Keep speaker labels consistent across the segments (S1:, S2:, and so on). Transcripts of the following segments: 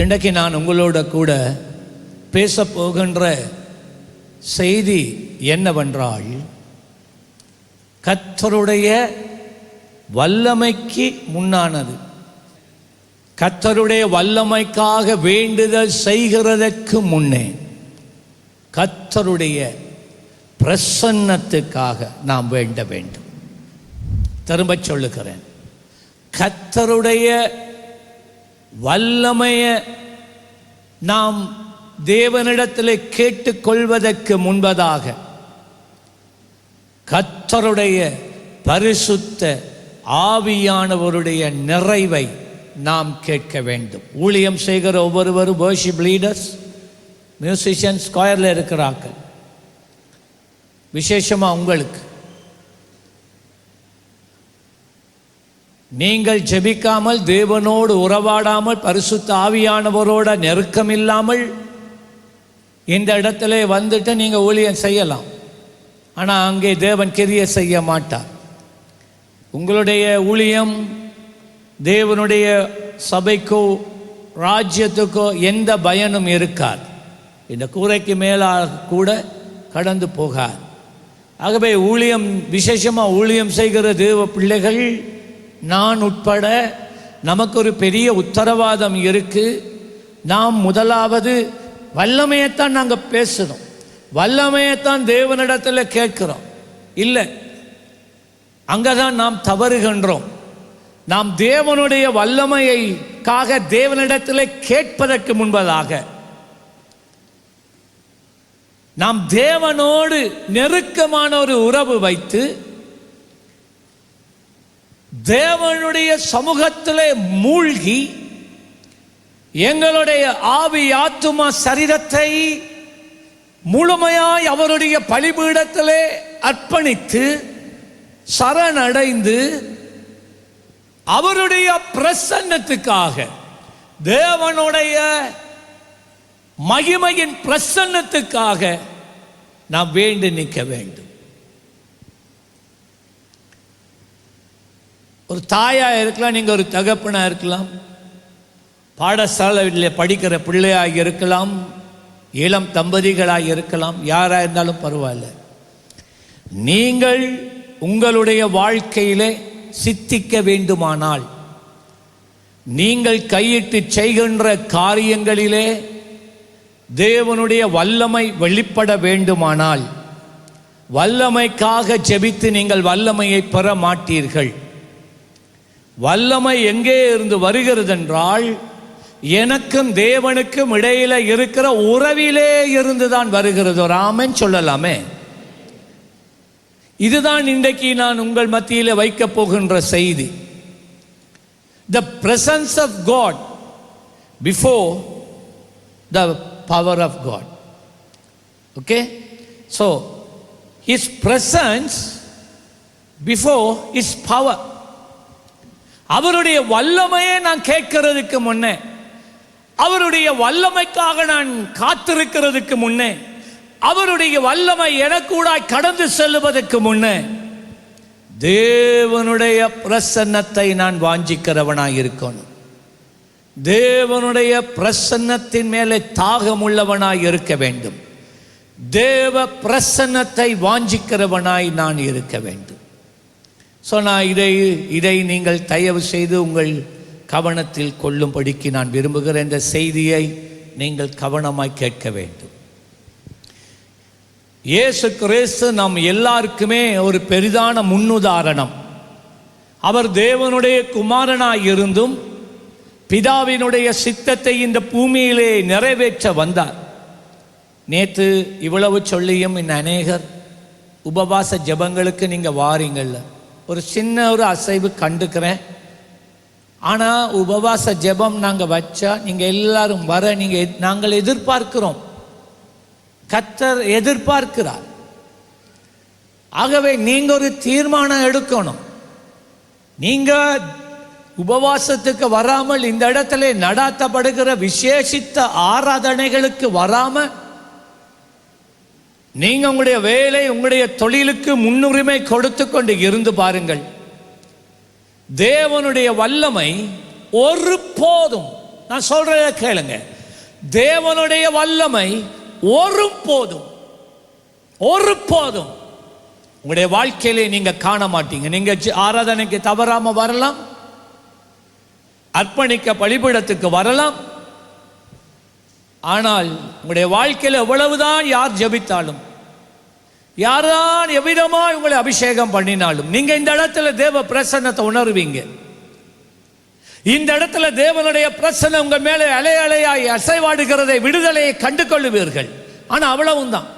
S1: இன்றைக்கு நான் உங்களோட கூட பேச போகின்ற செய்தி என்னவென்றால், கர்த்தருடைய வல்லமைக்கு முன்னானது. கர்த்தருடைய வல்லமைக்காக வேண்டுதல் செய்கிறதற்கு முன்னே கர்த்தருடைய பிரசன்னத்துக்காக நாம் வேண்ட வேண்டும். திரும்ப சொல்லுகிறேன், கர்த்தருடைய வல்லமையை நாம் தேவனிடத்தில் கேட்டுக்கொள்வதற்கு முன்பதாக கர்த்தருடைய பரிசுத்த ஆவியானவருடைய நிறைவை நாம் கேட்க வேண்டும். ஊழியம் செய்கிற ஒவ்வொருவரும், வர்ஷிப் லீடர்ஸ், மியூசிஷியன்ஸ், ஸ்கொயரில் இருக்கிறார்கள். விசேஷமாக உங்களுக்கு, நீங்கள் ஜெபிக்காமல், தேவனோடு உறவாடாமல், பரிசுத்த ஆவியானவரோட நெருக்கம் இல்லாமல் இந்த இடத்துல வந்துட்டு நீங்கள் ஊழியம் செய்யலாம். ஆனால் அங்கே தேவன் கிரியை செய்ய மாட்டார். உங்களுடைய ஊழியம் தேவனுடைய சபைக்கோ ராஜ்யத்துக்கோ எந்த பயனும் இருக்காது. இந்த கூரைக்கு மேலாக கூட கடந்து போகாது. ஆகவே ஊழியம், விசேஷமாக ஊழியம் செய்கிற தேவ பிள்ளைகள், நான் உட்பட நமக்கு ஒரு பெரிய உத்தரவாதம் இருக்குது. நாம் முதலாவது வல்லமையைத்தான் நாங்கள் பேசுகிறோம், வல்லமையைத்தான் தேவனிடத்தில் கேட்கிறோம். இல்லை, அங்கே தான் நாம் தவறுகின்றோம். நாம் தேவனுடைய வல்லமையைக்காக தேவனிடத்தில் கேட்பதற்கு முன்பதாக நாம் தேவனோடு நெருக்கமான ஒரு உறவு வைத்து தேவனுடைய சமூகத்திலே மூழ்கி எங்களுடைய ஆவி, ஆத்துமா, சரீரத்தை முழுமையாய் அவருடைய பலிபீடத்திலே அர்ப்பணித்து சரணடைந்து அவருடைய பிரசன்னத்துக்காக, தேவனுடைய மகிமையின் பிரசன்னத்துக்காக நாம் வேண்டி நிற்க வேண்டும். ஒரு தாயாக இருக்கலாம், நீங்கள் ஒரு தகப்பனாக இருக்கலாம், பாடசாலையில் படிக்கிற பிள்ளையாக இருக்கலாம், இளம் தம்பதிகளாக இருக்கலாம், யாராக இருந்தாலும் பரவாயில்ல. நீங்கள் உங்களுடைய வாழ்க்கையிலே சித்திக்க வேண்டுமானால், நீங்கள் கையிட்டு செய்கின்ற காரியங்களிலே தேவனுடைய வல்லமை வெளிப்பட வேண்டுமானால், வல்லமைக்காக ஜெபித்து நீங்கள் வல்லமையை பெற மாட்டீர்கள். வல்லமை எங்கே இருந்து வருகிறது என்றால், எனக்கும் தேவனுக்கும் இடையில இருக்கிற உறவிலே இருந்துதான் வருகிறது. ஒரு ஆமென் சொல்லலாமே. இதுதான் இன்றைக்கு நான் உங்கள் மத்தியில் வைக்கப் போகின்ற செய்தி. The presence of God before the power of God. Okay? So, His presence before His power. அவருடைய வல்லமையை நான் கேட்கிறதுக்கு முன்னே, அவருடைய வல்லமைக்காக நான் காத்திருக்கிறதுக்கு முன்னே, அவருடைய வல்லமை எனக்கூடாய் கடந்து செல்லுவதற்கு முன்னே தேவனுடைய பிரசன்னத்தை நான் வாஞ்சிக்கிறவனாய் இருக்கணும். தேவனுடைய பிரசன்னத்தின் மேலே தாகமுள்ளவனாய் இருக்க வேண்டும். தேவ பிரசன்னத்தை வாஞ்சிக்கிறவனாய் நான் இருக்க வேண்டும். ஸோ நான் இதை நீங்கள் தயவு செய்து உங்கள் கவனத்தில் கொள்ளும்படிக்கு நான் விரும்புகிற இந்த செய்தியை நீங்கள் கவனமாய் கேட்க வேண்டும். இயேசு கிறிஸ்து நம் எல்லாருக்குமே ஒரு பெரிதான முன்னுதாரணம். அவர் தேவனுடைய குமாரனாய் இருந்தும் பிதாவினுடைய சித்தத்தை இந்த பூமியிலே நிறைவேற்ற வந்தார். நேற்று இவ்வளவு சொல்லியும் இன்னும் அநேகர் உபவாச ஜெபங்களுக்கு நீங்கள் வாரீங்கள்ல, ஒரு சின்ன ஒரு அசைவு கண்டுக்கிறேன். ஆனால் உபவாச ஜெபம் நாங்கள் வச்சா நீங்கள் எல்லாரும் வர நாங்கள் எதிர்பார்க்கிறோம். கர்த்தர் எதிர்பார்க்கிறார். ஆகவே நீங்கள் ஒரு தீர்மானம் எடுக்கணும். நீங்கள் உபவாசத்துக்கு வராமல், இந்த இடத்துல நடாத்தப்படுகிற விசேஷித்த ஆராதனைகளுக்கு வராமல், நீங்க உங்களுடைய வேலை, உங்களுடைய தொழிலுக்கு முன்னுரிமை கொடுத்து கொண்டு இருந்து பாருங்கள். தேவனுடைய வல்லமை ஒருபோதும், நான் சொல்றத கேளுங்க. தேவனுடைய வல்லமை ஒருபோதும் உங்களுடைய வாழ்க்கையிலே நீங்க காண மாட்டீங்க. நீங்க ஆராதனைக்கு தவறாம வரலாம், அர்ப்பணிக்க பலிபீடத்துக்கு வரலாம். ஆனால் உங்களுடைய வாழ்க்கையில் எவ்வளவுதான் யார் ஜெபித்தாலும், யார்தான் எவ்விதமா உங்களை அபிஷேகம் பண்ணினாலும், நீங்க இந்த இடத்துல தேவ பிரசன்னத்தை உணர்வீங்க. இந்த இடத்துல தேவனுடைய பிரசன்னம் உங்க மேலே அலை அலையாய் அசைவாடுகிறதை, விடுதலையை கண்டு கொள்ளுவீர்கள். ஆனா அவ்வளவும் தான்.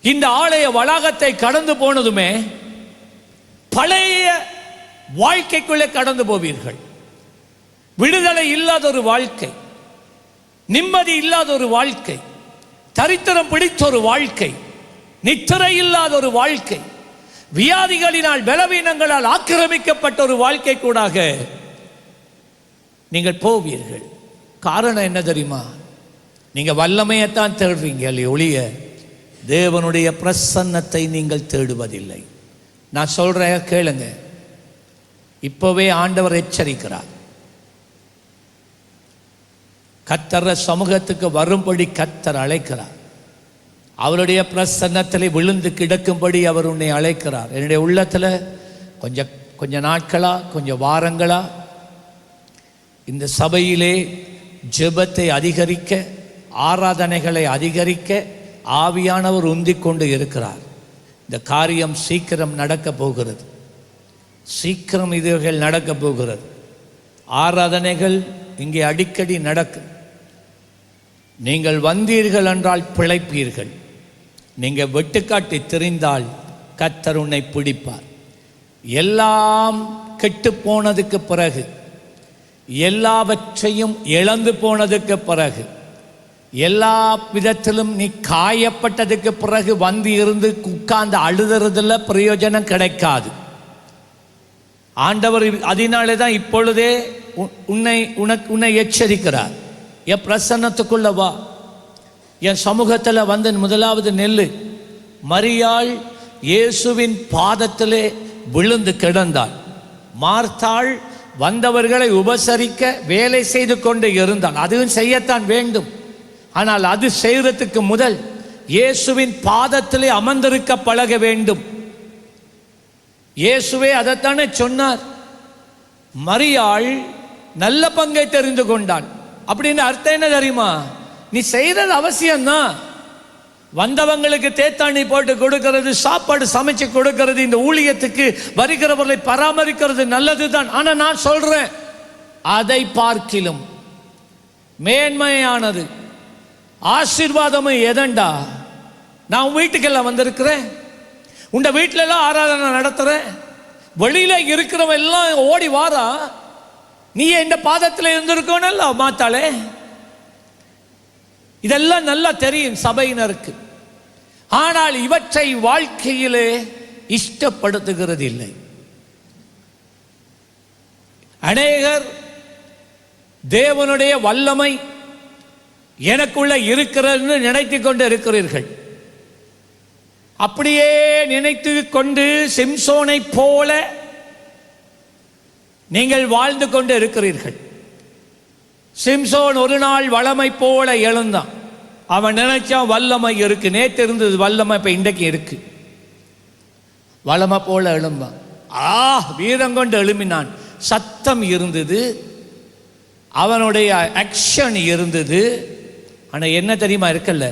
S1: இந்த ஆலய வளாகத்தை கடந்து போனதுமே பழைய வாழ்க்கைக்குள்ளே கடந்து போவீர்கள். விடுதலை இல்லாத ஒரு வாழ்க்கை, நிம்மதி இல்லாத ஒரு வாழ்க்கை, தரித்திரம் பிடித்த ஒரு வாழ்க்கை, நித்திரை இல்லாத ஒரு வாழ்க்கை, வியாதிகளினால் பலவீனங்களால் ஆக்கிரமிக்கப்பட்ட ஒரு வாழ்க்கை கூடாக நீங்கள் போவீர்கள். காரணம் என்ன தெரியுமா? நீங்க வல்லமையைத்தான் தேடுறீங்க ஒழிய தேவனுடைய பிரசன்னத்தை நீங்கள் தேடுவதில்லை. நான் சொல்றேன் கேளுங்க. இப்பவே ஆண்டவர் எச்சரிக்கிறார். கர்த்தர் சமூகத்துக்கு வரும்படி கர்த்தர் அழைக்கிறார். அவருடைய பிரசன்னத்தில் விழுந்து கிடக்கும்படி அவர் உன்னை அழைக்கிறார். என்னுடைய உள்ளத்தில் கொஞ்ச நாட்களா, கொஞ்சம் வாரங்களா இந்த சபையிலே ஜெபத்தை அதிகரிக்க, ஆராதனைகளை அதிகரிக்க ஆவியானவர் உந்திக் கொண்டு இருக்கிறார். இந்த காரியம் சீக்கிரம் நடக்க போகிறது. சீக்கிரம் இதுகள் நடக்க போகிறது. ஆராதனைகள் இங்கே அடிக்கடி நடக்கும். நீங்கள் வந்தீர்கள் என்றால் பிழைப்பீர்கள். நீங்கள் வெட்டுக்காட்டி தெரிந்தால் கர்த்தர் உன்னை பிடிப்பார். எல்லாம் கெட்டு போனதுக்கு பிறகு, எல்லாவற்றையும் இழந்து போனதுக்கு பிறகு, எல்லா விதத்திலும் நீ காயப்பட்டதுக்கு பிறகு வந்து இருந்து உட்கார்ந்து அழுதுறதுல பிரயோஜனம் கிடைக்காது. ஆண்டவர் அதனாலே தான் இப்பொழுதே உன்னை எச்சரிக்கிறார். என் பிரசன்னத்துக்குள்ள வா, என் சமூகத்தில் வந்து முதலாவது நெல்லு. மரியாள் இயேசுவின் பாதத்திலே விழுந்து கிடந்தாள். மார்த்தாள் வந்தவர்களை உபசரிக்க வேலை செய்து கொண்டு இருந்தாள். அதுவும் செய்யத்தான் வேண்டும். ஆனால் அது செய்யறதுக்கு முதல் இயேசுவின் பாதத்திலே அமர்ந்திருக்க பழக வேண்டும். இயேசுவே அதைத்தானே சொன்னார். மரியாள் நல்ல பங்கை தெரிந்து கொண்டாள். அப்படின்னு அர்த்தம் என்ன தெரியுமா? நீ செய்யறது அவசியம்தான். வந்தவங்களுக்கு தேத்தாணி போட்டு கொடுக்கிறது, சாப்பாடு சமைச்சு கொடுக்கிறது, இந்த ஊழியத்துக்கு வருகிறவர்களை பராமரிக்கிறது நல்லதுதான். ஆனா நான் சொல்றேன், அதை பார்க்கிலும் மேன்மையானது ஆசீர்வாதமும் எதண்டா? நான் உன் வீட்டுக்கெல்லாம் வந்திருக்கிறேன், உண்ட வீட்டில எல்லாம் ஆராதனை நடத்துறேன், வெளியில இருக்கிறவன் எல்லாம் ஓடி வாரா, நீ இந்த பாதத்தில் இருந்திருக்கோன்னு மாத்தாளே. இதெல்லாம் நல்லா தெரியும் சபையினருக்கு. ஆனால் இவற்றை வாழ்க்கையிலே இஷ்டப்படுத்துகிறது இல்லை. அநேகர் தேவனுடைய வல்லமை எனக்குள்ள இருக்கிறது நினைத்து கொண்டு இருக்கிறீர்கள். அப்படியே நினைத்து கொண்டு சிம்சோனை போல நீங்கள் வாழ்ந்து கொண்டு இருக்கிறீர்கள். சிம்சோன் ஒரு நாள் வல்லமை போல எழுந்தான். அவன் நினைச்சா வல்லமை இருக்கு, நேற்று இருந்தது வல்லமை, இப்ப இன்றைக்கு இருக்கு. வல்லமை போல எழுந்தான். வீரம் கொண்டு எழும்பினான். சத்தம் இருந்தது, அவனுடைய ஆக்ஷன் இருந்தது. ஆனா என்ன தெரியுமா இருக்கல்ல,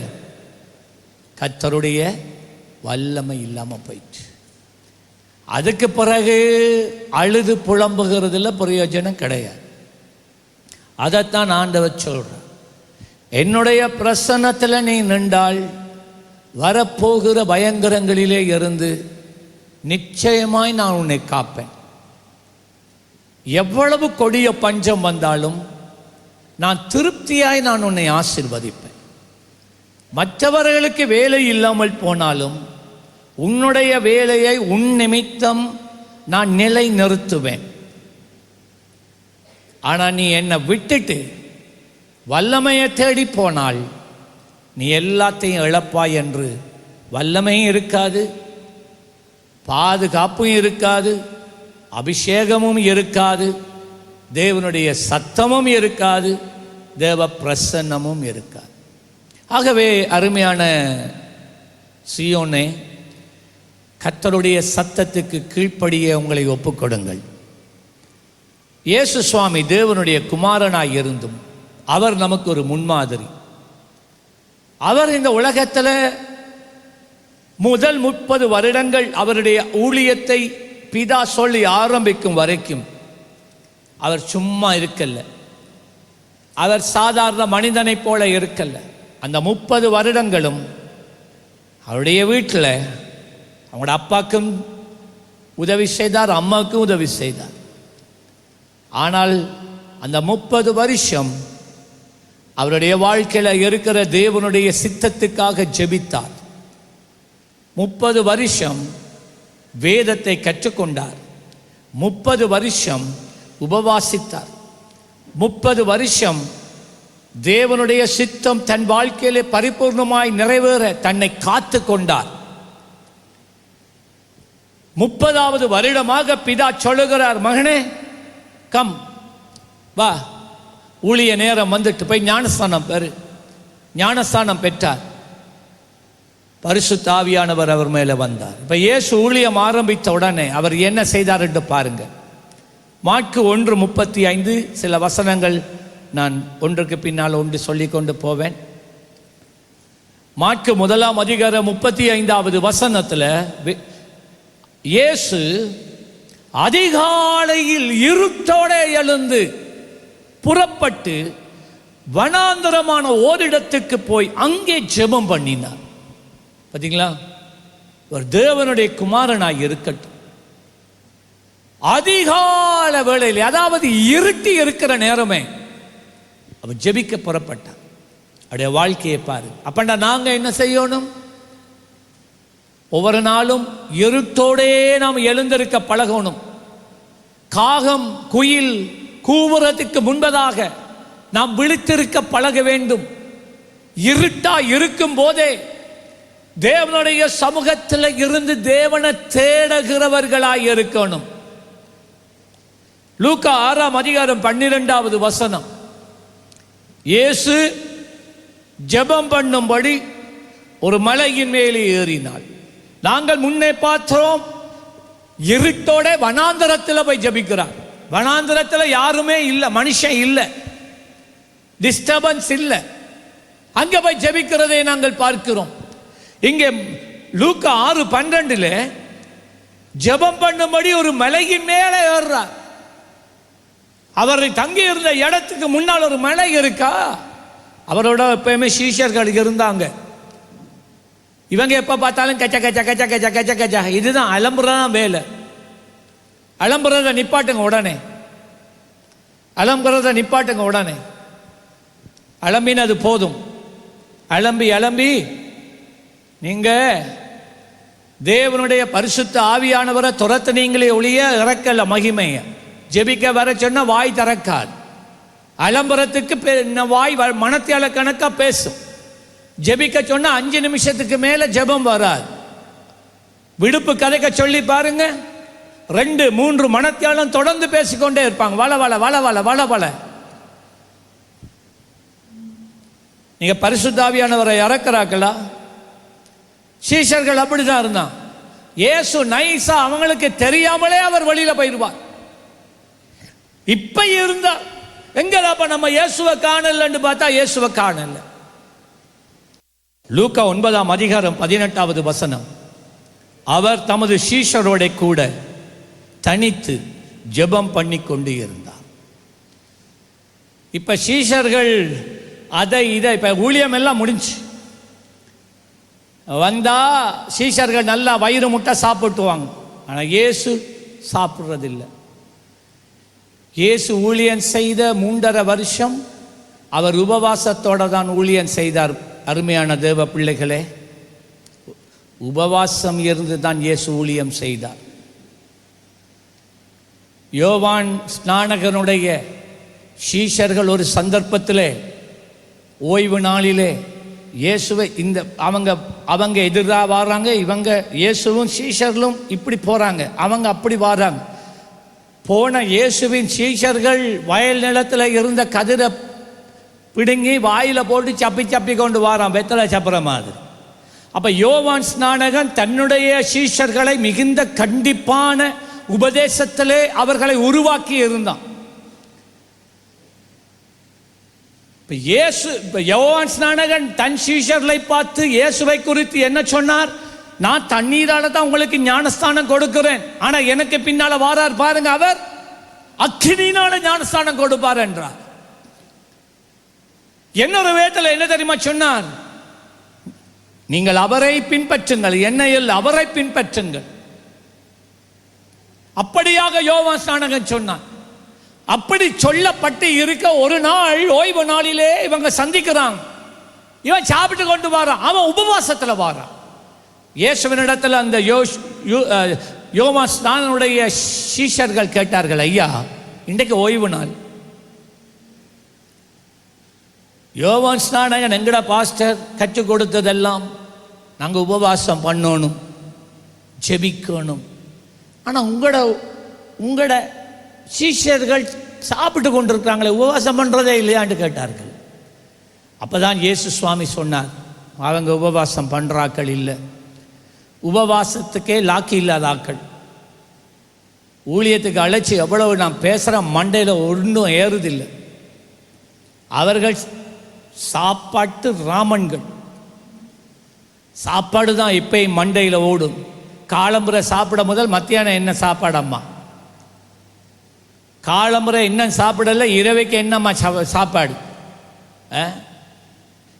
S1: கர்த்தருடைய வல்லமை இல்லாம போயிடுச்சு. அதுக்கு பிறகு அழுது புலம்புகிறதுல பிரயோஜனம் கிடையாது. அதைத்தான் ஆண்டவர் சொல்ற. என்னுடைய பிரசன்னத்தில் நீ நின்றால் வரப்போகிற பயங்கரங்களிலே இருந்து நிச்சயமாய் நான் உன்னை காப்பேன். எவ்வளவு கொடிய பஞ்சம் வந்தாலும் நான் திருப்தியாய் நான் உன்னை ஆசீர்வதிப்பேன். மற்றவர்களுக்கு வேலை இல்லாமல் போனாலும் உன்னுடைய வேலையை உன் நிமித்தம் நான் நிலை நிறுத்துவேன். ஆனா நீ என்னை விட்டுட்டு வல்லமையை தேடி போனால் நீ எல்லாத்தையும் இழப்பாய் என்று. வல்லமையும் இருக்காது, பாதுகாப்பும் இருக்காது, அபிஷேகமும் இருக்காது, தேவனுடைய சத்தமும் இருக்காது, தேவ பிரசன்னமும் இருக்காது. ஆகவே அருமையான சீயோனே, கர்த்தருடைய சத்தத்துக்கு கீழ்ப்படியே உங்களை ஒப்புக்கொடுங்கள். இயேசு சுவாமி தேவனுடைய குமாரனாய் இருந்தும் அவர் நமக்கு ஒரு முன்மாதிரி. அவர் இந்த உலகத்தில் முதல் 30 வருடங்கள் அவருடைய ஊழியத்தை பிதா சொல்லி ஆரம்பிக்கும் வரைக்கும் அவர் சும்மா இருக்கல்ல. அவர் சாதாரண மனிதனைப் போல இருக்கல்ல. அந்த 30 வருடங்களும் அவருடைய வீட்டில் அவங்களோட அப்பாவுக்கும் உதவி செய்தார், அம்மாவுக்கும் உதவி செய்தார். ஆனால் அந்த 30 வருஷம் அவருடைய வாழ்க்கையில் இருக்கிற தேவனுடைய சித்தத்துக்காக ஜெபித்தார். 30 வருஷம் வேதத்தை கற்றுக்கொண்டார். 30 வருஷம் உபவாசித்தார். 30 வருஷம் தேவனுடைய சித்தம் தன் வாழ்க்கையிலே பரிபூர்ணமாய் நிறைவேற தன்னை காத்து கொண்டார். 30வது வருடமாக பிதா சொல்லுகிறார், மகனே கம் வா, ஊழிய நேரம் வந்துட்டு போய் ஞானஸ்தானம் பெறு. ஞானஸ்தானம் பெற்றார். பரிசுத்த ஆவியானவர் அவர் மேலே வந்தார். இப்போ இயேசு ஊழியம் ஆரம்பித்த உடனே அவர் என்ன செய்தார் என்று பாருங்க. மாற்கு 1:35 சில வசனங்கள் நான் ஒன்றுக்கு பின்னால் ஒன்று சொல்லிக்கொண்டு போவேன். மாற்கு 1ஆம் அதிகாரம் 35வது வசனத்தில் இயேசு அதிகாலையில் இருட்டோட எழுந்து புறப்பட்டு வனாந்தரமான ஓரிடத்துக்கு போய் அங்கே ஜெபம் பண்ணினார். பார்த்தீங்களா? ஒரு தேவனுடைய குமாரனாய் இருக்கட்டும், அதிகால வேளையில், அதாவது இருட்டி இருக்கிற நேரமே அவர் ஜெபிக்க புறப்பட்டார். அவருடைய வாழ்க்கையை பாரு. அப்பண்டா நாங்க என்ன செய்யணும்? ஒவ்வொரு நாளும் இருட்டோடே நாம் எழுந்திருக்க பழகணும். காகம் குயில் கூவுறதுக்கு முன்பதாக நாம் விழித்திருக்க பழக வேண்டும். இருட்டா இருக்கும் போதே தேவனுடைய சமூகத்தில் இருந்து தேவனை தேடுகிறவர்களாய் இருக்கணும். லூக்கா 6ஆம் அதிகாரம் 12வது வசனம். இயேசு ஜெபம் பண்ணும்படி ஒரு மலையின் மேலே ஏறினாள். நாங்கள் முன்னே பார்த்தோம், இருட்டோட வனாந்தரத்தில் போய் ஜெபிக்கிறார். வனாந்தரத்தில் யாருமே இல்லை, மனுஷன் இல்லை, டிஸ்டர்பன்ஸ் இல்லை. அங்கே போய் ஜெபிக்கிறதை நாங்கள் பார்க்கிறோம். இங்கே லூக்கா 6:12 ஜெபம் பண்ணும்படி ஒரு மலையின் மேலே ஏறுறார். அவரை தங்கி இருந்த இடத்துக்கு முன்னால் ஒரு மலை இருக்கா? அவரோட எப்பயுமே சீஷர்கள் இருந்தாங்க. இவங்க எப்ப பார்த்தாலும் கச்ச கச்ச கச்ச கச்ச கச்ச கச்ச, இதுதான் அலம்புறதான் வேலை. அலம்புறத நிப்பாட்டுங்க உடனே, அலம்புறத நிப்பாட்டுங்க உடனே. அலம்பினது போதும். அலம்பி அலம்பி நீங்க தேவனுடைய பரிசுத்த ஆவியானவரை துரத்துனீங்களே ஒழிய இறக்கல மகிமைய. ஜெபிக்க வர சொன்னா வாய் திறக்காது. அலம்புறத்துக்கு வாய் மனத்தியால கணக்கா பேசும். ஜெபிக்க சொன்னா 5 நிமிஷத்துக்கு மேல ஜெபம் வராது. விடுப்பு கதைக்க சொல்லி பாருங்க, 2-3 மனத்தியாலம் தொடர்ந்து பேசிக்கொண்டே இருப்பாங்க. வள வள வள வள வள வள. நீங்க பரிசுத்தாவியானவரை இறக்குறாங்களா? சீஷர்கள் அப்படிதான் இருந்தான். இயேசு நைசா அவங்களுக்கு தெரியாமலே அவர் வழியில போயிருவார். இப்ப இருந்தா எங்கடாப்ப நம்ம இயேசுவை காணலன்னு பார்த்தா இயேசுவை காணல. லூக்கா 9ஆம் அதிகாரம் 18வது வசனம். அவர் தமது சீஷரோட கூட தனித்து ஜெபம் பண்ணி கொண்டு இருந்தார். இப்ப சீஷர்கள் அதை இதை இப்ப ஊழியம் எல்லாம் முடிஞ்சு வந்தா சீஷர்கள் நல்லா வயிறு முட்டை சாப்பிட்டுவாங்க. ஆனால் இயேசு சாப்பிட்றதில்லை. இயேசு ஊழியம் செய்த 3.5 வருஷம் அவர் உபவாசத்தோட தான் ஊழியம் செய்தார். அருமையான தேவ பிள்ளைகளே, உபவாசம் இருந்து தான் இயேசு ஊழியம் செய்தார். யோவான் ஸ்நானகனுடைய சீஷர்கள் ஒரு சந்தர்ப்பத்திலே ஓய்வு நாளிலே இயேசுவை அவங்க எதிராக வர்றாங்க. இவங்க இயேசுவும் சீஷர்களும் இப்படி போறாங்க, அவங்க அப்படி வர்றாங்க. போன இயேசுவின் சீஷர்கள் வயல் நிலத்தில் இருந்த கதிரை பிடுங்கி வாயில போட்டு சப்பி சப்பி கொண்டு வாரான், வெத்தலை சப்புற மாதிரி. அப்ப யோவான் ஸ்நானகன் தன்னுடைய சீஷர்களை மிகுந்த கண்டிப்பான உபதேசத்திலே அவர்களை உருவாக்கி இருந்தான். யோவான் ஸ்நானகன் தன் சீஷர்களை பார்த்து இயேசுவை குறித்து என்ன சொன்னார்? நான் தண்ணீரால தான் உங்களுக்கு ஞானஸ்தானம் கொடுக்கிறேன், ஆனா எனக்கு பின்னால வாரார் பாருங்க, அவர் அக்கினியினால ஞானஸ்தானம் கொடுப்பார் என்றார். இன்னொரு வேதத்தில் என்ன தெரியுமா சொன்னார்? நீங்கள் அவரை பின்பற்றுங்கள், என்னையில் அவரை பின்பற்றுங்கள். அப்படியாக யோவான் ஸ்நானகன் சொன்னான். அப்படி சொல்லப்பட்டு இருக்க ஒரு நாள் ஓய்வு நாளிலே இவங்க சந்திக்கிறாங்க. இவன் சாப்பிட்டு கொண்டு வாரான், அவன் உபவாசத்தில் வாரான். இயேசுவினிடத்தில் அந்த யோவான் ஸ்நானனுடைய சீஷர்கள் கேட்டார்கள், ஐயா இன்றைக்கு ஓய்வு நாள், யோவான் ஸ்நானகன் எங்கட பாஸ்டர் கற்றுக் கொடுத்ததெல்லாம் நாங்கள் உபவாசம் பண்ணணும், ஜெபிக்கணும், ஆனால் உங்களோட சீஷர்கள் சாப்பிட்டு கொண்டிருக்கிறாங்களே, உபவாசம் பண்ணுறதே இல்லையான்னு கேட்டார்கள். அப்போதான் இயேசு சுவாமி சொன்னார், அவங்க உபவாசம் பண்ணுறாக்கள் இல்லை, உபவாசத்துக்கே லாக்கி இல்லாத ஆக்கள். ஊழியத்துக்கு அழைச்சி எவ்வளவு நான் பேசுகிற மண்டையில் ஒன்றும் ஏறுதில்லை. அவர்கள் சாப்பாட்டு ராமன்கள். சாப்பாடு தான் இப்பயும் மண்டையில் ஓடும். காலம்புரை சாப்பிட முதல் மத்தியானம் என்ன சாப்பாடு அம்மா, காலம்புரை இன்னும் சாப்பிடல, இரவைக்கு என்னம்மா சாப்பாடு,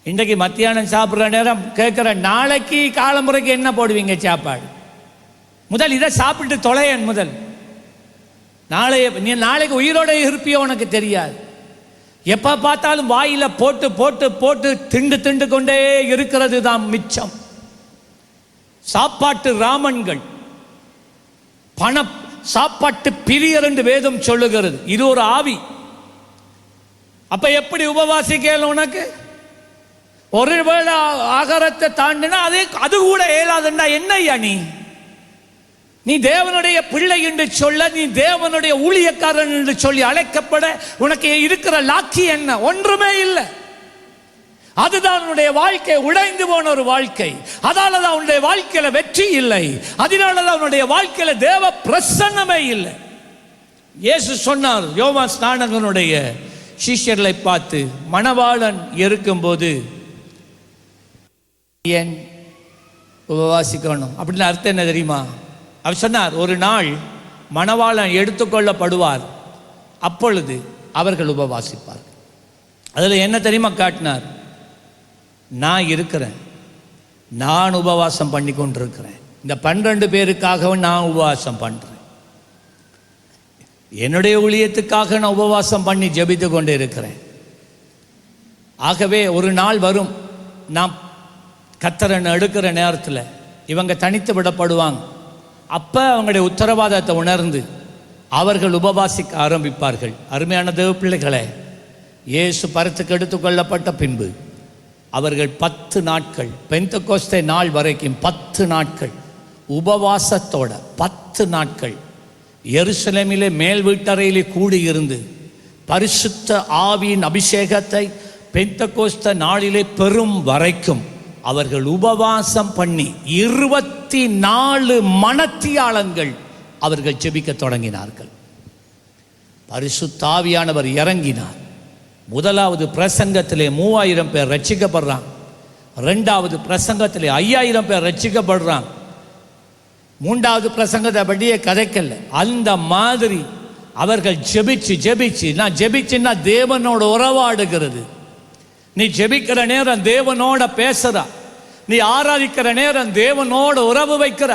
S1: இன்றைக்கு மத்தியானம் சாப்பிட்ற நேரம் கேட்குற, நாளைக்கு காலம்புரைக்கு என்ன போடுவீங்க சாப்பாடு, முதல் இதை சாப்பிட்டு தொலையன் முதல். நீ நாளைக்கு உயிரோட இருப்பியோ உனக்கு தெரியாது. எப்போ பார்த்தாலும் வாயில போட்டு போட்டு போட்டு திண்டு கொண்டே இருக்கிறது தான் மிச்சம். சாப்பாட்டு ராமன்கள், பண சாப்பாட்டு பிரியர் என்று வேதம் சொல்லுகிறது. இது ஒரு ஆவி. அப்ப எப்படி உபவாசிக்கல? உனக்கு ஒருவேளை ஆகாரத்தை தாண்டினா அது கூட இயலாதுண்டா என்னையா நீ தேவனுடைய பிள்ளை என்று சொல்ல, நீ தேவனுடைய ஊழியக்காரன் என்று சொல்லி அழைக்கப்பட உனக்கு இருக்கிற லாக்கி என்ன? ஒன்றுமே இல்லை. அதுதான் உன்னுடைய வாழ்க்கை உடைந்து போன ஒரு வாழ்க்கை. அதனால தான் உன்னுடைய வாழ்க்கையில வெற்றி இல்லை, அதனால தான் உன்னுடைய வாழ்க்கையில தேவ பிரசன்னமே இல்லை. இயேசு சொன்னார் யோவான் ஸ்நானகனுடைய சீஷர்களை பார்த்து, மணவாளன் இருக்கும்போது ஏன் உபவாசிக்கணும் அப்படின்னு அர்த்தம் என்ன தெரியுமா? அவர் சொன்னார், ஒரு நாள் மணவாளன் எடுத்துக்கொள்ளப்படுவார், அப்பொழுது அவர்கள் உபவாசிப்பார். அதில் என்ன தெரியுமா காட்டினார்? நான் இருக்கிறேன், நான் உபவாசம் பண்ணி கொண்டிருக்கிறேன், இந்த 12 பேருக்காகவும் நான் உபவாசம் பண்ணுறேன், என்னுடைய ஊழியத்துக்காக நான் உபவாசம் பண்ணி ஜெபித்து கொண்டு இருக்கிறேன். ஆகவே ஒரு நாள் வரும், நான் கத்தரன் எடுக்கிற நேரத்தில் இவங்க தனித்து விடப்படுவாங்க. அப்போ அவங்களுடைய உத்தரவாதத்தை உணர்ந்து அவர்கள் உபவாசிக்க ஆரம்பிப்பார்கள். அருமையான தேவ பிள்ளைகளே, இயேசு பரத்துக்கு எடுத்துக்கொள்ளப்பட்ட பின்பு அவர்கள் 10 நாட்கள், பெந்தெக்கோஸ்தே நாள் வரைக்கும் 10 நாட்கள் உபவாசத்தோட 10 நாட்கள் எருசலேமிலே மேல் வீட்டறையிலே கூடியிருந்து பரிசுத்த ஆவியின் அபிஷேகத்தை பெந்தெக்கோஸ்தே நாளிலே பெறும் வரைக்கும் அவர்கள் உபவாசம் பண்ணி 24 மணத்தியாலங்கள் அவர்கள் ஜெபிக்க தொடங்கினார்கள். பரிசுத்த ஆவியானவர் இறங்கினார். முதலாவது பிரசங்கத்திலே 3000 பேர் ரட்சிக்கப்படுறாங்க. 2வது பிரசங்கத்திலே 5000 பேர் ரட்சிக்கப்படுறாங்க. 3வது பிரசங்கத்தை அப்படியே கதைக்கல. அந்த மாதிரி அவர்கள் ஜெபிச்சு ஜெபிச்சு, நான் ஜெபிச்சுன்னா தேவனோட உறவாடுகிறது. நீ ஜெபிக்கிற நேரம் தேவனோட பேசுற, நீ ஆராதிக்கிற நேரம் தேவனோட உறவு வைக்கிற.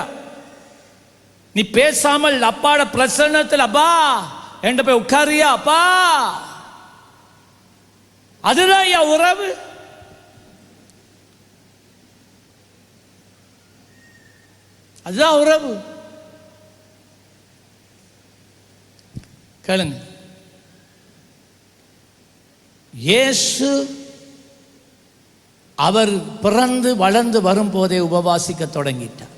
S1: நீ பேசாமல் அப்பாட பிரசன்னத்தில் அப்பா என்ற போய் உட்காரியா, அப்பா, அதுதான் என் உறவு. அதுதான் உறவு. கேளுங்க, இயேசு அவர் பிறந்து வளர்ந்து வரும்போதே உபவாசிக்க தொடங்கிட்டார்.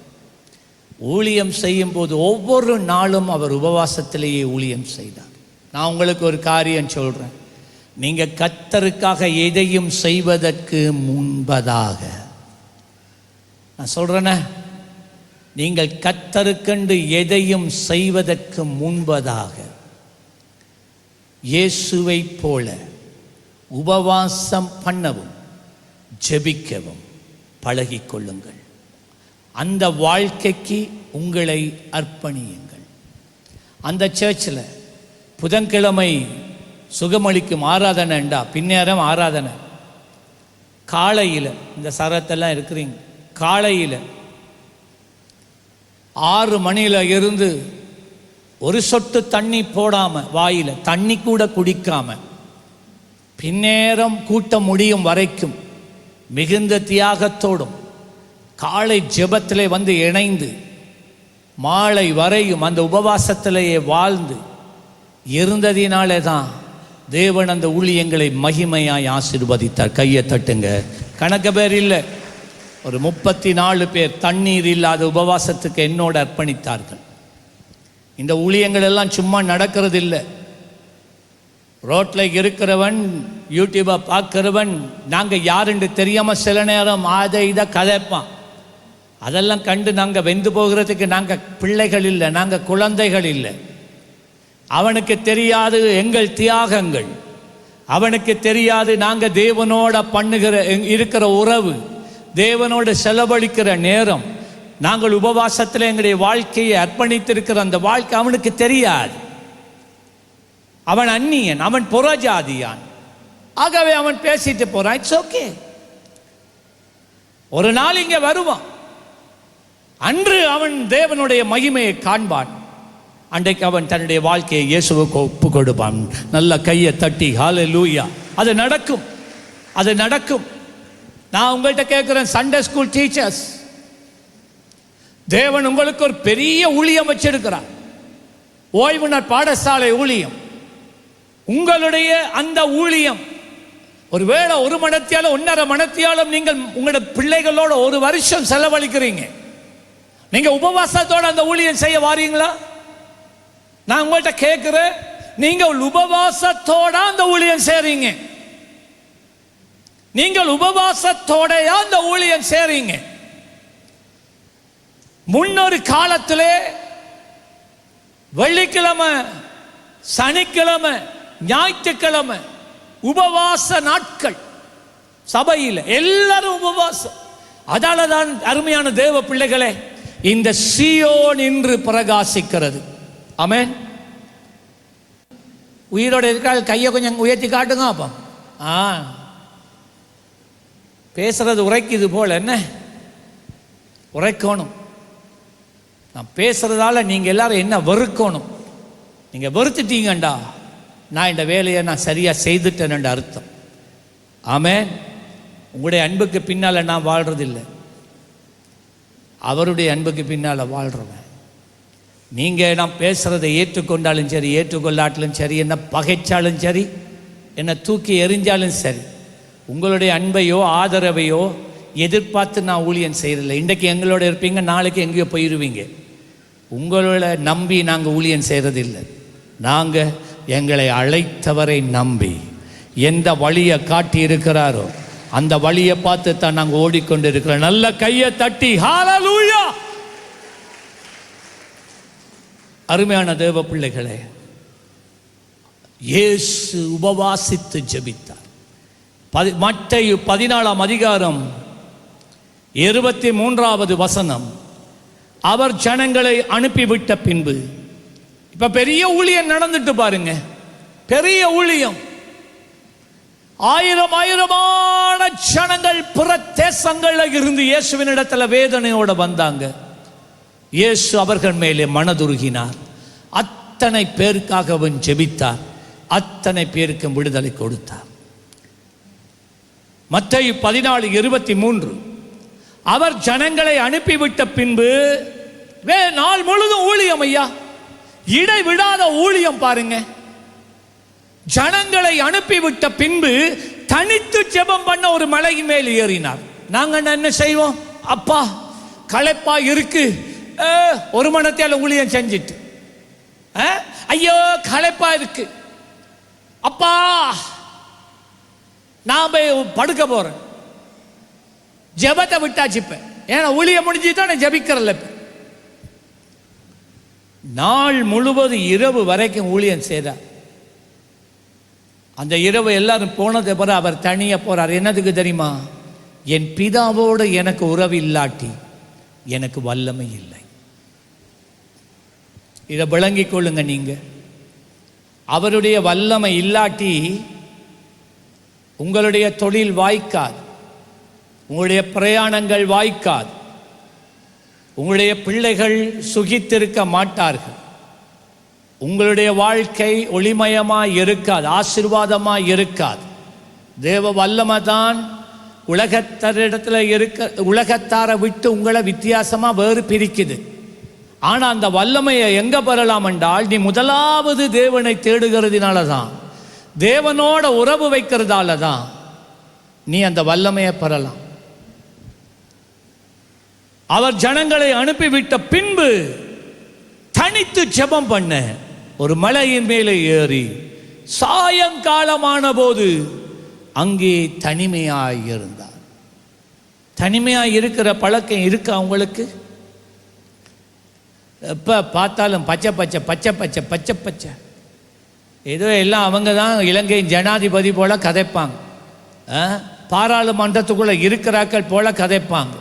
S1: ஊழியம் செய்யும் போது ஒவ்வொரு நாளும் அவர் உபவாசத்திலேயே ஊழியம் செய்தார். நான் உங்களுக்கு ஒரு காரியம் சொல்கிறேன். நீங்கள் கர்த்தருக்காக எதையும் செய்வதற்கு முன்பதாக, நான் சொல்கிறேனே, நீங்கள் கர்த்தருக்கென்று எதையும் செய்வதற்கு முன்பதாக இயேசுவை போல உபவாசம் பண்ணவும் ஜெபிக்கவும் பழகிக்கொள்ளுங்கள். அந்த வாழ்க்கைக்கு உங்களை அர்ப்பணியுங்கள். அந்த சர்ச்சில் புதன்கிழமை சுகமளிக்கும் ஆராதனைண்டா, பின்னேரம் ஆராதனை காலையில், இந்த சரத்தெல்லாம் இருக்கிறீங்க, காலையில் 6 மணியில் இருந்து ஒரு சொட்டு தண்ணி போடாமல், வாயில் தண்ணி கூட குடிக்காமல், பின்னேரம் கூட்டம் முடியும் வரைக்கும் மிகுந்த தியாகத்தோடும் காலை ஜெபத்திலே வந்து இணைந்து மாலை வரையும் அந்த உபவாசத்திலேயே வாழ்ந்து இருந்ததினாலே தான் தேவன் அந்த ஊழியங்களை மகிமையாய் ஆசீர்வதித்தார். கையை தட்டுங்க. கணக்கு பேர் இல்லை, ஒரு 34 பேர் தண்ணீர் இல்லாத உபவாசத்துக்கு என்னோடு அர்ப்பணித்தார்கள். இந்த ஊழியங்கள் எல்லாம் சும்மா நடக்கிறது இல்லை. ரோட்டில் இருக்கிறவன், யூடியூப்பை பார்க்கிறவன், நாங்கள் யாருன்னு தெரியாமல் சில நேரம் அதை இதை கதைப்பான். அதெல்லாம் கண்டு நாங்கள் வெந்து போகிறதுக்கு நாங்கள் பிள்ளைகள் இல்லை, நாங்கள் குழந்தைகள் இல்லை. அவனுக்கு தெரியாது எங்கள் தியாகங்கள், அவனுக்கு தெரியாது நாங்கள் தேவனோட பண்ணுகிற இருக்கிற உறவு, தேவனோடு செலவழிக்கிற நேரம், நாங்கள் உபவாசத்தில் எங்களுடைய வாழ்க்கையை அர்ப்பணித்திருக்கிற அந்த வாழ்க்கை அவனுக்கு தெரியாது. அவன் அந்நியன், அவன் புறஜாதியான். ஆகவே அவன் பேசிட்டு போறான். It's okay. ஒரு நாள் இங்கே வருவான், அன்று அவன் தேவனுடைய மகிமையை காண்பான். அன்றைக்கு அவன் தன்னுடைய வாழ்க்கையை இயேசுவுக்கு ஒப்பு கொடுப்பான். நல்ல கையை தட்டி ஹல்லேலூயா. அது நடக்கும், அது நடக்கும். நான் உங்கள்கிட்ட கேட்குறேன், சண்டே ஸ்கூல் டீச்சர்ஸ், தேவன் உங்களுக்கு ஒரு பெரிய ஊழியம் வச்சிருக்கிறார். ஓய்வு நாள் பாடசாலை ஊழியம். உங்களுடைய அந்த ஊழியம் ஒருவேளை 1 மணத்தியாலும் 1.5 மணத்தியாலும் நீங்கள் உங்களுடைய பிள்ளைகளோட 1 வருஷம் செலவழிக்கிறீங்க. நீங்க உபவாசத்தோட அந்த ஊழியம் செய்ய வாரீங்களா? நான் உங்கள்கிட்ட கேட்கிறேன், நீங்கள் உபவாசத்தோட அந்த ஊழியம் செய்றீங்க? நீங்கள் உபவாசத்தோட அந்த ஊழியம் செய்றீங்க? முன்னொரு காலத்திலே வெள்ளிக்கிழமை, சனிக்கிழமை, ஞாயிற்றுக்கிழமை உபவாச நாட்கள், சபையில் எல்லாரும் உபவாசம். அதால தான் அருமையான தேவ பிள்ளைகளே, இந்த சீயோன் இன்று பிரகாசிக்கிறது. ஆமென். உயிரோடு இருக்கிறாள், கையை கொஞ்சம் உயர்த்தி காட்டுங்க. அப்போ பேசுறது உரைக்குது போல, என்ன உரைக்கணும். நான் பேசுறதால நீங்க எல்லாரும் என்ன வெறுக்கணும்? நீங்க வெறுத்துட்டீங்கண்டா நான் இந்த வேலையை நான் சரியா செய்துட்டேன் அர்த்தம். ஆமென். உங்களுடைய அன்புக்கு பின்னால நான் வாழ்றதில்லை, அவருடைய அன்புக்கு பின்னால வாழ்றவன். நீங்க நான் பேசுறதை ஏற்றுக்கொண்டாலும் சரி, ஏற்றுக்கொள்ளாட்டிலும் சரி, என்ன பகைச்சாலும் சரி, என்னை தூக்கி எறிஞ்சாலும் சரி, உங்களுடைய அன்பையோ ஆதரவையோ எதிர்பார்த்து நான் ஊழியம் செய்யறதில்லை. இன்றைக்கு எங்களோட இருப்பீங்க, நாளைக்கு எங்கேயோ போயிடுவீங்க. உங்களோட நம்பி நாங்கள் ஊழியம் செய்கிறதில்லை. நாங்கள் எங்களை அழைத்தவரை நம்பி எந்த வழியை காட்டி இருக்கிறாரோ அந்த வழியை பார்த்து தான் நாங்கள் ஓடிக்கொண்டு இருக்கிறோம். நல்ல கையை தட்டி ஹல்லேலூயா. அருமையான தேவ பிள்ளைகளே, இயேசு உபவாசித்து ஜெபித்தார். மத்தேயு 14ஆம் அதிகாரம் 23வது வசனம். அவர் ஜனங்களை அனுப்பிவிட்ட பின்பு, இப்ப பெரிய ஊழியம் நடந்துட்டு பாருங்க, பெரிய ஊழியம். ஆயிரமான ஜனங்கள் பிற தேசங்கள்ல இருந்து இயேசுவின் இடத்துல வேதனையோட வந்தாங்க. இயேசு அவர்கள் மேலே மனதுருகினார். அத்தனை பேருக்காக அவன் ஜெபித்தார். அத்தனை பேருக்கு விடுதலை கொடுத்தார். மத்தேயு 14:23. அவர் ஜனங்களை அனுப்பிவிட்ட பின்பு, நாள் முழுதும் ஊழியம் ஐயா, இடைவிடாத ஊழியம் பாருங்க. ஜனங்களை அனுப்பிவிட்ட பின்பு தனித்து ஜெபம் பண்ண ஒரு மலை மேல் ஏறினார். நாங்க என்ன செய்வோம்? அப்பா களைப்பா இருக்கு, ஒரு மணத்தால ஊழியம் செஞ்சிட்டு ஐயோ களைப்பா இருக்கு, அப்பா நான் போய் படுக்க போறேன். ஜெபத்தை விட்டாச்சு. இப்ப ஏன்னா ஊழியம் முடிஞ்சுதான் நான் ஜெபிக்கிறல. இப்ப நாள் முழுவதும் இரவு வரைக்கும் ஊழியம் செய்தார். அந்த இரவு எல்லாரும் போனதை பிறகு அவர் தனியா போறார். என்னதுக்கு தெரியுமா? என் பிதாவோடு எனக்கு உறவு இல்லாட்டி எனக்கு வல்லமை இல்லை. இதை விளங்கிக் கொள்ளுங்க. நீங்க அவருடைய வல்லமை இல்லாட்டி உங்களுடைய தொழில் வாய்க்காது, உங்களுடைய பிரயாணங்கள் வாய்க்காது, உங்களுடைய பிள்ளைகள் சுகித்திருக்க மாட்டார்கள், உங்களுடைய வாழ்க்கை ஒளிமயமாய் இருக்காது, ஆசீர்வாதமாய் இருக்காது. தேவ வல்லமை தான் உலகத்தாரை விட்டு உங்களை வித்தியாசமா வேறு பிரிக்குது. ஆனா அந்த வல்லமையை எங்க பெறலாம் என்றால், நீ முதலாவது தேவனை தேடுகிறதுனால தான், தேவனோட உறவு வைக்கிறதால தான் நீ அந்த வல்லமையை பெறலாம். அவர் ஜனங்களை அனுப்பிவிட்ட பின்பு தனித்து ஜெபம் பண்ண ஒரு மலையின் மேலே ஏறி சாயங்காலமான போது அங்கே தனிமையாய் இருந்தார். தனிமையாய் இருக்கிற பழக்கம் இருக்கா உங்களுக்கு? எப்போ பார்த்தாலும் பச்சை பச்சை பச்சை பச்சை பச்சை பச்சை ஏதோ எல்லாம் அவங்க தான் இலங்கையின் ஜனாதிபதி போல கதைப்பாங்க, பாராளுமன்றத்துக்குள்ள இருக்கிறாக்கள் போல கதைப்பாங்க.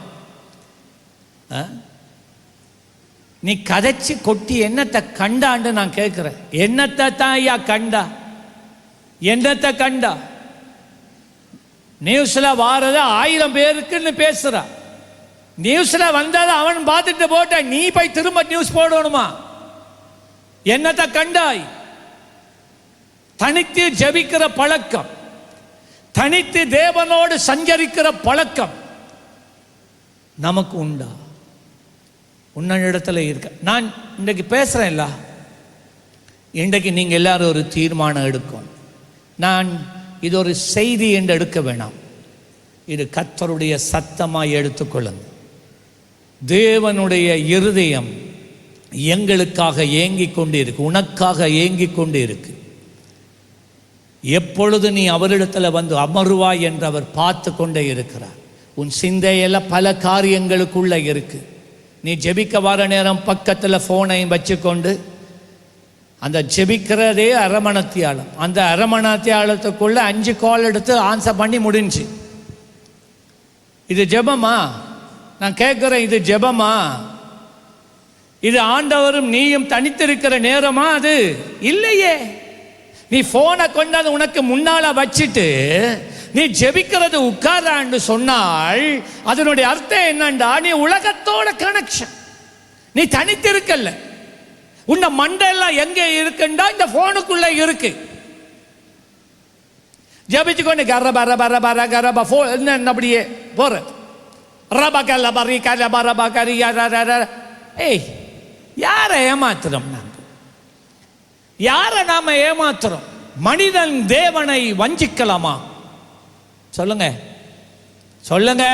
S1: நீ கதைச்சு கொட்டி என்னத்தை கண்டான்னு நான் கேட்கிறேன். என்னத்தை தான் ஐயா கண்டா? என்னத்தை கண்டா? நியூஸ்ல வாரத 1000 பேருக்குன்னு பேசுறா. நியூஸ்ல வந்ததை அவன் பார்த்துட்டு போட்ட, நீ போய் திரும்ப நியூஸ் போடணுமா? என்னத்தை கண்டாய்? தனித்து ஜெபிக்கிற பழக்கம், தனித்து தேவனோடு சஞ்சரிக்கிற பழக்கம் நமக்கு உண்டா? உன்னிடத்துல இருக்க. நான் இன்றைக்கு பேசுறேன்ல, இன்றைக்கு நீங்க எல்லாரும் ஒரு தீர்மானம் எடுக்கணும். நான் இது ஒரு செய்தி என்று எடுக்க வேணாம், இது கர்த்தருடைய சத்தமாய் எடுத்துக்கொள்ளுங்க. தேவனுடைய இருதயம் எங்களுக்காக ஏங்கிக் கொண்டு இருக்கு, உனக்காக ஏங்கிக் கொண்டு இருக்கு. எப்பொழுது நீ அவரிடத்தில் வந்து அமருவாய் என்று அவர் பார்த்து கொண்டே இருக்கிறார். உன் சிந்தையெல்லாம் பல காரியங்களுக்குள்ள இருக்கு. நீ ஜெபிக்க வர நேரம் பக்கத்தில் ஃபோனையும் வச்சுக்கொண்டு அந்த ஜெபிக்கிறதே அரமணத்தியாலம். அந்த அரமணத்தியாலத்துக்குள்ள 5 கால் எடுத்து ஆன்சர் பண்ணி முடிஞ்சு. இது ஜெபமா? நான் கேட்குறேன், இது ஜெபமா? இது ஆண்டவரும் நீயும் தனித்திருக்கிற நேரமா? அது இல்லையே. நீ போனை கொண்டாந்து உனக்கு முன்னால வச்சுட்டு நீ ஜெபிக்கிறது உட்காரான்னு சொன்னால் அதனுடைய அர்த்தம் என்னண்டா, நீ உலகத்தோட கனெக்ஷன், நீ தனித்திருக்கல. உன்ன மண்டெல்லாம் எங்க இருக்குண்டா இந்த போனுக்குள்ள இருக்கு. ஜபிச்சு கொண்டு கர பர பர பர கரபா என்ன அப்படியே போற ரபா கல்ல பரி கல பரபா கரியா. ஏய், யாரை ஏமாத்துறோம் நாங்க? யாரை நாம ஏமாத்துறோம்? மனிதன் தேவனை வஞ்சிக்கலாமா? சொல்லுங்க சொல்லுங்க.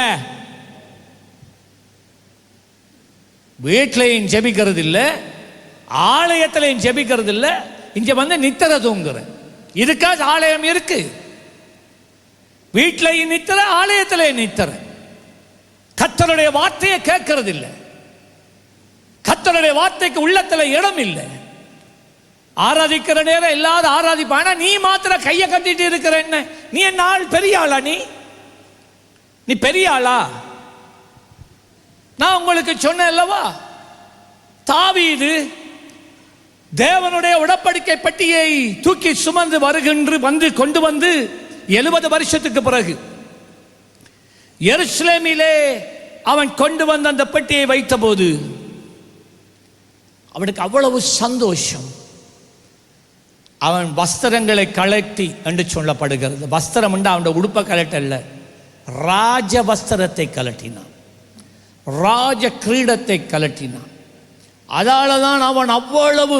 S1: வீட்டிலையும் ஜெபிக்கிறது இல்லை, ஆலயத்திலையும் ஜெபிக்கிறது இல்லை, இங்க வந்து நித்திர தூங்குற. இதுக்காக ஆலயம் இருக்கு. வீட்டிலையும் நித்திர, ஆலயத்திலையும் நித்திர. கர்த்தருடைய வார்த்தையை கேட்கறது இல்லை, கர்த்தருடைய வார்த்தைக்கு உள்ளத்துல இடம் இல்லை. ஆராதிக்கிற நேரம் எல்லாரும் ஆராதிப்பானா, நீ மாத்திர கையை கட்டிட்டு இருக்கிற. என்ன நீ என்ன ஆள்? பெரிய ஆளா? நீ பெரிய ஆளா? நான் உங்களுக்கு சொன்னேன் அல்லவா, தாவீது தேவனுடைய உடன்படிக்கை பெட்டியை தூக்கி சுமந்து வந்து கொண்டு வந்து 70 வருஷத்துக்கு பிறகு எருசலேமிலே அவன் கொண்டு வந்து அந்த பெட்டியை வைத்த போது அவனுக்கு அவ்வளவு சந்தோஷம். அவன் வஸ்திரங்களை கழட்டி என்று சொல்லப்படுகிறது. வஸ்திரம் என்று அவன் உடுப்பை கலட்டல்ல, ராஜ வஸ்திரத்தை கலட்டினான், ராஜ கிரீடத்தை கலட்டினான். அதால தான் அவன் அவ்வளவு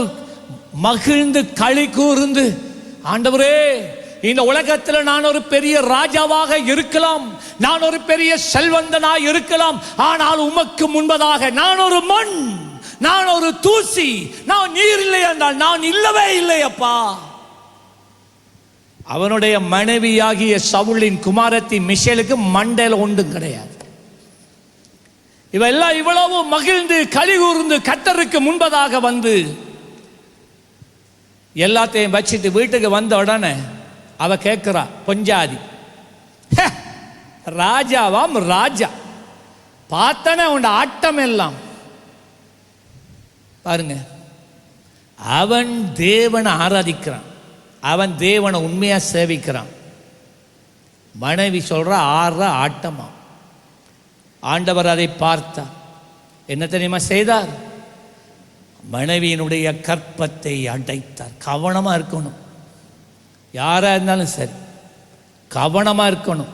S1: மகிழ்ந்து களி கூர்ந்து, ஆண்டவரே, இந்த உலகத்தில் நான் ஒரு பெரிய ராஜாவாக இருக்கலாம், நான் ஒரு பெரிய செல்வந்தனாய் இருக்கலாம், ஆனால் உமக்கு முன்பதாக நான் ஒரு மண், நான் ஒரு தூசி, நான் நீர் இல்லை என்றால் நான் இல்லவே இல்லையப்பா. அவனுடைய மனைவியாகிய சவுலின் குமாரத்தி மிஷேலுக்கு மண்டையில் ஒன்றும் கிடையாது. இவெல்லாம் இவ்வளவு மகிழ்ந்து களி கூர்ந்து கர்த்தருக்கு முன்பதாக வந்து எல்லாத்தையும் வச்சுட்டு வீட்டுக்கு வந்த உடனே அவ கேட்கிறா, பொஞ்சாதி ராஜாவாம் ராஜா, பார்த்தன உன் ஆட்டம் எல்லாம் பாருங்க. அவன் தேவனை ஆராதிக்கிறான், அவன் தேவனை உண்மையா சேவிக்கிறான். மனைவி சொல்ற ஆற ஆட்டமா. ஆண்டவர் அதை பார்த்தார். என்ன தெரியுமா செய்தார்? மனைவியினுடைய கற்பத்தை அடைத்தார். கவனமா இருக்கணும், யாரா இருந்தாலும் சரி கவனமா இருக்கணும்.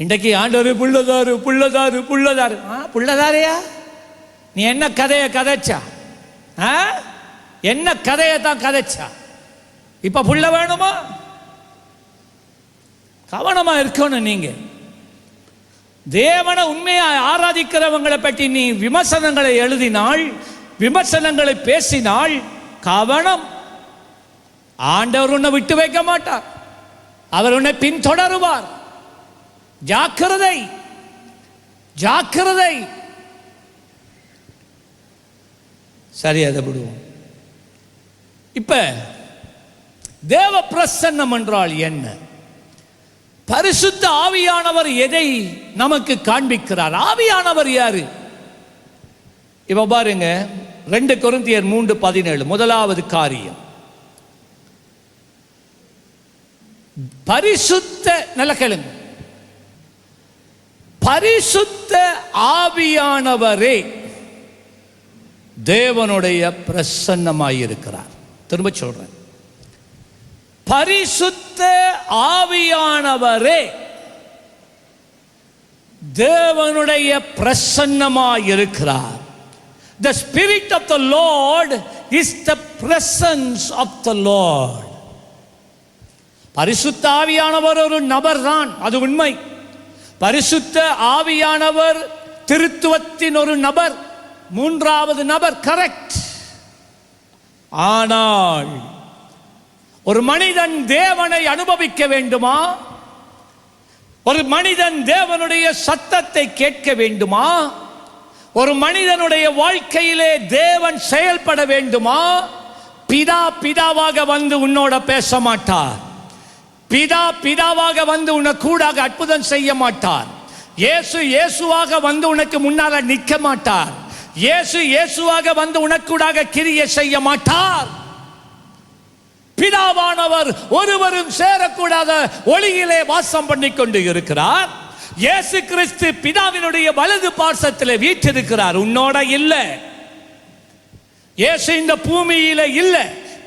S1: இன்றைக்கு ஆண்டவர் புள்ளதாரு புள்ளதாரு புள்ளதாரு. புள்ளதாரையா? நீ என்ன கதையை கதைச்சா? என்ன கதையை தான் கதைச்சா? இப்ப புள்ள வேணுமா? கவனமா இருக்கணும். நீங்க தேவனை உண்மையா ஆராதிக்கிறவங்களை பற்றி நீ விமர்சனங்களை எழுதினால், விமர்சனங்களை பேசினால் கவனம். ஆண்டவர் உன்னை விட்டு வைக்க மாட்டார், அவர் உன்னை பின்தொடருவார். ஜாக்கிரதை, ஜாக்கிரதை. சரி, அதை விடுவோம். இப்ப தேவ பிரசன்னம் என்றால் என்ன? பரிசுத்த ஆவியானவர் எதை நமக்கு காண்பிக்கிறார்? ஆவியானவர் யாரு? இப்ப பாருங்க, 2 கொரிந்தியர் 3:17 முதலாவது காரியம். பரிசுத்த, நல்ல கேளுங்க, பரிசுத்த ஆவியானவரே தேவனுடைய பிரசன்னமாயிருக்கிறார். திரும்ப சொல்றேன், பரிசுத்த ஆவியானவரே தேவனுடைய பிரசன்னமாயிருக்கிறார். The Spirit of the Lord is the presence of the Lord. பரிசுத்த ஆவியானவர் ஒரு நபர் தான், அது உண்மை. பரிசுத்த ஆவியானவர் திருத்துவத்தின் ஒரு நபர், 3வது நபர், கரெக்ட். ஆனால் ஒரு மனிதன் தேவனை அனுபவிக்க வேண்டுமா? ஒரு மனிதன் தேவனுடைய சத்தத்தை கேட்க வேண்டுமா? ஒரு மனிதனுடைய வாழ்க்கையிலே தேவன் செயல்பட வேண்டுமா? பிதா பிதாவாக வந்து உன்னோட பேச மாட்டார். பிதா பிதாவாக வந்து உனக்கு கூடாக அற்புதம் செய்ய மாட்டார். இயேசு இயேசுவாக வந்து உனக்கு முன்னால நிற்க மாட்டார். இயேசு இயேசுவாக வந்து உனக்கூடாக கிரியை செய்ய மாட்டார். பிதாவானவர் ஒருவரும் சேரக்கூடாத ஒளியிலே வாசம் பண்ணி கொண்டு இருக்கிறார். இயேசு கிறிஸ்து பிதாவினுடைய வலது பார்சத்திலே வீற்றிருக்கிறார், உன்னோட இல்ல. இயேசு இந்த பூமியில இல்ல,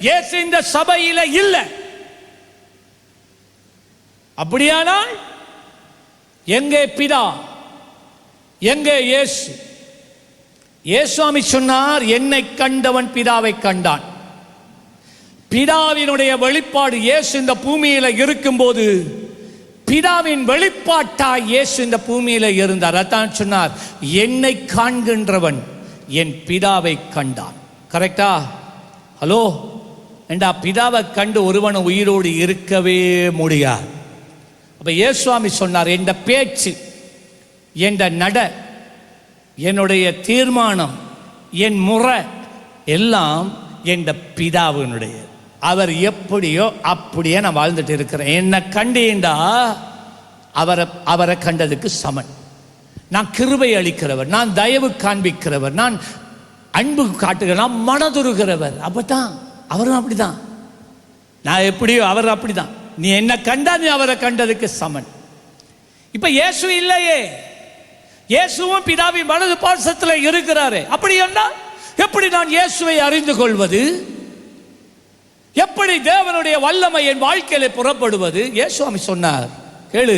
S1: இயேசு இந்த சபையில இல்ல. அப்படியானால் எங்கே பிதா, எங்கே இயேசு? இயேசுவாமி சொன்னார், என்னை கண்டவன் பிதாவை கண்டான். பிதாவினுடைய வெளிப்பாடு இயேசு இந்த பூமியில இருக்கும்போது பிதாவின் வெளிப்பாட்டாய் இயேசு இந்த பூமியில இருந்தார். அதான் சொன்னார், என்னை காண்கின்றவன் என் பிதாவை கண்டான். கரெக்டா? ஹலோ, ஏண்டா பிதாவை கண்டு ஒருவன் உயிரோடு இருக்கவே முடியாது. அப்ப இயேசுவாமி சொன்னார், என்ற பேச்சு, என்ற நட, என்னுடைய தீர்மானம், என் முறை எல்லாம் என்ற பிதாவினுடைய. அவர் எப்படியோ அப்படியே நான் வாழ்ந்துட்டு இருக்கிறேன். என்னை கண்டீண்டா அவரை கண்டதுக்கு சமன். நான் கிருபை அளிக்கிறவர், நான் தயவு காண்பிக்கிறவர், நான் அன்பு காட்டுகிறேன், நான் மனதுருகிறவர். அப்பதான் அவரும் அப்படிதான். நான் எப்படியோ அவர் அப்படிதான். நீ என்ன கண்டா நீ அவரை கண்டதுக்கு சமன். இப்ப இயேசு இல்லையே, இயேசுவும் பிதாவின் வலது பார்சத்தில் இருக்கிறாரே. அப்படி என்றால் எப்படி நான் இயேசுவை அறிந்து கொள்வது? எப்படி தேவனுடைய வல்லமை என் வாழ்க்கையில புறப்படுவது? இயேசுவாமி சொன்னார், கேளு,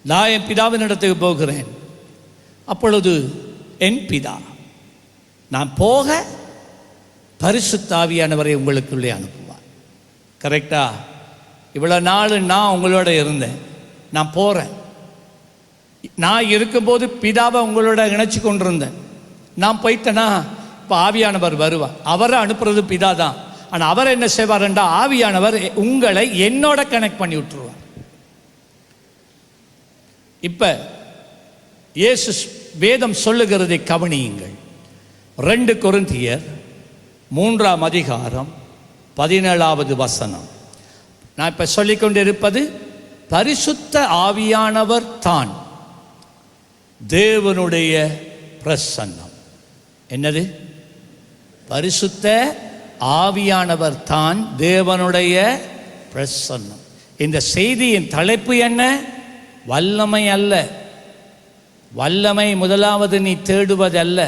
S1: நான் என் பிதாவின் இடத்துக்கு போகிறேன், அப்பொழுது என் பிதா நான் போக பரிசுத்த ஆவியானவரை உங்களுக்குள்ளே அனுப்புவார். கரெக்டா? இவ்வளவு நாள் நான் உங்களோட இருந்தேன், நான் போறேன். நான் இருக்கும்போது பிதாவை உங்களோட இணைச்சு கொண்டிருந்தேன். நான் போயிட்டேன்னா இப்போ ஆவியானவர் வருவார். அவரை அனுப்புறது பிதா தான். ஆனால் அவர் என்ன செய்வார்ன்றா, ஆவியானவர் உங்களை என்னோட கனெக்ட் பண்ணி விட்டுருவார். இப்போ இயேசு வேதம் சொல்லுகிறதை கவனியுங்கள். 2 கொரிந்தியர் 3ஆம் அதிகாரம் 17வது வசனம். நான் இப்போ சொல்லிக்கொண்டிருப்பது பரிசுத்த ஆவியானவர் தான் தேவனுடைய பிரசன்னம். என்னது? பரிசுத்த ஆவியானவர் தான் தேவனுடைய பிரசன்னம். இந்த செய்தியின் தலைப்பு என்ன? வல்லமை அல்ல. வல்லமை முதலாவது நீ தேடுவதல்ல.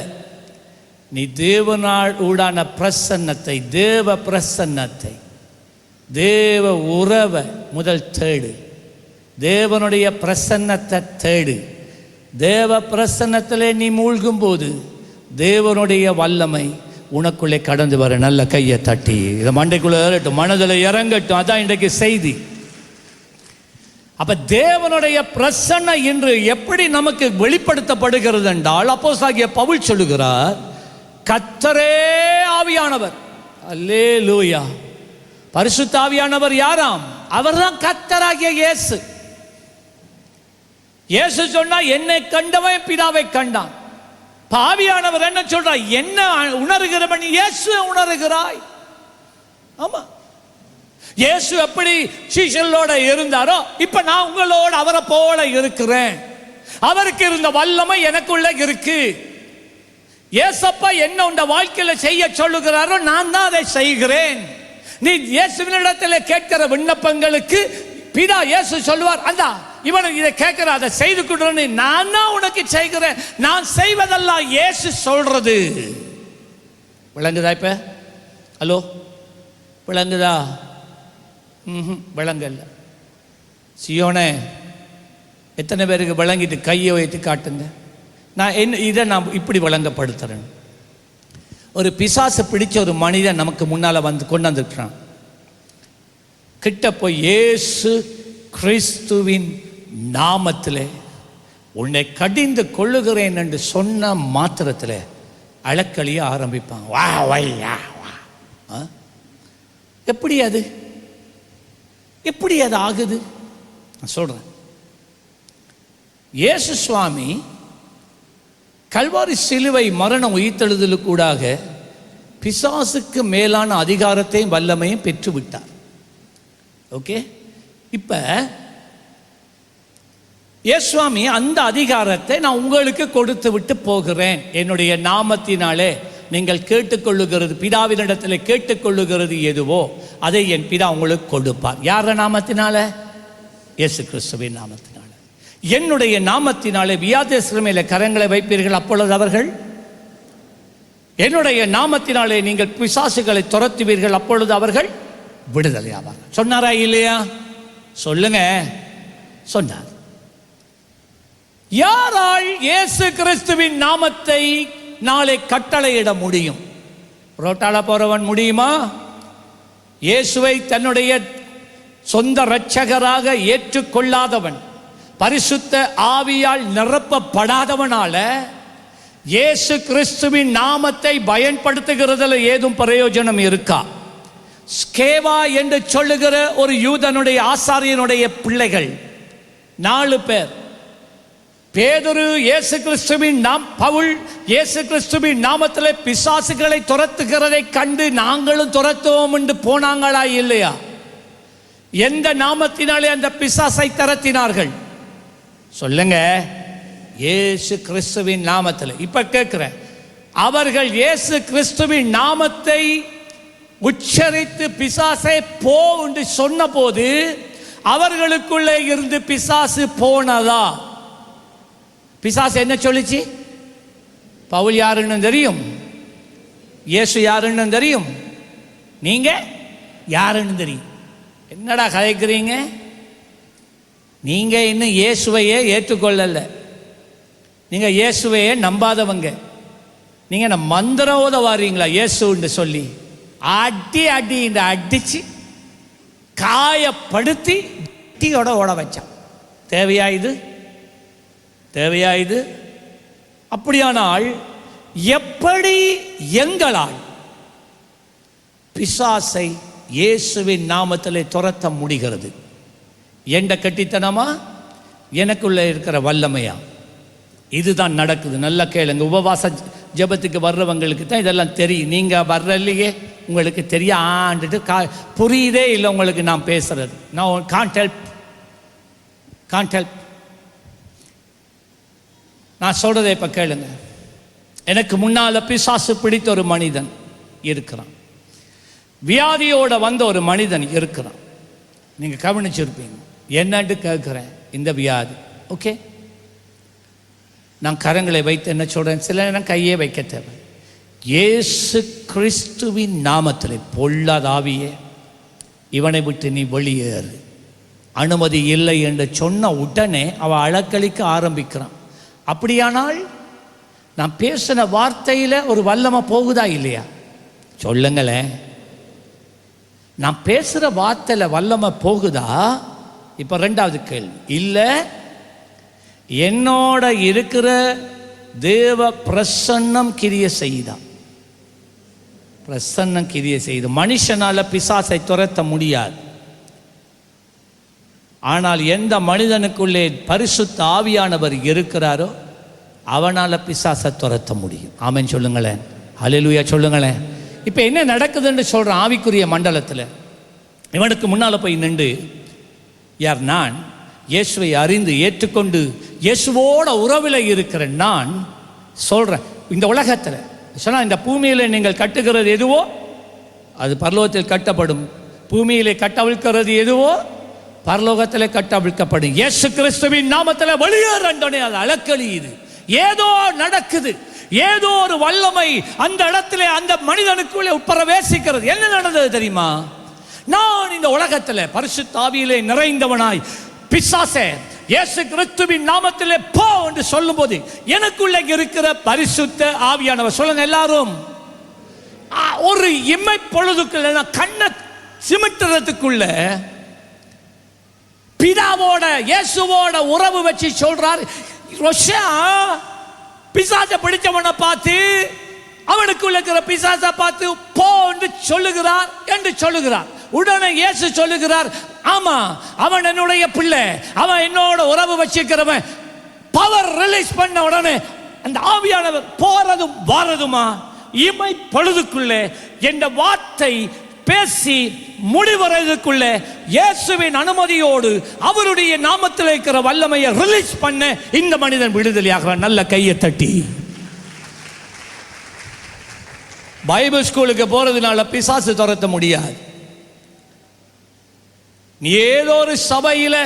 S1: நீ தேவனால் ஊடான பிரசன்னத்தை, தேவ பிரசன்னத்தை, தேவ உறவை முதல் தேடு. தேவனுடைய பிரசன்னத்தை தேடு. தேவ பிரசன்னத்திலே நீ மூழ்கும் போது தேவனுடைய வல்லமை உனக்குள்ளே கடந்து வர. நல்ல கையை தட்டி இதை மண்டைக்குள்ளே ஏறட்டும், மனதில் இறங்கட்டும். அதான் இன்றைக்கு செய்தி. அப்ப தேவனுடைய பிரசன்ன இன்று எப்படி நமக்கு வெளிப்படுத்தப்படுகிறது என்றால், அப்போஸ்தலனாகிய பவுல் சொல்லுகிறார், கர்த்தரே ஆவியானவர். அல்லேலூயா. பரிசுத்த ஆவியானவர் யாராம்? அவர்தான் கர்த்தராகிய இயேசு. இயேசு சொன்னா என்னை கண்டவன் பிதாவை கண்டான். ஆவியானவர் என்ன சொல்றார்? என்ன உணர்கிறவன் இயேசு உணர்கிறாய். ஆமா, இயேசு எப்படி சீஷர்களோட இருந்தாரோ இப்ப நான் உங்களோட அவரை போல இருக்கிறேன். அவருக்கு இருந்த வல்லமை எனக்குள்ள இருக்கு. இயேசப்பா என்ன உண்ட வாழ்க்கையில செய்ய சொல்லுகிறாரோ நான் தான் அதை செய்கிறேன். நீ இயேசுவினிடத்தில் கேட்கிற விண்ணப்பங்களுக்கு பிதா இயேசு சொல்லுவார், அந்த இவனை இதை கேட்கிற அதை செய்து கொண்டு நான் தான் உனக்கு செய்கிறேன். நான் செய்வதெல்லாம் இயேசு சொல்றது. விளங்குதா? இப்ப ஹலோ, விளங்குதா? விளங்கல்ல. சியோனே, எத்தனை பேருக்கு விளங்கிட்டு கையை வைத்து காட்டுங்க. இதை நான் இப்படி விளங்கப்படுத்துறேன். ஒரு பிசாசு பிடிச்ச ஒரு மனிதன் நமக்கு முன்னால வந்து கொண்டாந்துருக்கிறான். கிட்ட போய் இயேசு கிறிஸ்துவின் நாமத்திலே உன்னை கடிந்து கொள்ளுகிறேன் என்று சொன்ன மாத்திரத்தில் அலக்கழிய ஆரம்பிப்பான். வா வையா வா. எப்படி அது ஆகுது? நான் சொல்றேன். இயேசு சுவாமி கல்வாரி சிலுவை மரணம் உயிர்த்தெழுதலுக்கூடாக பிசாசுக்கு மேலான அதிகாரத்தையும் வல்லமையும் பெற்று விட்டார். ஓகே, இப்ப இயேசுவாமி அந்த அதிகாரத்தை நான் உங்களுக்கு கொடுத்து விட்டு போகிறேன். என்னுடைய நாமத்தினாலே நீங்கள் கேட்டுக்கொள்ளுகிறது, பிதாவினிடத்தில் கேட்டுக்கொள்ளுகிறது எதுவோ அதை என் பிதா உங்களுக்கு கொடுப்பார். யார நாமத்தினால? இயேசு கிறிஸ்துவின் நாமத்தினால. என்னுடைய நாமத்தினாலே வியாதியஸ்தர் மேலே கரங்களை வைப்பீர்கள், அப்பொழுது அவர்கள், என்னுடைய நாமத்தினாலே நீங்கள் பிசாசுகளை துரத்துவீர்கள், அப்பொழுது அவர்கள் விடுதலை ஆவார்கள். சொன்னாரா இல்லையா? சொல்லுங்க. சொன்னார். யாரால் இயேசு கிறிஸ்துவின் நாமத்தை நாளை கட்டளையிட முடியும்? ரோட்டால போறவன் முடியுமா? இயேசுவை தன்னுடைய சொந்த இரட்சகராக ஏற்றுக்கொள்ளாதவன், பரிசுத்த ஆவியால் நிரப்பப்படாதவனால இயேசு கிறிஸ்துவின் நாமத்தை பயன்படுத்துகிறதுல ஏதும் பிரயோஜனம் இருக்கா? ஸ்கேவா என்று சொல்லுகிற ஒரு யூதனுடைய ஆசாரியனுடைய பிள்ளைகள் 4 பேர், பேதுரு இயேசு கிறிஸ்துவின் பவுல் இயேசு கிறிஸ்துவின் நாமத்திலே பிசாசுகளை துரத்துகிறதை கண்டு நாங்களும் துரத்துவோம் என்று போனாங்களா இல்லையா? எந்த நாமத்தினாலே அந்த பிசாசை துரத்தினார்கள்? சொல்லுங்க. இயேசு கிறிஸ்துவின் நாமத்தில். இப்ப கேட்கிறேன், அவர்கள் இயேசு கிறிஸ்துவின் நாமத்தை உச்சரித்து பிசாசை போ என்று சொன்ன போது அவர்களுக்குள்ளே இருந்து பிசாசு போனதா? பிசாசு என்ன சொல்லிச்சு? பவுல் யாருன்னு தெரியும், இயேசு யாருன்னு தெரியும், நீங்க யாருன்னு தெரியும். என்னடா கதைக்கிறீங்க? நீங்க இன்னும் இயேசுவையே ஏற்றுக்கொள்ளல. நீங்க இயேசுவையே நம்பாதவங்க. நீங்க என்ன மந்திரம் ஓத வாரீங்களா இயேசுன்னு சொல்லி? அடி அடி இந்த அடிச்சு காயப்படுத்தி டீயோட ஓட வச்சான். தேவையா இது? அப்படியானால் எப்படி எங்களால் பிசாசை இயேசுவின் நாமத்திலே துரத்த முடிகிறது? என்ற கட்டித்தனமா, எனக்குள்ள இருக்கிற வல்லமையா? இதுதான் நடக்குது. நல்லா கேளுங்க. உபவாச ஜெபத்துக்கு வர்றவங்களுக்கு தான் இதெல்லாம் தெரியும். நீங்கள் வர்றலையே உங்களுக்கு தெரியாண்டுட்டு புரியுதே இல்லை உங்களுக்கு நான் பேசுறது. நான் காண்ட் ஹெல்ப். நான் சொல்றதை இப்போ கேளுங்க. எனக்கு முன்னால் பிசாசு பிடித்த ஒரு மனிதன் இருக்கிறான். வியாதியோட வந்த ஒரு மனிதன் இருக்கிறான். நீங்கள் கவனிச்சிருப்பீங்க. என்னன்னு கேட்குறேன், இந்த வியாதி ஓகே, நான் கரங்களை வைத்து என்ன சொல்கிறேன், சில நேரம் கையே வைக்க தேவை. இயேசு கிறிஸ்துவின் நாமத்தில் பொல்லாத ஆவியே, இவனை விட்டு நீ வெளியேறு, அனுமதி இல்லை என்று சொன்ன உடனே அவன் அலக்களிக்க ஆரம்பிக்கிறான். அப்படியானால் நான் பேசின வார்த்தையில் ஒரு வல்லமை போகுதா இல்லையா? சொல்லுங்களேன். நான் பேசுகிற வார்த்தையில் வல்லமை போகுதா? இப்போ ரெண்டாவது கேள்வி, இல்லை என்னோட இருக்கிற தேவ பிரசன்னம் கிரிய செய்தா? பிரசன்னம் கிரிய செய்து. மனுஷனால பிசாசை துரத்த முடியாது. ஆனால் எந்த மனிதனுக்குள்ளே பரிசுத்த ஆவியானவர் இருக்கிறாரோ அவனால் பிசாசை துரத்த முடியும். ஆமென் சொல்லுங்களேன். ஹல்லேலூயா சொல்லுங்களேன். இப்போ என்ன நடக்குதுன்னு சொல்கிறேன். ஆவிக்குரிய மண்டலத்தில் இவனுக்கு முன்னால் போய் நின்று, யார்? நான் இயேசுவை அறிந்து ஏற்றுக்கொண்டு இயேசுவோட உறவில் இருக்கிற நான் சொல்கிறேன், இந்த உலகத்தில் சொன்னால் இந்த பூமியில் நீங்கள் கட்டுகிறது எதுவோ அது பரலோகத்தில் கட்டப்படும், பூமியிலே கட்டவிழ்க்கிறது எதுவோ பரலோகத்தில் கட்டவிழ்க்கப்படும். இயேசு கிறிஸ்துவின் நாமத்தில் வெளியேறண்டோனே அது அலக்களியுது. ஏதோ நடக்குது, ஏதோ ஒரு வல்லமை அந்த இடத்துல அந்த மனிதனுக்குள்ளே பிரவேசிக்கிறது. என்ன நடந்தது தெரியுமா? நான் இந்த உலகத்தில் பரிசுத்த ஆவியிலே நிறைந்தவனாய் பிசாசே இயேசு கிறிஸ்துவின் நாமத்திலே போ என்று சொல்லும்போது எனக்குள்ளே இருக்கிற பரிசுத்த ஆவியானவர், சொல்லுங்க எல்லாரும், ஒரு இமை பொழுதுக்குள்ள கண்ணை சிமிட்டுறதுக்குள்ள பிதாவோட இயேசுவோட உறவு வச்சு சொல்றார். பிசாசை பிடிச்சவனை பார்த்து, அவனுக்குள்ள இருக்கிற பிசாசை பார்த்து போ என்று சொல்லுகிறார். உடனே இயேசு சொல்லுகிறார், ஆமா அவன் என்னுடைய பிள்ளை, அவன் என்னோட உறவு வச்சிருக்கிறவன். பவர் ரிலீஸ் பண்ண உடனே அந்த ஆவியானவர் போறதும் வாரதுமா இமை பொழுதுக்குள்ளே என்ற வார்த்தை பேசி முடிவறதுக்குள்ள இயேசுவின் அனுமதியோடு அவருடைய நாமத்தில் இருக்கிற வல்லமையை ரிலீஸ் பண்ண இந்த மனிதன் விடுதலையாகிறான். நல்ல கையை தட்டி. பைபிள் ஸ்கூலுக்கு போறதுனால பிசாசு துரத்த முடியாது. நீ ஏதோ ஒரு சபையில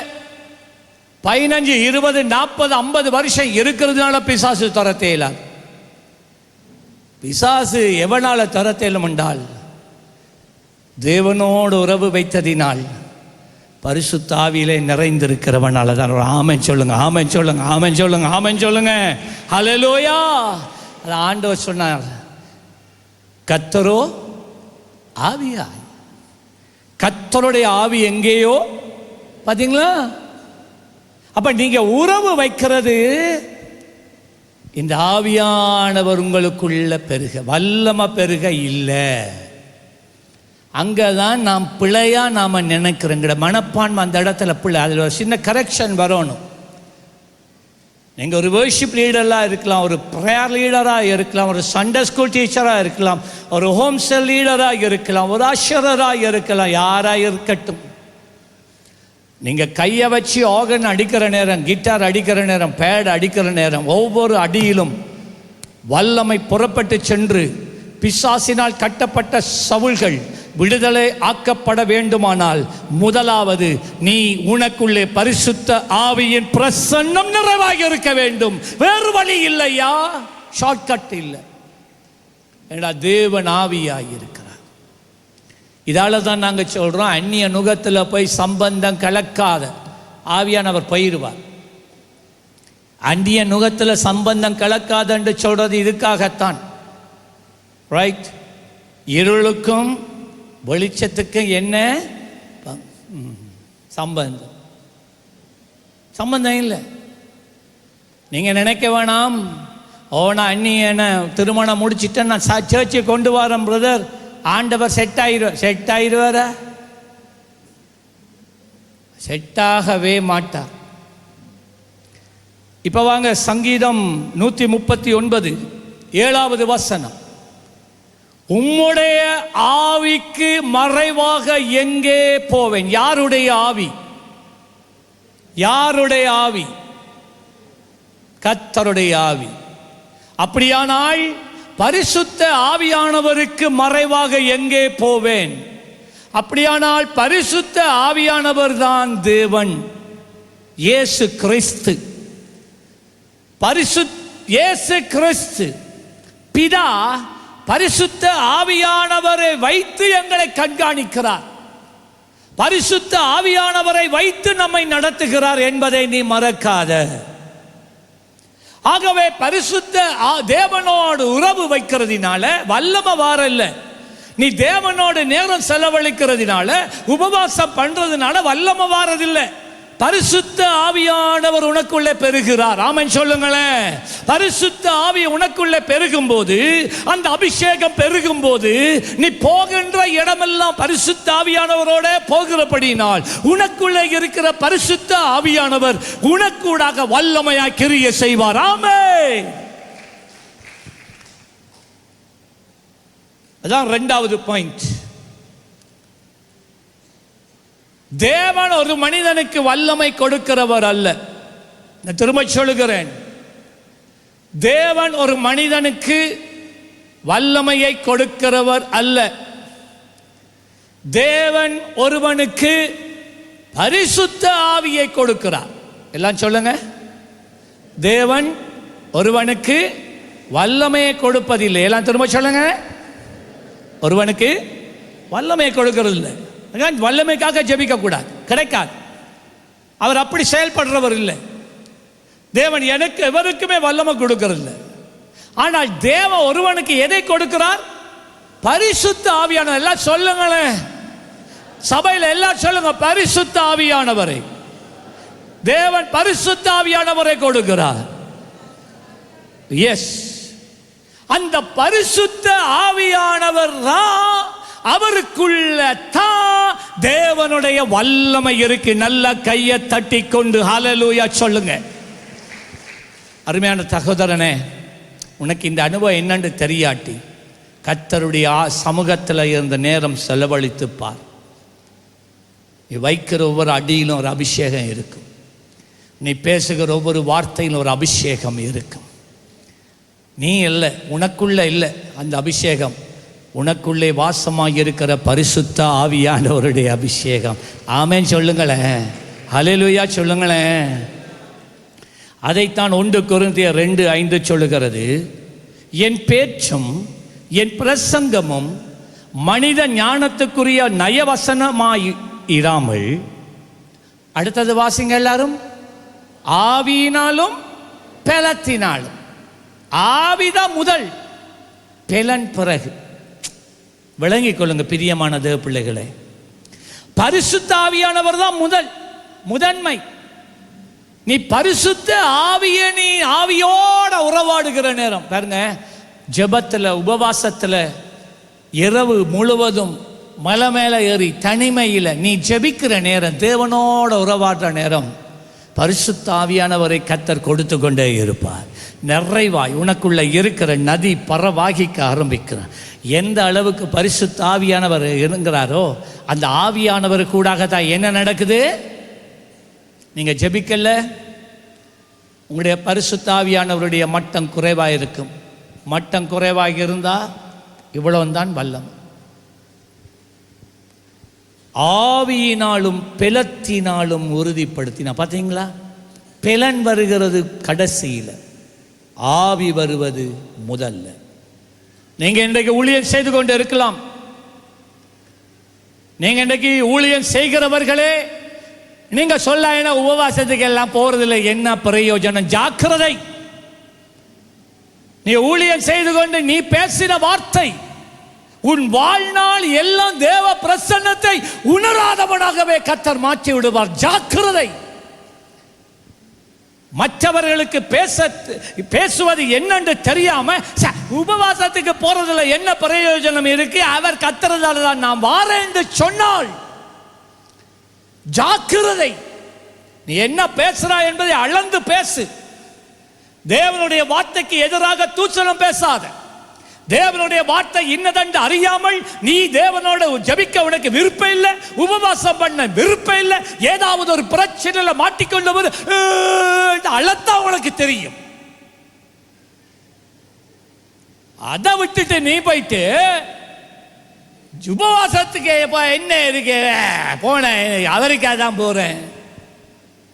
S1: 15, 20, 40, 50 வருஷம் இருக்கிறதுனால பிசாசு துரத்த இயலாது. பிசாசு எவனால துரத்த இயலும் என்றால் தேவனோடு உறவு வைத்ததினால் பரிசுத்த ஆவியிலே நிறைந்திருக்கிறவனால தான். ஆமென் சொல்லுங்க, ஆமென் சொல்லுங்க, ஆமென் சொல்லுங்க, ஆமென் சொல்லுங்க. ஹல்லேலூயா. அது ஆண்டவர் சொன்னார், கர்த்தரோ ஆவியாய். கர்த்தருடைய ஆவி எங்கேயோ பாத்தீங்களா? அப்ப நீங்க உறவு வைக்கிறது இந்த ஆவியானவர் உங்களுக்குள்ள பெருக, வல்லமை பெருக இல்லை. அங்கதான் நாம் பிழையா நாம நினைக்கிறோங்கிற மனப்பான்மை அந்த இடத்துல பிள்ளை. அதில் ஒரு சின்ன கரெக்ஷன் வரணும். நீங்கள் ஒரு வர்ஷிப் லீடராக இருக்கலாம், ஒரு ப்ரேயர் லீடராக இருக்கலாம், ஒரு சண்டே ஸ்கூல் டீச்சராக இருக்கலாம், ஒரு ஹோம் செல் லீடராக இருக்கலாம், ஒரு அஷரராக இருக்கலாம், யாராக இருக்கட்டும். நீங்கள் கையை வச்சு ஆர்கன் அடிக்கிற நேரம், கிட்டார் அடிக்கிற நேரம், பேட் அடிக்கிற நேரம், ஒவ்வொரு அடியிலும் வல்லமை புறப்பட்டு சென்று பிசாசினால் கட்டப்பட்ட சவுல்கள் விடுதலை ஆக்கப்பட வேண்டுமானால் முதலாவது நீ உனக்குள்ளே பரிசுத்த ஆவியின் பிரசன்னம் நிறைவாக இருக்க வேண்டும். வேறு வழி இல்லையா, ஷார்ட்கட் இல்லை. ஏன்னா தேவன் ஆவியாய் இருக்கிறார். இதால தான் நாங்கள் சொல்றோம், அந்நிய நுகத்தில் போய் சம்பந்தம் கலக்காத ஆவியானவர் போயிடுவார். அந்நிய நுகத்தில் சம்பந்தம் கலக்காத என்று சொல்றது இதுக்காகத்தான். ரைட்? இருளுக்கும் வெளிச்சத்துக்கு என்ன சம்பந்தம்? சம்பந்தம் இல்லை. நீங்க நினைக்க வேணாம், நான் அண்ணி என்ன திருமணம் முடிச்சுட்டேன், நான் சர்ச்சை கொண்டு வரேன் பிரதர், ஆண்டவர் செட் ஆயிடுவாரா? செட்டாகவே மாட்டார். இப்போ வாங்க சங்கீதம் 139 7வது வசனம். உம்முடைய ஆவிக்கு மறைவாக எங்கே போவேன்? யாருடைய ஆவி? யாருடைய ஆவி? கர்த்தருடைய ஆவி. அப்படியானால் பரிசுத்த ஆவியானவருக்கு மறைவாக எங்கே போவேன்? அப்படியானால் பரிசுத்த ஆவியானவர் தான் தேவன், இயேசு கிறிஸ்து. இயேசு கிறிஸ்து பிதா பரிசுத்த ஆவியானவரை வைத்து எங்களை கண்காணிக்கிறார், பரிசுத்த ஆவியானவரை வைத்து நம்மை நடத்துகிறார் என்பதை நீ மறக்காத. ஆகவே பரிசுத்த தேவனோடு உறவு வைக்கிறதுனால வல்லமை வாரல்ல. நீ தேவனோடு நேரம் செலவழிக்கிறதுனால, உபவாசம் பண்றதுனால வல்லமை வாரதில்லை. பரிசுத்த ஆவியானவர் உனக்குள்ளே பெருகிறார். ஆமென் சொல்லுங்களேன். பரிசுத்த ஆவி உனக்குள்ளே பெருகும் போது, அந்த அபிஷேகம் பெருகும் போது, நீ போகின்ற இடமெல்லாம் பரிசுத்த ஆவியானவரோட போகிறபடினால் உனக்குள்ளே இருக்கிற பரிசுத்த ஆவியானவர் உனக்கூடாக வல்லமையாய் கிரியை செய்வார். ஆமென். அதான் 2வது பாயிண்ட். தேவன் ஒரு மனிதனுக்கு வல்லமை கொடுக்கிறவர் அல்ல. நான் திரும்ப சொல்லுகிறேன், தேவன் ஒரு மனிதனுக்கு வல்லமையை கொடுக்கிறவர் அல்ல. தேவன் ஒருவனுக்கு பரிசுத்த ஆவியை கொடுக்கிறார். எல்லாம் சொல்லுங்க. தேவன் ஒருவனுக்கு வல்லமையை கொடுப்பதில்லை. எல்லாம் திரும்ப சொல்லுங்க. ஒருவனுக்கு வல்லமையை கொடுக்கிறது இல்லை. வல்லமைக்காக ஜெபிக்க கூடாது, கிடைக்காது. அவர் அப்படி செயல்படுறவர் இல்லை. தேவன் எனக்கு எவருக்குமே வல்லமை கொடுக்கிறது இல்லை. ஆனால் தேவன் ஒருவனுக்கு எதை கொடுக்கிறார்? பரிசுத்த ஆவியானவர். எல்லாம் சொல்லுங்களேன், சபையில் எல்லாம் சொல்லுங்க, பரிசுத்த ஆவியானவரை. தேவன் பரிசுத்த ஆவியானவரை கொடுக்கிறார். எஸ், அந்த பரிசுத்த ஆவியானவர் தான், அவருக்குள்ள தான் தேவனுடைய வல்லமை இருக்கு. நல்ல கையை தட்டி கொண்டு ஹல்லேலூயா சொல்லுங்க. அருமையான சகோதரனே, உனக்கு இந்த அனுபவம் என்னன்னு தெரியாட்டி கர்த்தருடைய சமூகத்தில் இருந்த நேரம் செலவழித்து பார். நீ வைக்கிற ஒவ்வொரு அடியிலும் ஒரு அபிஷேகம் இருக்கும். நீ பேசுகிற ஒவ்வொரு வார்த்தையிலும் ஒரு அபிஷேகம் இருக்கும். நீ இல்லை, உனக்குள்ள இல்லை அந்த அபிஷேகம். உனக்குள்ளே வாசமாக இருக்கிற பரிசுத்த ஆவியானவருடைய அபிஷேகம். ஆமென் சொல்லுங்களேன், ஹல்லேலூயா சொல்லுங்களேன். அதைத்தான் 1 கொரிந்தியர் 2:5 சொல்லுகிறது. என் பேச்சும் என் பிரசங்கமும் மனித ஞானத்துக்குரிய நயவசனமாய் இராமல், அடுத்தது வாசிங்க எல்லாரும், ஆவியினாலும் பெலத்தினாலும். ஆவிதான் முதல், பெலன் பிறகு. விளங்கிக் கொள்ளுங்க பிரியமான தேவ பிள்ளைகளே. பரிசுத்த ஆவியானவர் தான் முதன்மை. நீ பரிசுத்த ஆவியை நீ ஆவியோட உறவாடுகிற நேரம் பாருங்க, ஜெபத்தில் உபவாசத்தில் இரவு முழுவதும் மலை மேலே ஏறி தனிமையில் நீ ஜெபிக்கிற நேரம், தேவனோட உறவாடுற நேரம், பரிசுத்த ஆவியானவரை கர்த்தர் கொடுத்து கொண்டே இருப்பார். நிறைவாய் உனக்குள்ள இருக்கிற நதி பரவாகிக்க ஆரம்பிக்கிறார். எந்த அளவுக்கு பரிசுத்த ஆவியானவர் இருக்கிறாரோ அந்த ஆவியானவர் கூடாக தான் என்ன நடக்குது? நீங்கள் ஜெபிக்கல, உங்களுடைய பரிசுத்த ஆவியானவருடைய மட்டம் குறைவாக இருக்கும். மட்டம் குறைவாக இருந்தால் இவ்வளவுதான் வல்லம். ஆவியினாலும் பெலத்தினாலும் உறுதிப்படுத்தினா. பார்த்தீங்களா? பெலன் வருகிறது கடைசியில், ஆவி வருவது முதல்ல. நீங்க இன்றைக்கு ஊழியம் செய்து கொண்டு இருக்கலாம். நீங்க இன்றைக்கு ஊழியம் செய்கிறவர்களே, நீங்க சொல்ல என்ன உபவாசத்துக்கு எல்லாம் போறதில்லை, என்ன பிரயோஜனம்? ஜாக்கிரதை. நீ ஊழியம் செய்து கொண்டு நீ பேசின வார்த்தை உன் வாழ்நாள் எல்லாம் தேவ பிரசன்னத்தை உணராதவனாகவே கர்த்தர் மாற்றி விடுவார். ஜாக்கிரதை. மற்றவர்களுக்கு பேசுவது என்னன்னு தெரியாம உபவாசத்துக்கு போறதுல என்ன பிரயோஜனம் இருக்கு, அவர் கத்துறதால தான் நான் வாரேன் என்று சொன்னால் ஜாக்கிரதை. நீ என்ன பேசுறாய் என்பதை அளந்து பேசு. தேவனுடைய வார்த்தைக்கு எதிராக தூசணம் பேசாத. தேவனுடைய வார்த்தை இன்னதென்று அறியாமல் நீ தேவனோட ஜெபிக்க உனக்கு விருப்பம் இல்லை, உபவாசம் பண்ண விருப்பம் இல்லை, ஏதாவது ஒரு பிரச்சனையில மாட்டிக்கொண்டு அழத்தா உனக்கு தெரியும். அதை விட்டுட்டு நீ போயிட்டு உபவாசத்துக்கு என்ன இருக்கு போனேன், அவருக்காக தான் போறேன்,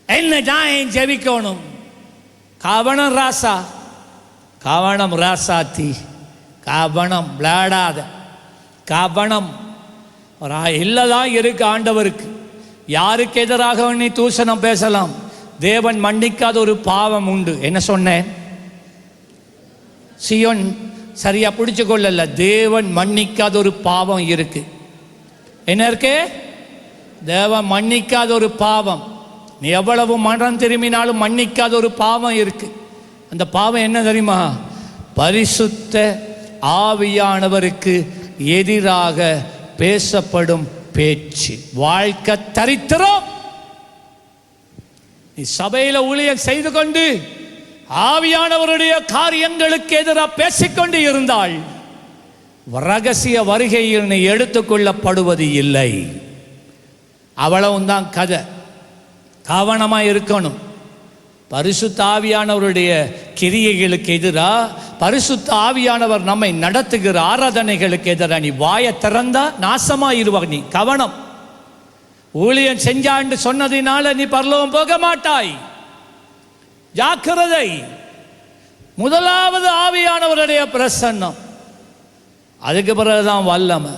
S1: என்ன தான் ஜெபிக்கணும். கவனம் ராசா, கவனம் ராசாத்தி, கவனம் விளையாடாத, கவனம் இல்லதான் இருக்கு ஆண்டவருக்கு. யாருக்கு எதிராக நீ தூஷணம் பேசலாம், தேவன் மன்னிக்காத ஒரு பாவம் உண்டு. என்ன சொன்னேன்? சியோன் சரியா பிடிச்சு கொள்ளல, தேவன் மன்னிக்காத ஒரு பாவம் இருக்கு. என்ன இருக்கு? தேவன் மன்னிக்காத ஒரு பாவம். நீ எவ்வளவு மனம் திரும்பினாலும் மன்னிக்காத ஒரு பாவம் இருக்கு. அந்த பாவம் என்ன தெரியுமா? பரிசுத்த ஆவியானவருக்கு எதிராக பேசப்படும் பேச்சு. வாழ்க்கை தரித்திரம். நீ சபையில ஊழியம் செய்து கொண்டு ஆவியானவருடைய காரியங்களுக்கு எதிராக பேசிக்கொண்டு இருந்தால் ரகசிய வருகையில் நீ எடுத்துக்கொள்ளப்படுவது இல்லை. அவ்வளவுதான் கதை. கவனமா இருக்கணும். பரிசுத்த ஆவியானவருடைய கிரியைகளுக்கு எதிராக, பரிசுத்த ஆவியானவர் நம்மை நடத்துகிற ஆராதனைகளுக்கு எதிராக நீ வாயை திறந்தா நாசமாயிருவ. நீ கவனம். ஊழியம் செஞ்சான்னு சொன்னதினால நீ பரலோகம் போக மாட்டாய். ஜாக்கிரதை. முதலாவது ஆவியானவருடைய பிரசன்னம், அதுக்கு பிறகுதான் வல்லமை.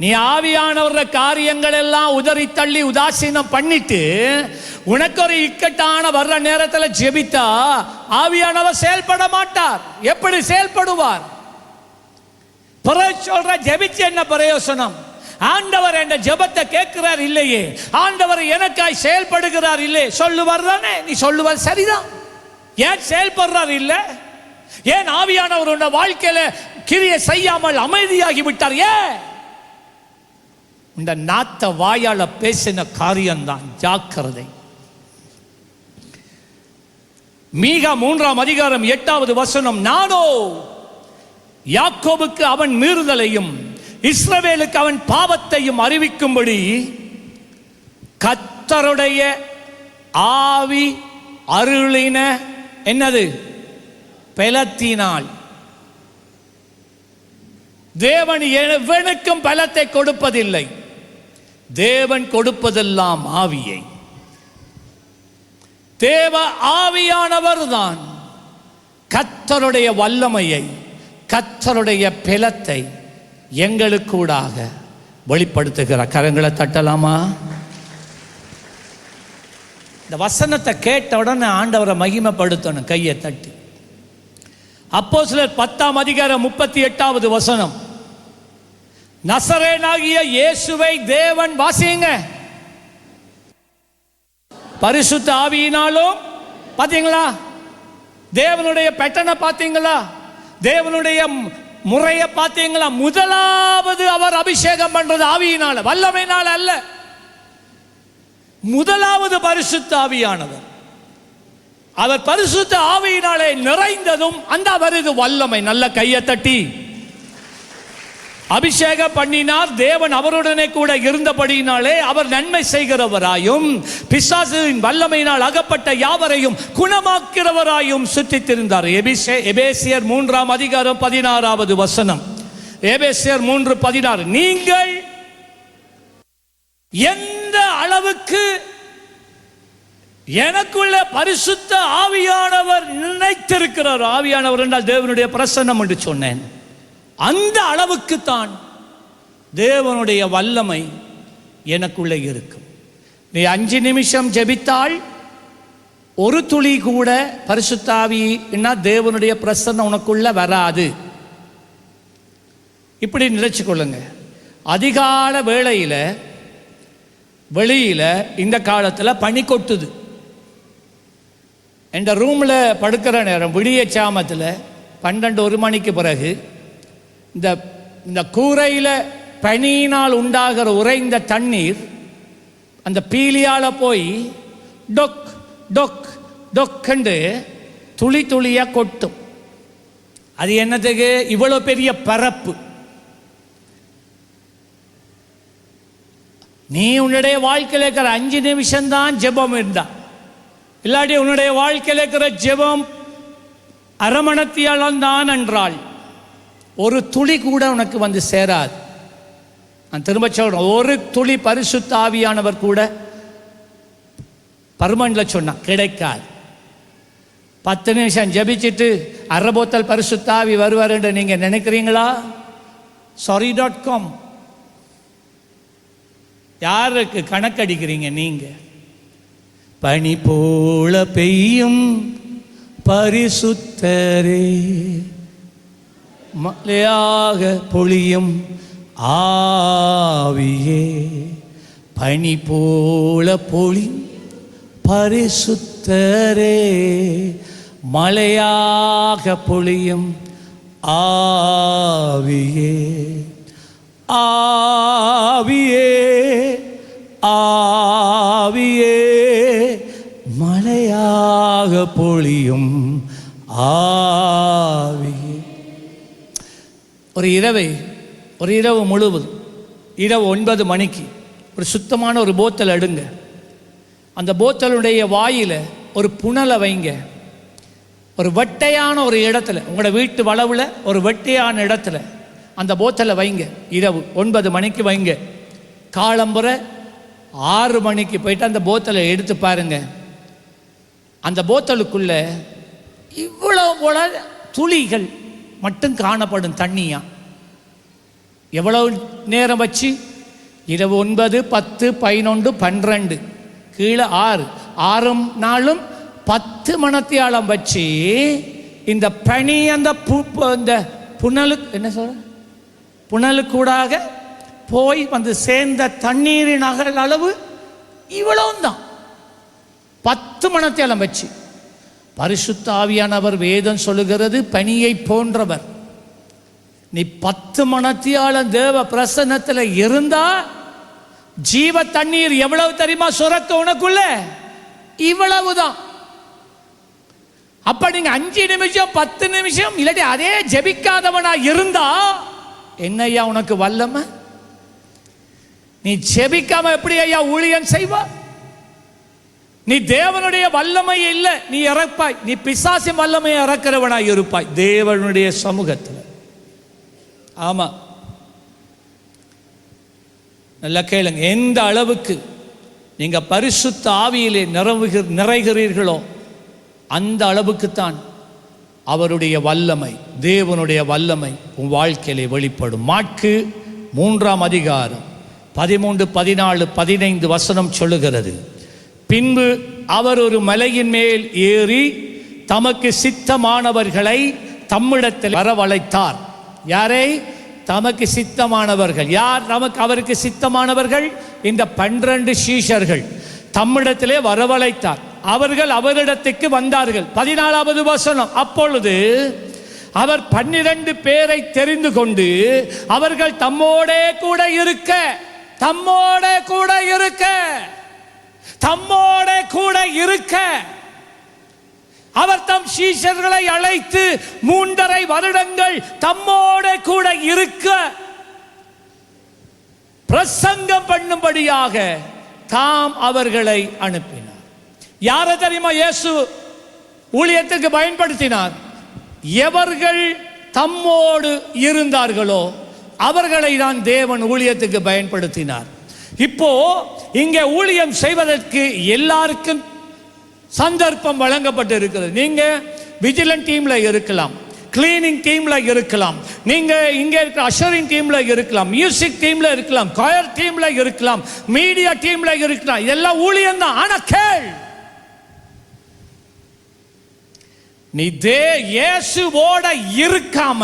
S1: நீ ஆவியானவர காரியங்கள் எல்லாம் உதறி தள்ளி உதாசீனம் பண்ணிட்டு உனக்கு ஒரு இக்கட்டான வர்ற நேரத்தில் ஜெபித்தா ஆவியானவர் செயல்பட மாட்டார். எப்படி செயல்படுவார்? சொல்ற ஜெபிச்சு என்ன பிரயோசனம்? ஆண்டவர் என்ற ஜெபத்தை கேட்கிறார் இல்லையே, ஆண்டவர் எனக்காய் செயல்படுகிறார் இல்லை சொல்லுவார் தானே. நீ சொல்லுவார் சரிதான். ஏன் செயல்படுறார் இல்லை? ஏன் ஆவியானவர் வாழ்க்கையில கிரியை செய்யாமல் அமைதியாகி விட்டார்? ஏன்? இந்த நாத்த வாயால பேசின காரியம்தான். ஜாக்கிரதை. மீகா 3ஆம் அதிகாரம் 8வது வசனம், நானோ யாக்கோபுக்கு அவன் மீறுதலையும் இஸ்ரவேலுக்கு அவன் பாவத்தையும் அறிவிக்கும்படி கர்த்தருடைய ஆவி அருளின என்னது பலத்தினால். தேவன் எவனுக்கும் பலத்தை கொடுப்பதில்லை. தேவன் கொடுப்பதெல்லாம் ஆவியை. தேவ ஆவியானவர் தான் கர்த்தருடைய வல்லமையை, கர்த்தருடைய பலத்தை எங்களுக்கூடாக வெளிப்படுத்துகிறார். கரங்களை தட்டலாமா? இந்த வசனத்தை கேட்ட உடனே ஆண்டவரை மகிமைப்படுத்தணும். கையை தட்டி. அப்போஸ்தலர் 10ஆம் அதிகாரம் 38வது வசனம், நசரேனாகிய இயேசுவை தேவன் வாசிங்க பரிசுத்த ஆவியினாலும். பாத்தீங்களா? தேவனுடைய பேட்டர்னை பாத்தீங்களா? தேவனுடைய முறையை பாத்தீங்களா? முதலாவது அவர் அபிஷேகம் பண்றது ஆவியினால, வல்லமையினால அல்ல. முதலாவது பரிசுத்த ஆவியானவர். அவர் பரிசுத்த ஆவியினாலே நிறைந்ததும் அந்த அவரது வல்லமை. நல்ல கையை தட்டி. அபிஷேகம் பண்ணினார். தேவன் அவருடனே கூட இருந்தபடியினாலே அவர் நன்மை செய்கிறவராயும் பிசாசின் வல்லமையினால் அகப்பட்ட யாவரையும் குணமாக்கிறவராயும் சுற்றித்திருந்தார். எபேசியர் 3ஆம் அதிகாரம் 16வது வசனம். எபேசியர் 3:16. நீங்கள் எந்த அளவுக்கு எனக்குள்ள பரிசுத்த ஆவியானவர் நினைத்திருக்கிறார். ஆவியானவர் என்றால் தேவனுடைய பிரசன்னம் என்று சொன்னேன். அந்த அளவுக்கு தான் தேவனுடைய வல்லமை எனக்குள்ளே இருக்கும். நீ 5 நிமிஷம் ஜெபித்தால் ஒரு துளி கூட பரிசுத்த ஆவினா தேவனுடைய பிரசன்னம் உனக்குள்ள வராது. இப்படி நினைச்சு கொள்ளுங்க. அதிகால வேளையில வெளியில இந்த காலத்துல பனி கொட்டுது. என் ரூமில் படுக்கிற நேரம் விடிய சாமத்தில் 12-1 மணிக்கு பிறகு இந்த கூரையில் பனியினால் உண்டாகிற உறைந்த தண்ணீர் அந்த பீலியால் போய் டொக் டொக் டொக்கண்டு துளி துளியாக கொட்டும். அது என்னத்துக்கு? இவ்வளோ பெரிய பரப்பு. நீ உன்னுடைய வாழ்க்கையில் இருக்கிற 5 நிமிஷம்தான் ஜெபம் இருந்தா, இல்லாட்டி உன்னுடைய வாழ்க்கையில் இருக்கிற ஜெபம் அரமணத்தியால் தான் என்றால் ஒரு துளி கூட உனக்கு வந்து சேராது. நான் திரும்ப சொல்றேன், ஒரு துளி பரிசுத்த ஆவியானவர் கூட பர்மனன்ட்ல சொன்னா கிடைக்காது. 10 நிமிஷம் ஜபிச்சுட்டு அரைபோத்தல் பரிசுத்த ஆவி வருவார் என்று நீங்க நினைக்கிறீங்களா? sorry.com யாருக்கு கணக்கடிக்கிறீங்க நீங்க? பனி போல பெய்யும் பரிசுத்தரே, மலையாக பொழியும் ஆவியே, பனி போல பொழியும் பரிசுத்தரே, மலையாக பொழியும் ஆவியே, ஆவியே ஆவியே, மலையாக பொழியும் ஆவியே. ஒரு இரவு முழுவதும் இரவு 9 மணிக்கு ஒரு சுத்தமான ஒரு போத்தல் எடுங்க. அந்த போத்தலுடைய வாயில ஒரு புனலை வைங்க. ஒரு வெட்டையான ஒரு இடத்துல, உங்களோட வீட்டு வளவில் ஒரு வெட்டையான இடத்துல அந்த போத்தலை வைங்க. இரவு 9 மணிக்கு வைங்க. காலம்புரை 6 மணிக்கு போயிட்டு அந்த போத்தலை எடுத்து பாருங்க. அந்த போத்தலுக்குள்ள இவ்வளவு போல துளிகள் மட்டும் காணப்படும் தண்ணியா. எவ்வளவு நேரம் வச்சு? இரவு 9, 10, 11, 12, கீழே 6 நாளும் 10 மணத்தியாலம் வச்சு இந்த பனி அந்த புனலுக்கு என்ன சொல்ற புனலுக்கூடாக போய் வந்து சேர்ந்த தண்ணீரின் அகல் அளவு இவ்வளவுதான். 10 மணத்தியாலம் வச்சு. பரிசுத்த ஆவியானவர் வேதம் சொல்லுகிறது பனியை போன்றவர். நீ 10 மணத்தியாலம் தேவ பிரசன்னத்தில் இருந்தா ஜீவ தண்ணீர் எவ்வளவு தெரியுமா சுரக்க உனக்குள்ள? இவ்வளவுதான். அப்ப நீங்க 5 நிமிஷம் 10 நிமிஷம் இல்லாட்டி அதே ஜெபிக்காதவனா இருந்தா என்னையா உனக்கு வல்லமை? நீ ஜெபிக்காம எப்படி ஐயா ஊழியம் செய்வா? நீ தேவனுடைய வல்லமை இல்லை, நீ இறப்பாய். நீ பிசாசின் வல்லமையை இறக்கிறவனாய் இருப்பாய் தேவனுடைய சமூகத்தில். ஆமா, நல்லா கேளுங்க. எந்த அளவுக்கு நீங்க பரிசுத்த ஆவியிலே நிறைகிறீர்களோ அந்த அளவுக்குத்தான் அவருடைய வல்லமை, தேவனுடைய வல்லமை உன் வாழ்க்கையிலே வெளிப்படும். மாற்கு 3ஆம் அதிகாரம் 13, 14, 15 வசனம் சொல்லுகிறது. பின்பு அவர் ஒரு மலையின் மேல் ஏறி தமக்கு சித்தமானவர்களை தம்மிடத்தில் வரவழைத்தார். யாரை? தமக்கு சித்தமானவர்கள். யார் அவருக்கு சித்தமானவர்கள்? இந்த 12 சீஷர்கள் தம்மிடத்திலே வரவழைத்தார். அவர்கள் அவரிடத்துக்கு வந்தார்கள். 14வது வசனம். அப்பொழுது அவர் 12 பேரை தெரிந்து கொண்டு அவர்கள் தம்மோடே கூட இருக்க அவர் தம் சீஷர்களை அழைத்து 3.5 வருடங்கள் தம்மோட கூட இருக்க பிரசங்கம் பண்ணும்படியாக தாம் அவர்களை அனுப்பினார். யாரை தெரியுமா இயேசு ஊழியத்திற்கு பயன்படுத்தினார்? எவர்கள் தம்மோடு இருந்தார்களோ அவர்களை தான் தேவன் ஊழியத்துக்கு பயன்படுத்தினார். இப்போ இங்கே ஊழியம் செய்வதற்கு எல்லாருக்கும் சந்தர்ப்பம் வழங்கப்பட்டு இருக்கிறது. நீங்க விஜிலன்ட் டீம்ல இருக்கலாம், கிளீனிங் டீம்ல இருக்கலாம், நீங்க இங்க இருக்கிற அஷரிங் டீம்ல இருக்கலாம், மியூசிக் டீம்ல இருக்கலாம், கொயர் டீம்ல இருக்கலாம், மீடியா டீம்ல இருக்கலாம். இதெல்லாம் ஊழியம் தான். ஆனா கேள், நீ இயேசுவோட இருக்காம,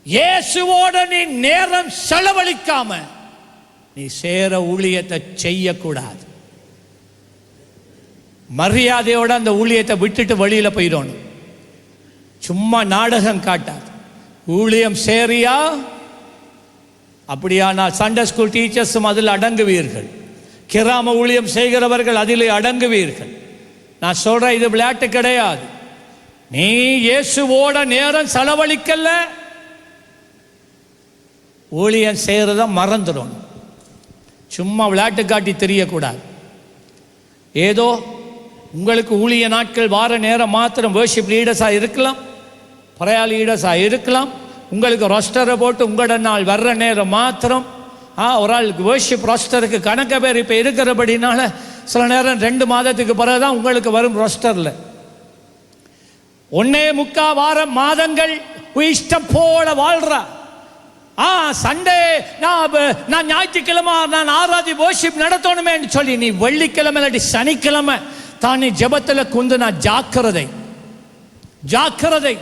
S1: இயேசுவோட நீ நேரம் செலவழிக்காம நீ சேர ஊழியத்தை செய்யக்கூடாது. மரியாதையோட அந்த ஊழியத்தை விட்டுட்டு வெளியில் போயிடணும். சும்மா நாடகம் காட்டாது. ஊழியம் சேரியா? அப்படியா? நான் சண்டே ஸ்கூல் டீச்சர்ஸும் அதில் அடங்குவீர்கள். கிராம ஊழியம் செய்கிறவர்கள் அதில் அடங்குவீர்கள். நான் சொல்கிறேன், இது விளையாட்டு கிடையாது. நீ இயேசுவோட நேரம் செலவழிக்கல, ஊழியம் செய்கிறத மறந்துடணும். சும்மா விளையாட்டு காட்டி தெரியக்கூடாது. ஏதோ உங்களுக்கு ஊழிய நாட்கள் வார நேரம் மாத்திரம் வர்ஷிப் லீடர்ஸாக இருக்கலாம், பிரயார் லீடர்ஸாக இருக்கலாம். உங்களுக்கு ரொஸ்டரை போட்டு உங்களோட நாள் வர்ற நேரம் மாத்திரம் ஒரு ஆளுக்கு வர்ஷிப் ரொஸ்டருக்கு கணக்க பேர் இப்போ இருக்கிறபடினால சில நேரம் 2 மாதத்துக்கு பிறகு தான் உங்களுக்கு வரும் ரொஸ்டரில். 1.25 வாரம் மாதங்கள் இஷ்டம் போல வாழ்றா. சண்டே நான் ஞாயிற்றுக்கிழமை நான் ஆராதி வர்ஷிப் நடத்தணுமேன்னு சொல்லி நீ வெள்ளிக்கிழமை இல்லாட்டி சனிக்கிழமை தான் நீ ஜெபத்தில் குந்து. நான் ஜாக்கிரதை, ஜாக்கிரதை.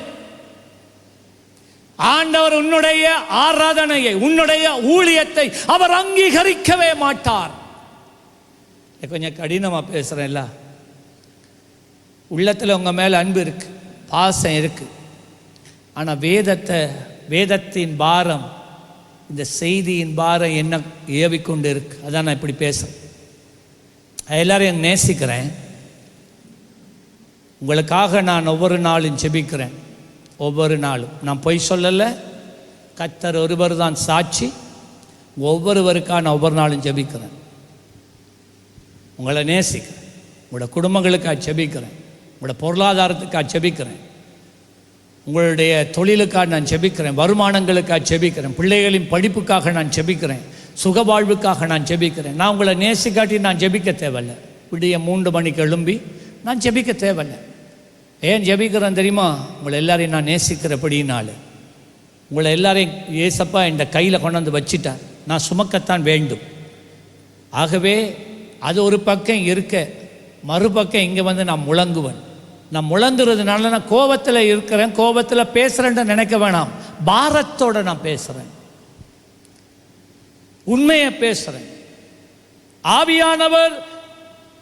S1: ஆண்டவர் உன்னுடைய ஆராதனையை, உன்னுடைய ஊழியத்தை அவர் அங்கீகரிக்கவே மாட்டார். கொஞ்சம் கடினமா பேசுறேன்ல, உள்ளத்தில் உங்க மேல அன்பு இருக்கு, பாசம் இருக்கு. ஆனா வேதத்தின் பாரம், இந்த செய்தியின் பாரம் என்ன ஏவிக்கொண்டு இருக்கு. அதான் நான் இப்படி பேசுறேன். எல்லாரையும் நேசிக்கிறேன். உங்களுக்காக நான் ஒவ்வொரு நாளும் ஜெபிக்கிறேன். ஒவ்வொரு நாளும் நான் பொய் சொல்லலை. கர்த்தர் ஒருவர் தான் சாட்சி. ஒவ்வொருவருக்காக நான் ஒவ்வொரு நாளும் ஜெபிக்கிறேன். உங்களை நேசிக்கிறேன். உங்களோட குடும்பங்களுக்காக ஜெபிக்கிறேன். உங்களோட பொருளாதாரத்துக்காக ஜெபிக்கிறேன். உங்களுடைய தொழிலுக்காக நான் ஜெபிக்கிறேன். வருமானங்களுக்காக ஜெபிக்கிறேன். பிள்ளைகளின் படிப்புக்காக நான் ஜெபிக்கிறேன். சுகவாழ்வுக்காக நான் ஜெபிக்கிறேன். நான் உங்களை நேசிக்காட்டி நான் ஜெபிக்க தேவையில்லை. விடிய 3 மணிக்கு எழும்பி நான் ஜெபிக்க தேவையில்லை. ஏன் ஜெபிக்கிறேன் தெரியுமா? உங்களை எல்லாரையும் நான் நேசிக்கிறபடினால. உங்களை எல்லாரையும் ஏசப்பா இந்த கையில் கொண்டாந்து வச்சிட்டார். நான் சுமக்கத்தான் வேண்டும். ஆகவே அது ஒரு பக்கம் இருக்க, மறுபக்கம் இங்கே வந்து நான் முழங்குவேன். நான் முழங்குறதுனால நான் கோபத்தில் இருக்கிறேன், கோபத்தில் பேசுகிறேன்னு நினைக்க வேணாம். பாரத்தோடு நான் பேசுகிறேன், உண்மையை பேசுகிறேன். ஆவியானவர்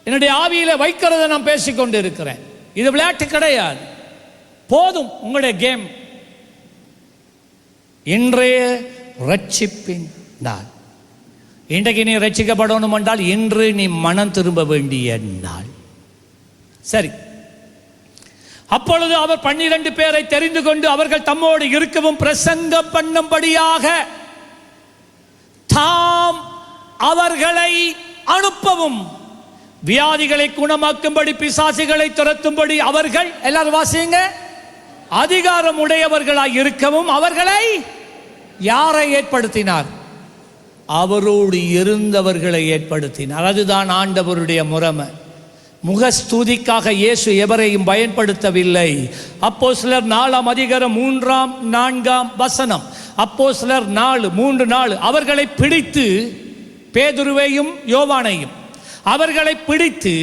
S1: என்னுடைய ஆவியில் வைக்கிறத நான் பேசிக்கொண்டு இருக்கிறேன். இது விளையாட்டு கிடையாது. போதும் உங்களுடைய கேம். இன்றைய ரட்சிப்பின் நாள். இன்றைக்கு நீ ரட்சிக்கப்படணும் என்றால் இன்று நீ மனம் திரும்ப வேண்டிய நாள். சரி, அப்பொழுது அவர் 12 பேரை தெரிந்து கொண்டு அவர்கள் தம்மோடு இருக்கவும் பிரசங்கம் பண்ணும்படியாக தாம் அவர்களை அனுப்பவும், வியாதிகளை குணமாக்கும்படி, பிசாசுகளை துரத்தும்படி அவர்கள், எல்லாரும் வாசிங்க, அதிகாரம் உடையவர்களாய் இருக்கவும் அவர்களை யாரை ஏற்படுத்தினார்? அவரோடு இருந்தவர்களை ஏற்படுத்தினார். அதுதான் ஆண்டவருடைய முறைமை. முகஸ்துதிக்காக இயேசு எவரையும் பயன்படுத்தவில்லை. அப்போஸ்தலர் 4ஆம் அதிகாரம் 3ஆம் 4ஆம் வசனம். அப்போஸ்தலர் 4:3 அவர்களை பிடித்து, பேதுருவையும் யோவானையும் அவர்களை பிடித்து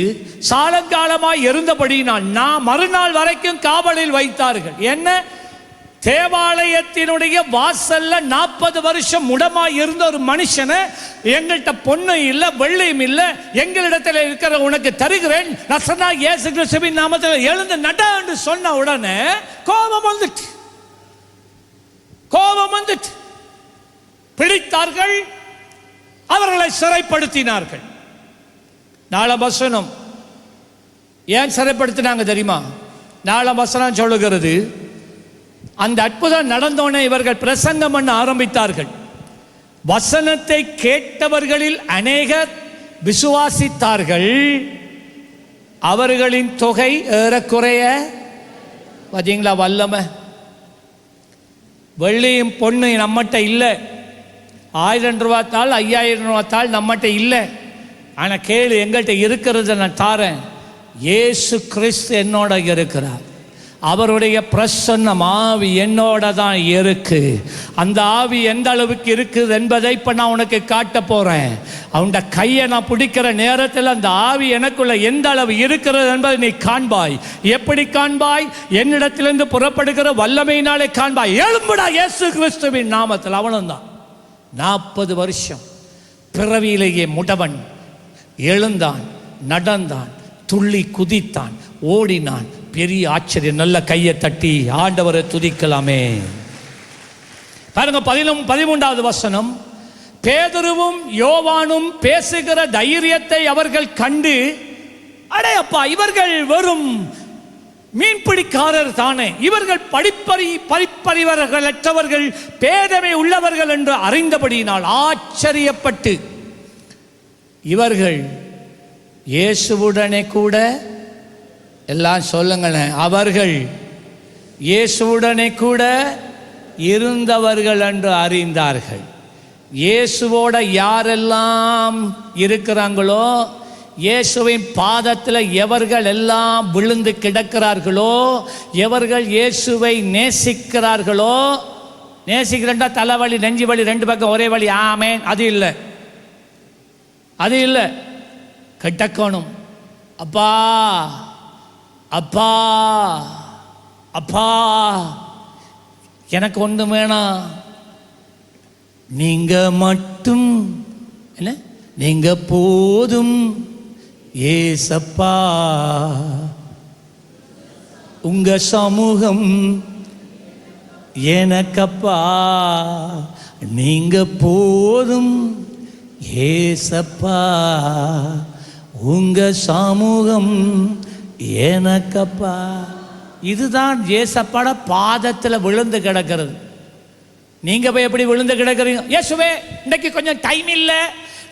S1: சாலங்காலமாய் இருந்தபடியினால் மறுநாள் வரைக்கும் காவலில் வைத்தார்கள். என்ன? தேவாலயத்தினுடைய வாசல்ல 40 வருஷம் முடமாய் இருந்த ஒரு மனுஷனை, எங்கள்கிட்ட பொண்ணும் இல்லை வெள்ளையும் இல்லை, எங்களிடத்தில் இருக்கிற உனக்கு தருகிறேன், நசனாகிய இயேசு கிறிஸ்துவின் நாமத்தில் எழுந்து நட என்று சொன்ன உடனே கோபம் வந்துட்டு பிடித்தார்கள், அவர்களை சிறைப்படுத்தினார்கள். 4ஆம் வசனம். ஏன் சிறைப்படுத்தினாங்க தெரியுமா? 4ஆம் வசனம் சொல்லுகிறது, அந்த அற்புதம் நடந்தோனே இவர்கள் பிரசங்கம் பண்ண ஆரம்பித்தார்கள். வசனத்தை கேட்டவர்களில் அநேகர் விசுவாசித்தார்கள். அவர்களின் தொகை ஏறக்குறைய, பார்த்தீங்களா வல்லமை. வெள்ளியும் பொண்ணு நம்மகிட்ட இல்லை. 1000 ரூபாய் தாள், 5000 ரூபாய் தாள் நம்மகிட்ட இல்லை. ஆனால் கேளு, எங்கள்கிட்ட இருக்கிறத நான் தாரேன். இயேசு கிறிஸ்து என்னோட இருக்கிறார். அவருடைய பிரசன்னம் ஆவி என்னோட தான் இருக்கு. அந்த ஆவி எந்த அளவுக்கு இருக்குது என்பதை இப்போ நான் உனக்கு காட்ட போகிறேன். அவனுடைய கையை நான் பிடிக்கிற நேரத்தில் அந்த ஆவி எனக்குள்ள எந்த அளவு இருக்கிறது என்பதை நீ காண்பாய். எப்படி காண்பாய்? என்னிடத்திலிருந்து புறப்படுகிற வல்லமையினாலே காண்பாய். எழும்புடா இயேசு கிறிஸ்துவின் நாமத்தில். அவனும் தான் 40 வருஷம் பிறவியிலேயே முடவன் எழுந்தான், நடந்தான், துள்ளி குதித்தான், ஓடினான். பெரிய ஆச்சரியம். நல்ல கையை தட்டி ஆண்டவரை துதிக்கலாமே. பாருங்க 13வது வசனம். பேதுருவும் யோவானும் பேசுகிற தைரியத்தை அவர்கள் கண்டு, அடே அப்பா, இவர்கள் வெறும் மீன்பிடிக்காரர் தானே, இவர்கள் படிப்பறிவர்களற்றவர்கள், பேதமை உள்ளவர்கள் என்று அறிந்தபடியினால் ஆச்சரியப்பட்டு இவர்கள் இயேசுவுடனே கூட, எல்லாம் சொல்லுங்களேன், அவர்கள் இயேசுவுடனே கூட இருந்தவர்கள் என்று அறிந்தார்கள். இயேசுவோட யாரெல்லாம் இருக்கிறாங்களோ, இயேசுவின் பாதத்தில் எவர்கள் எல்லாம் விழுந்து கிடக்கிறார்களோ, எவர்கள் இயேசுவை நேசிக்கிறார்களோ, நேசிக்கிறா தலைவலி நெஞ்சு வலி ரெண்டு பக்கம் ஒரே வலி, ஆமேன், அது இல்லை, அது இல்லை. கிடக்கணும். அப்பா அப்பா அப்பா, எனக்கு ஒன்று வேணாம், நீங்க மட்டும், என்ன, நீங்க போதும் ஏசப்பா, உங்க சமூகம் எனக்கப்பா, நீங்க போதும் ஏசப்பா, உங்க சமூகம் எனக்கப்பா. இதுதான் ஏசப்பாட பாதத்தில் விழுந்து கிடக்கிறது. நீங்க போய் எப்படி விழுந்து கிடக்கிறீங்க? இயேசுவே, இன்னைக்கு கொஞ்சம் டைம் இல்லை,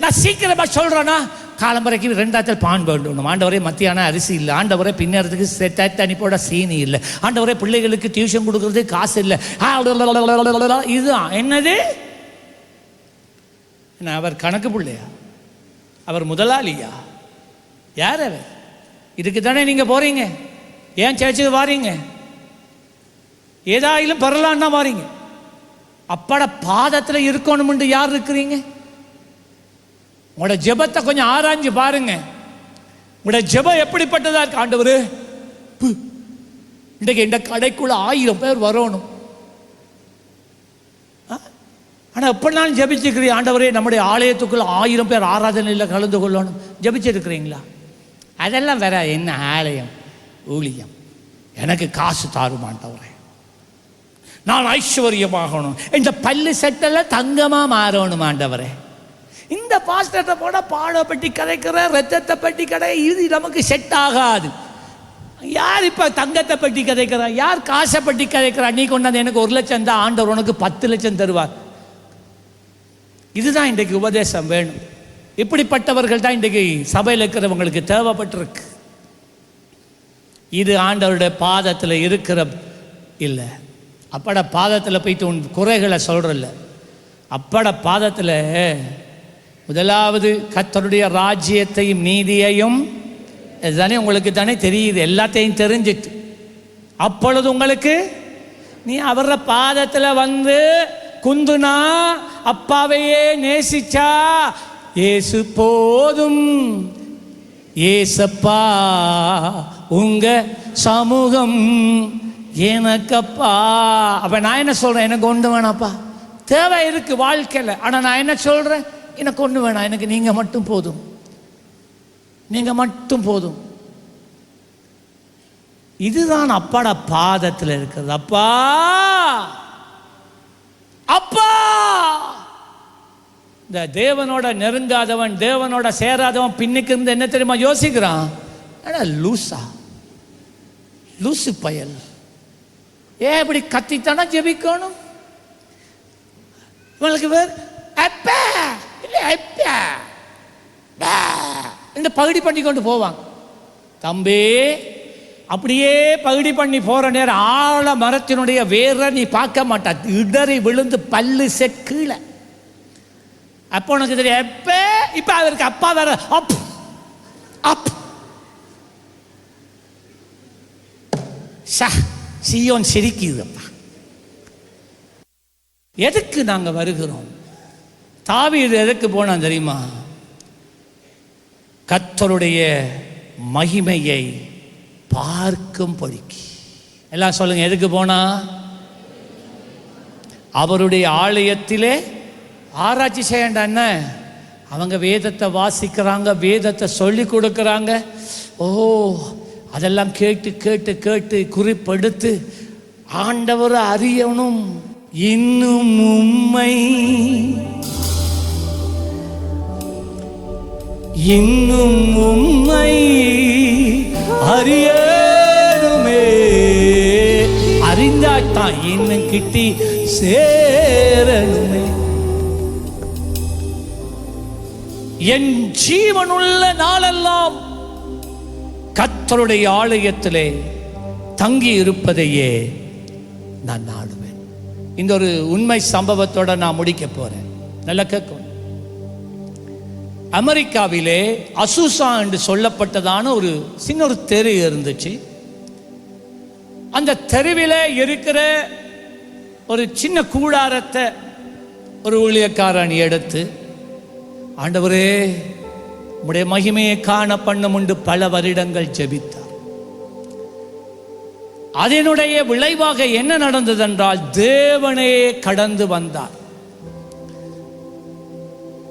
S1: நான் சீக்கிரமா சொல்றேன்னா, காலம்பரைக்கு 2 பான் வேண்டும். ஆண்டவரே, மத்தியான அரிசி இல்லை. ஆண்டவரே, பின்னறதுக்கு தனிப்போட சீனி இல்லை. ஆண்டவரே, பிள்ளைகளுக்கு டியூஷன் கொடுக்கறது காசு இல்லை. இதுதான் என்னது? அவர் கணக்கு பிள்ளையா? அவர் முதலாளியா? யார் அவர்? இதுக்கு தானே நீங்க போறீங்க? ஏன் சேர்ச்சுக்கு வாரீங்க? ஏதாயிலும் பெறலான்னா வாரீங்க. அப்பாட பாதத்தில் இருக்கணும்னு யார் இருக்கிறீங்க? உங்களோட ஜெபத்தை கொஞ்சம் ஆராய்ஞ்சு பாருங்க. உங்களோட ஜெபம் எப்படிப்பட்டதா இருக்கு? ஆண்டவரே, இன்றைக்கு இந்த கடைக்குள்ள 1000 பேர் வரணும். ஆனால் எப்படினாலும் ஜபிச்சிருக்கிறீ, ஆண்டவரே, நம்முடைய ஆலயத்துக்குள்ள 1000 பேர் ஆராதனையில் கலந்து கொள்ளணும். ஜபிச்சிருக்கிறீங்களா? அதெல்லாம் வேற என்ன ஆலயம், ஊழியம்? எனக்கு காசு தாருமாண்டவரே, நான் ஐஸ்வர்யமாகணும், இந்த பல்லு செட்டெல்லாம் தங்கமா மாறணும் ஆண்டவரே. இந்த பாஸ்டர்கிட்ட போட பாலை பட்டி கதைக்கிற, ரத்தத்தை பட்டி கடை, இது நமக்கு செட் ஆகாது. யார் இப்ப தங்கத்தை பட்டி கதைக்கிறா? யார் காசை பட்டி கதைக்கிறா? நீ கொண்டாந்து எனக்கு 1 லட்சம் தான், ஆண்டவர் உனக்கு 10 லட்சம் தருவார். இதுதான் இன்றைக்கு உபதேசம் வேணும். இப்படிப்பட்டவர்கள் தான் இன்றைக்கு சபையில் இருக்கிறவங்களுக்கு தேவைப்பட்டிருக்கு. இது ஆண்டவருடைய பாதத்தில் இருக்கிற இல்லை. அப்பாட பாதத்தில் போயிட்டு உன் குறைகளை சொல்கிறல்ல. அப்பாட பாதத்தில் முதலாவது கர்த்தருடைய ராஜ்யத்தையும் நீதியையும், இதுதானே உங்களுக்கு தானே தெரியுது, எல்லாத்தையும் தெரிஞ்சிட்டு. அப்பொழுது உங்களுக்கு, நீ அவர பாதத்தில் வந்து குந்துனா, அப்பாவையே நேசிச்சா, ஏசு போதும் ஏசப்பா, உங்க சமூகம் எனக்கப்பா. அப்ப நான் என்ன சொல்றேன்? எனக்கு ஒன்று வேணாப்பா. தேவை இருக்கு வாழ்க்கையில், ஆனா நான் என்ன சொல்றேன்? எனக்கு ஒன்று வேணாம், எனக்கு நீங்க மட்டும் போதும், நீங்க மட்டும் போதும். இதுதான் அப்பாட பாதத்தில் இருக்கிறது. அப்பா அப்பா. இந்த தேவனோட நெருங்காதவன், தேவனோட சேராதவன் பின்னுக்கு இருந்து என்ன தெரியுமா யோசிக்கிறான்? லூசா, லூசு பயல், ஏன் இப்படி கத்தித்தானா ஜெபிக்கணும்? உங்களுக்கு வேறு அப்பா இல்லை அப்பா இந்த பகுடி பண்ணி கொண்டு போவாங்க. தம்பி, அப்படியே பகுடி பண்ணி போற நேரம் ஆழ மரத்தினுடைய வேற நீ பார்க்க மாட்டா, இடறி விழுந்து பல்லு செட் கீழே. அப்போ உனக்கு தெரியும் எப்ப. இப்ப அவருக்கு அப்பா வேற அப் அப் சியோன் சிரிக்குதுப்பா. எதுக்கு நாங்க வருகிறோம்? தாவீது எதுக்கு போனா தெரியுமா? கர்த்தருடைய மகிமையை பார்க்கும் படிக்கு. எல்லாம் சொல்லுங்க, எதுக்கு போனா? அவருடைய ஆலயத்திலே ஆராய்ச்சி செய்யண்டா. என்ன அவங்க வேதத்தை வாசிக்கிறாங்க, வேதத்தை சொல்லி கொடுக்குறாங்க. ஓ, அதெல்லாம் கேட்டு கேட்டு கேட்டு குறிப்பெடுத்து ஆண்டவர் அறியணும், இன்னும் உம்மை இன்னும் உம்மை அறியணுமே, அறிந்தாத்தான் இன்னும் கிட்டி சேரணுமே. என் ஜீவனுள்ள நாளெல்லாம் கர்த்தருடைய ஆலயத்திலே தங்கி இருப்பதையே நான் நாடுவேன். இந்த ஒரு உண்மை சம்பவத்தோட நான் முடிக்க போறேன். நல்லா கேட்கும். அமெரிக்காவிலே அசூசா என்று சொல்லப்பட்டதான ஒரு சின்ன ஒரு தெரு இருந்துச்சு. அந்த தெருவிலே இருக்கிற ஒரு சின்ன கூடாரத்தை ஒரு ஊழியக்காரன் எடுத்து, ஆண்டவரே உம்முடைய மகிமையை காண பண்ணும் உண்டு பல வருடங்கள் ஜெபித்தார். அதனுடைய விளைவாக என்ன நடந்தது என்றால், தேவனே கடந்து வந்தார்.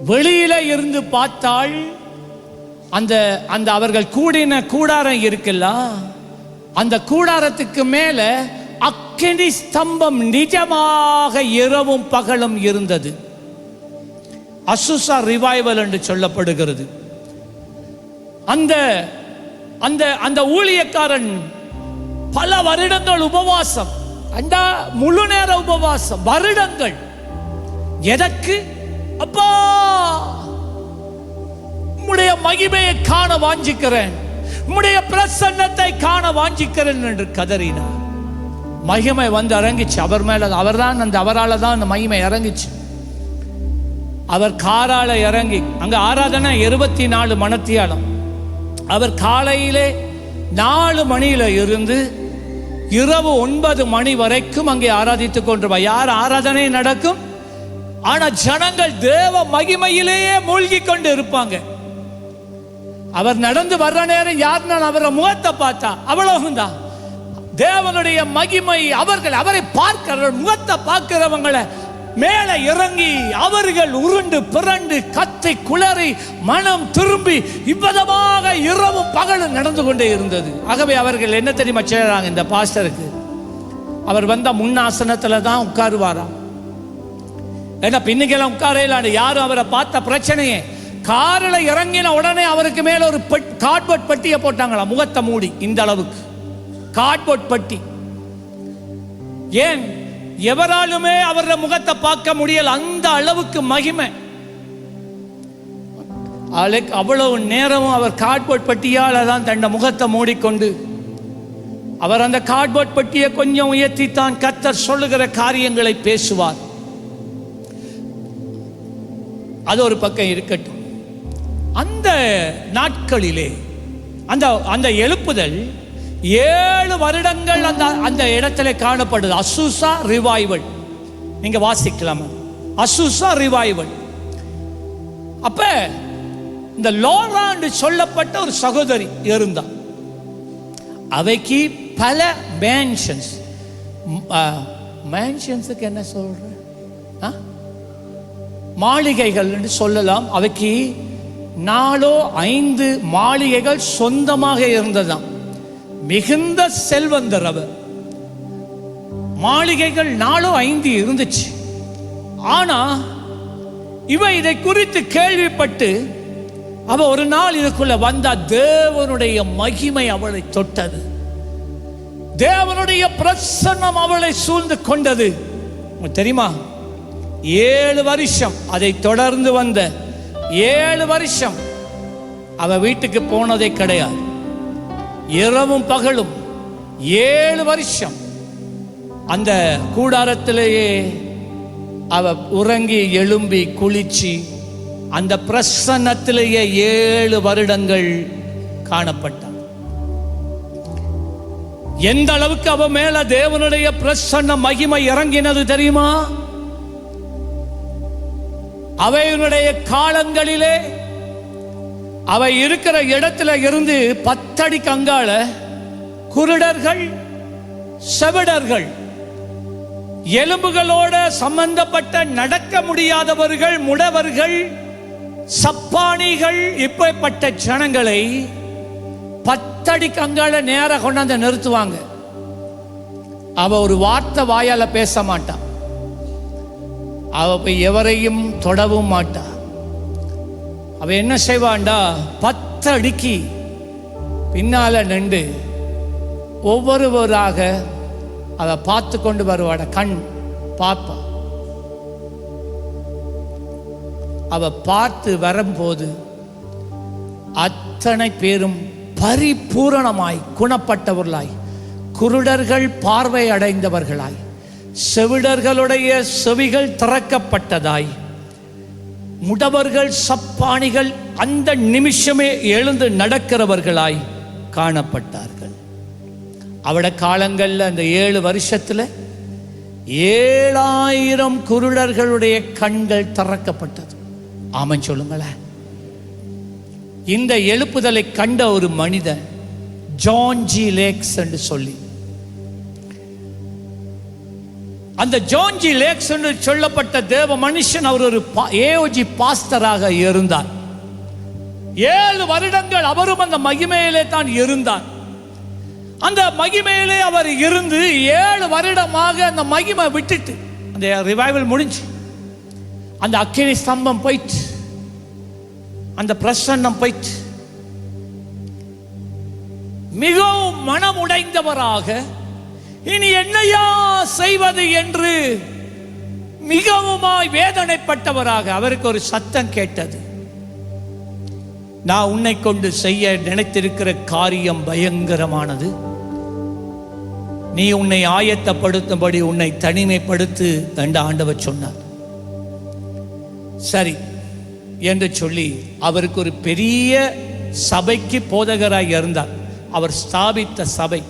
S1: வெளியில இருந்து பார்த்தால் அந்த அந்த அவர்கள் கூடின கூடாரம் இருக்குல்ல, அந்த கூடாரத்துக்கு மேல அக்கினி ஸ்தம்பம் நிஜமாக இரவும் பகலும் இருந்தது. அசுசா ரிவைவல் என்று சொல்லப்படுகிறது. அந்த அந்த அந்த ஊழியக்காரன் பல வருடங்கள் உபவாசம், முழு நேர உபவாசம், வருடங்கள். எதற்கு? அப்பா, உம்முடைய மகிமையை காண வாஞ்சிக்கிறேன், உம்முடைய பிரசன்னத்தை காண வாஞ்சிக்கிறேன் என்று கதறினார். மகிமை வந்து இறங்கிச்சு அவர் மேல. அவரால் தான் அந்த மகிமை இறங்கிச்சு. அவர் காரால இறங்கி, அங்க ஆராதனை 24 மணத்தியாலம். அவர் காலையிலே 4 மணியில இருந்து இரவு 9 மணி வரைக்கும் அங்கே ஆராதித்துக் கொண்டிருப்பார். யார் ஆராதனை நடக்கும், ஆனா ஜனங்கள் தேவ மகிமையிலேயே மூழ்கி கொண்டு இருப்பாங்க. அவர் நடந்து வர்ற நேரம் யாருன்னா அவரை முகத்தை பார்த்தா அவ்வளவுதான். தேவனுடைய மகிமை, அவரை பார்க்கிற முகத்தை பார்க்கிறவங்களை மேலே இறங்கி அவர்கள் உருண்டு பிறண்டு கத்தை குளறி மனம் திரும்பி இவ்விதமாக இரவும் பகலும் நடந்து கொண்டே இருந்தது. ஆகவே அவர்கள் என்ன தெரியுமா செய்யறாங்க, இந்த பாஸ்டருக்கு அவர் வந்த முன்னாசனத்துல தான் உட்காருவாராம். ஏன்னா பின்னுக்கெல்லாம் உட்காரையிலாண்டு யாரும் அவரை பார்த்த பிரச்சனையே. காரில் இறங்கின உடனே அவருக்கு மேல ஒரு கார்ட்போர்ட் பட்டியை போட்டாங்களா, முகத்தை மூடி. இந்த அளவுக்கு கார்ட்போர்ட் பட்டி. ஏன்? எவராலுமே அவருடைய முகத்தை பார்க்க முடியல, அந்த அளவுக்கு மகிமை. அவ்வளவு நேரமும் அவர் கார்ட்போர்ட் பட்டியால தான் தன் முகத்தை மூடிக்கொண்டு, அவர் அந்த கார்ட்போர்ட் பட்டியை கொஞ்சம் உயர்த்தித்தான் கர்த்தர் சொல்லுகிற காரியங்களை பேசுவார். அது ஒரு பக்கம் இருக்கட்டும். அந்த நாட்களிலே அந்த எழுப்புதல் 7 வருடங்கள் அந்த இடத்துல காணப்படுது. அசூசா ரிவைவல், நீங்க வாசிக்கலாம். அசூசா ரிவைவல். அப்ப இந்த லோரா என்று சொல்லப்பட்ட ஒரு சகோதரி இருந்தா. அவைக்கு பல மேன்ஷன்ஸ். மேன்ஷன்ஸுக்கு என்ன சொல்ற, மாளிகைகள் என்று சொல்லலாம். அவைக்கு 4-5 மாளிகைகள் சொந்தமாக இருந்ததாம். மிகுந்த செல்வந்தர் அவர். மாளிகைகள் 4-5 இருந்துச்சு. ஆனா இவ இதை குறித்து கேள்விப்பட்டு அவ ஒரு நாள் இதுக்குள்ள வந்தா. தேவனுடைய மகிமை அவளை தொட்டது. தேவனுடைய பிரசன்னம் அவளை சூழ்ந்து கொண்டது. தெரியுமா, 7 வருஷம் அதை தொடர்ந்து வந்த 7 வருஷம் அவ வீட்டுக்கு போனதே கிடையாது. இரவும் பகலும் 7 வருஷம் அந்த கூடாரத்திலேயே அவ உறங்கி எழும்பி குளிச்சு அந்த பிரசன்னத்திலேயே 7 வருடங்கள் காணப்பட்டார். எந்த அளவுக்கு அவ மேல தேவனுடைய பிரசன்ன மகிமை இறங்கினது தெரியுமா? அவையினுடைய காலங்களிலே அவை இருக்கிற இடத்துல இருந்து 10 அடிக்கு அங்கால குருடர்கள், செவிடர்கள், எலும்புகளோட சம்பந்தப்பட்ட நடக்க முடியாதவர்கள், முடவர்கள், சப்பானிகள் இப்படிப்பட்ட ஜனங்களை 10 அடி கங்கால நேர கொண்டாந்து நிறுத்துவாங்க. அவ ஒரு வார்த்தை வாயால பேச மாட்டான். அவ போய் எவரையும் தொடவும் மாட்டா. அவ என்ன செய்வான்டா, 10 அடிக்கு பின்னால நின்று ஒவ்வொருவராக அவ பார்த்து கொண்டு வருவாட. கண் பாப்பா. அவ பார்த்து வரும்போது அத்தனை பேரும் பரிபூரணமாய் குணப்பட்டவர்களாய், குருடர்கள் பார்வை அடைந்தவர்களாய், செவிடர்களுடைய செவிகள் திறக்கப்பட்டதாய், முடவர்கள் சப்பானிகள் அந்த நிமிஷமே எழுந்து நடக்கிறவர்களாய் காணப்பட்டார்கள். அவட காலங்களில் அந்த 7 வருஷத்துல 7000 குருடர்களுடைய கண்கள் திறக்கப்பட்டது. ஆமன் சொல்லுங்களேன். இந்த எழுப்புதலை கண்ட ஒரு மனிதன் ஜான் ஜி லேக்ஸ் என்று சொல்லி, அந்த ஜான் ஜி லேக்ஸ் என்று சொல்லப்பட்ட தேவ மனுஷன் அவர் ஒரு ஏஓஜி பாஸ்டராக இருந்தார். 7 வருடங்கள் அவரும் அந்த மகிமையிலே தான் இருந்தார். அந்த மகிமையிலே அவர் இருந்து 7 வருடமாக அந்த மகிமை விட்டுட்டு, அந்த ரிவைவல் முடிஞ்சு, அந்த அக்கினி ஸ்தம்பம் போயிட்டு, அந்த பிரசன்னம் போயிட்டு, மிகவும் மனம் உடைந்தவராக இனி என்னையா செய்வது என்று மிகவுமாய் வேதனைப்பட்டவராக அவருக்கு ஒரு சத்தம் கேட்டது. நான் உன்னை கொண்டு செய்ய நினைத்திருக்கிற காரியம் பயங்கரமானது. நீ உன்னை ஆயத்தப்படுத்தும்படி உன்னை தனிமைப்படுத்து என்று ஆண்டவர் சொன்னார். சரி என்று சொல்லி அவருக்கு ஒரு பெரிய சபைக்கு போதகராய் இருந்தார். அவர் ஸ்தாபித்த சபை.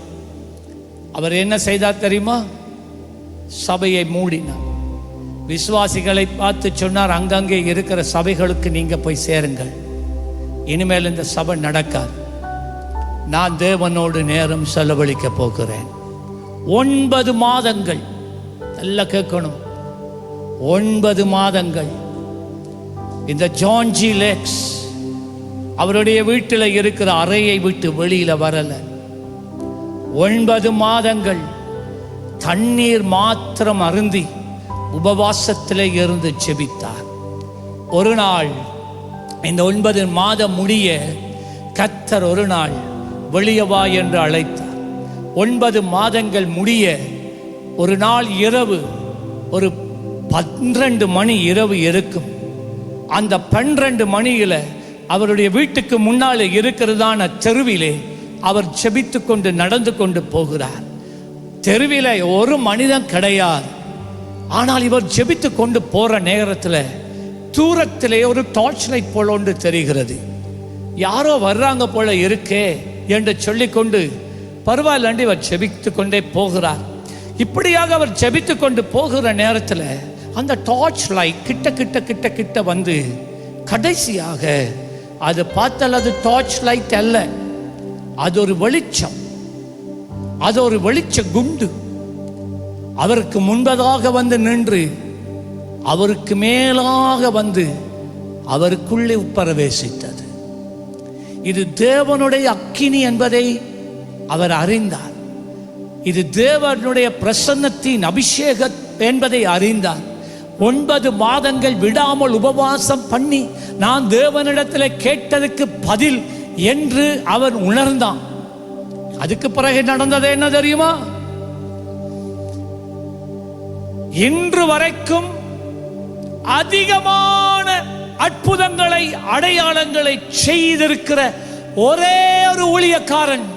S1: அவர் என்ன செய்தார் தெரியுமா? சபையை மூடினார். விசுவாசிகளை பார்த்து சொன்னார், அங்கங்கே இருக்கிற சபைகளுக்கு நீங்க போய் சேருங்கள். இனிமேல் இந்த சபை நடக்காது. நான் தேவனோடு நேரம் செலவழிக்க போகிறேன். 9 மாதங்கள், நல்லா கேட்கணும், 9 மாதங்கள் இந்த ஜான் ஜி லேக்ஸ் அவருடைய வீட்டில் இருக்கிற அறையை விட்டு வெளியில வரல. 9 மாதங்கள் தண்ணீர் மாத்திரம் அருந்தி உபவாசத்திலே இருந்து ஜெபித்தார். ஒரு நாள் இந்த 9 மாதம் முடிய கர்த்தர் ஒரு நாள் வெளியே வா என்று அழைத்தார். 9 மாதங்கள் முடிய ஒரு நாள் இரவு ஒரு 12 மணி இரவு இருக்கும். அந்த 12 மணியில அவருடைய வீட்டுக்கு முன்னாலே இருக்கிறதான தெருவிலே அவர் ஜெபித்து கொண்டு நடந்து கொண்டு போகிறார். தெருவிலே ஒரு மனிதன் கிடையாது. ஆனால் இவர் ஜெபித்து கொண்டு போற நேரத்தில் தூரத்திலே ஒரு டார்ச் லைட் போல ஒன்று தெரிகிறது. யாரோ வர்றாங்க போல இருக்கே என்று சொல்லிக்கொண்டு பரவாயில்லண்டு இவர் ஜெபித்து கொண்டே போகிறார். இப்படியாக அவர் ஜெபித்து கொண்டு போகிற நேரத்தில் அந்த டார்ச் லைட் கிட்ட கிட்ட கிட்ட கிட்ட வந்து கடைசியாக அது பார்த்தால் அது டார்ச் லைட் அல்ல, அது ஒரு வெளிச்சம், அது ஒரு வெளிச்ச குண்டு அவருக்கு முன்பதாக வந்து நின்று அவருக்கு மேலாக வந்து அவருக்குள்ளே பிரவேசித்தது. இது தேவனுடைய அக்கினி என்பதை அவர் அறிந்தார். இது தேவனுடைய பிரசன்னத்தின் அபிஷேகம் என்பதை அறிந்தார். 9 மாதங்கள் விடாமல் உபவாசம் பண்ணி நான் தேவனிடத்தில் கேட்டதுக்கு பதில் என்று அவன் உணர்ந்தான். அதுக்கு பிறகு நடந்தது என்ன தெரியுமா? இன்று வரைக்கும் அதிகமான அற்புதங்களை அடையாளங்களை செய்திருக்கிற ஒரே ஒரு ஊழியக்காரன்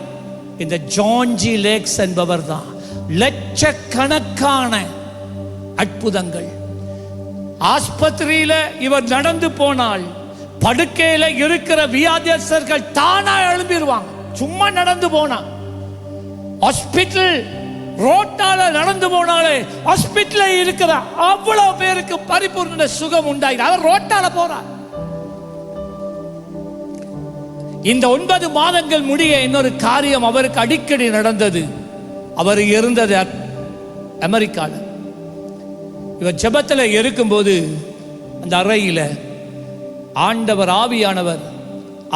S1: இந்த ஜான் ஜி லேக்ஸ் என்பவர் தான். லட்சக்கணக்கான அற்புதங்கள். ஆஸ்பத்திரியில இவர் நடந்து போனால் படுக்கையில இருக்கிற வியாதியஸ்தர்கள் தானா எழும்பிடுவாங்க. சும்மா நடந்து போனா. ஹாஸ்பிட்டல் ரோட்டால நடந்து போனாலே ஹாஸ்பிட்டல இருக்கிற அவ்வளவு பேருக்கு பரிபூர்ண சுகம் உண்டாயிரு. அவர் ரோட்டால போறார். இந்த 9 மாதங்கள் முடிய இன்னொரு காரியம் அவருக்கு அடிக்கடி நடந்தது. அவர் இருந்தது அமெரிக்காவில். இவர் ஜெபத்தில் இருக்கும்போது அந்த அறையில் ஆண்டவர் ஆவியானவர்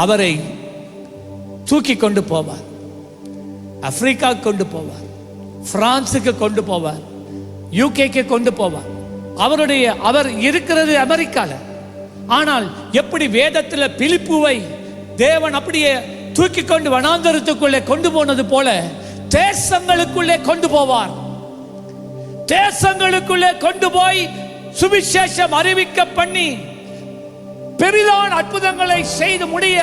S1: அவரை தூக்கி கொண்டு போவார். ஆப்பிரிக்கா கொண்டு போவார், பிரான்ஸுக்கு கொண்டு போவார், யூகேக்கு கொண்டு போவார். அவர் இருக்கிறது அமெரிக்கால. ஆனால் எப்படி வேதத்தில் பிலிப்புவை தேவன் அப்படியே தூக்கி கொண்டு வனாந்தரத்துக்குள்ளே கொண்டு போனது போல தேசங்களுக்குள்ளே கொண்டு போவார். தேசங்களுக்குள்ளே கொண்டு போய் சுவிசேஷம் அறிவிக்க பண்ணி பெரிதான அற்புதங்களை செய்து முடிய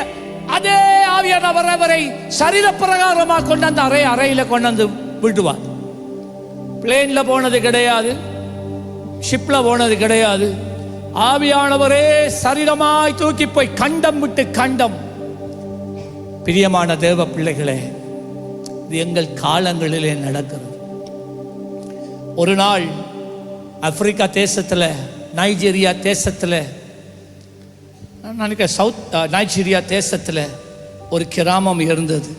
S1: அதே ஆவியானவர் அவரை சரீர பிரகாரமாக கொண்டு அந்த அறையில கொண்டு வந்து விடுவார். பிளேன்ல போனது கிடையாது, ஷிப்ல போனது கிடையாது. ஆவியானவரே சரீரமாய் தூக்கி போய் கண்டம் விட்டு கண்டம். பிரியமான தேவ பிள்ளைகளே, இது எங்கள் காலங்களிலே நடக்கிறது. ஒரு நாள் ஆப்பிரிக்கா தேசத்துல, நைஜீரியா தேசத்துல, நினைக்கிறேன் சவுத் நைஜீரியா தேசத்துல ஒரு கிராமம் இருந்தது.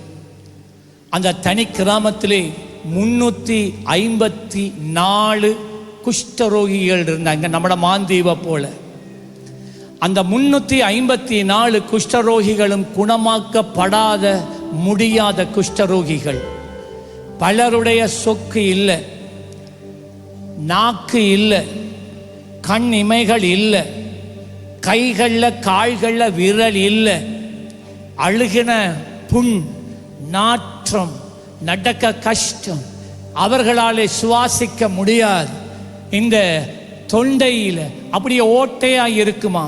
S1: அந்த தனி கிராமத்திலே 354 குஷ்டரோகிகள் இருந்தாங்க, நம்மட மாந்தீவை போல. அந்த 354 குஷ்டரோகிகளும் குணமாக்கப்படாத முடியாத குஷ்டரோகிகள். பலருடைய சொக்கு இல்லை, நாக்கு இல்லை, கண் இமைகள் இல்லை, கைகளில் கால்களில் விரல் இல்லை, அழுகின புண், நாற்றம், நடக்க கஷ்டம், அவர்களாலே சுவாசிக்க முடியாது. இந்த தொண்டையில் அப்படியே ஓட்டையா இருக்குமா.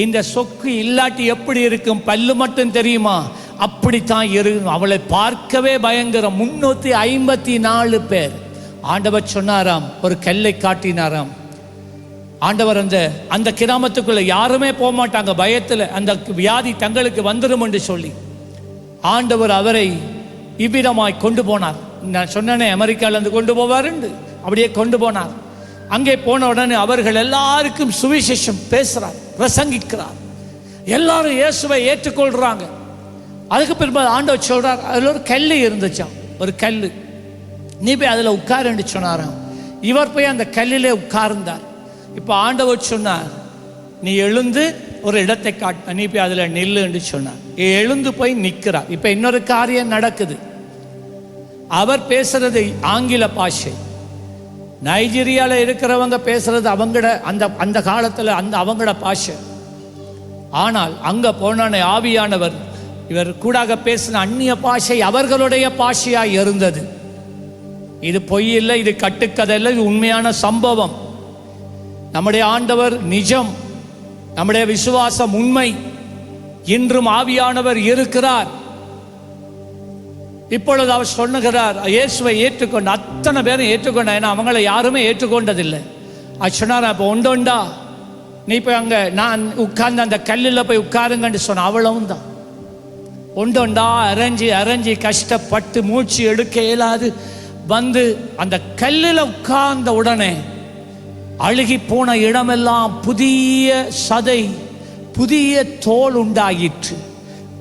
S1: இந்த சொக்கு இல்லாட்டி எப்படி இருக்கும், பல்லு மட்டும் தெரியுமா, அப்படித்தான் இருக்கும். அவளை பார்க்கவே பயங்கரம். 354 பேர். ஆண்டவர் சொன்னாராம், ஒரு கல்லை காட்டினாராம். ஆண்டவர் அந்த கிராமத்துக்குள்ள யாருமே போக மாட்டாங்க பயத்தில், அந்த வியாதி தங்களுக்கு வந்துடும் என்று சொல்லி ஆண்டவர் அவரை இவ்விதமாய் கொண்டு போனார். நான் சொன்னேனே அமெரிக்காவிலிருந்து கொண்டு போவாருண்டு, அப்படியே கொண்டு போனார். அங்கே போன உடனே அவர்கள் எல்லாருக்கும் சுவிசேஷம் பேசுறார், பிரசங்கிக்கிறார். எல்லாரும் இயேசுவை ஏற்றுக்கொள்றாங்க. அதுக்கு பிறகு ஆண்டவர் சொல்றார், அதில் ஒரு கல் இருந்துச்சான், ஒரு கல், நீ போய் அதில் உட்காருன்னு சொன்னாராம். இவர் போய் அந்த கல்லிலே உட்கார்ந்தார். இப்போ ஆண்டவர் சொன்னார், நீ எழுந்து ஒரு இடத்தை காட்ட, நீ போய் அதில் நில்லு என்று சொன்னார். எழுந்து போய் நிற்கிறார். இப்போ இன்னொரு காரியம் நடக்குது. அவர் பேசுறது ஆங்கில பாஷை. நைஜீரியாவில் இருக்கிறவங்க பேசுறது அவங்களோட அந்த காலத்தில் அவங்களோட பாஷை. ஆனால் அங்கே போன ஆவியானவர் இவர் கூடாக பேசின அந்நிய பாஷை அவர்களுடைய பாஷையாய் இருந்தது. இது பொய் இல்லை, இது கட்டுக்கதை இல்லை, இது உண்மையான சம்பவம். நம்முடைய ஆண்டவர் நிஜம், நம்முடைய விசுவாசம் உண்மை. இன்றும் ஆவியானவர் இருக்கிறார். இப்பொழுது அவர் சொன்னுகிறார், இயேசுவை ஏற்றுக்கொண்டு அத்தனை பேரும் ஏற்றுக்கொண்ட, ஏன்னா அவங்கள யாருமே ஏற்றுக்கொண்டதில்லை. அது சொன்னார், இப்போ ஒண்டோண்டா நீ போய் அங்கே நான் உட்கார்ந்து அந்த கல்லில் போய் உட்காருங்கன்னு சொன்ன. அவ்வளவும் தான். ஒண்டோண்டா அரைஞ்சி கஷ்டப்பட்டு மூச்சு எடுக்க இயலாது வந்து அந்த கல்லில் உட்கார்ந்த உடனே அழுகி போன இடமெல்லாம் புதிய சதை, புதிய தோல் உண்டாயிற்று.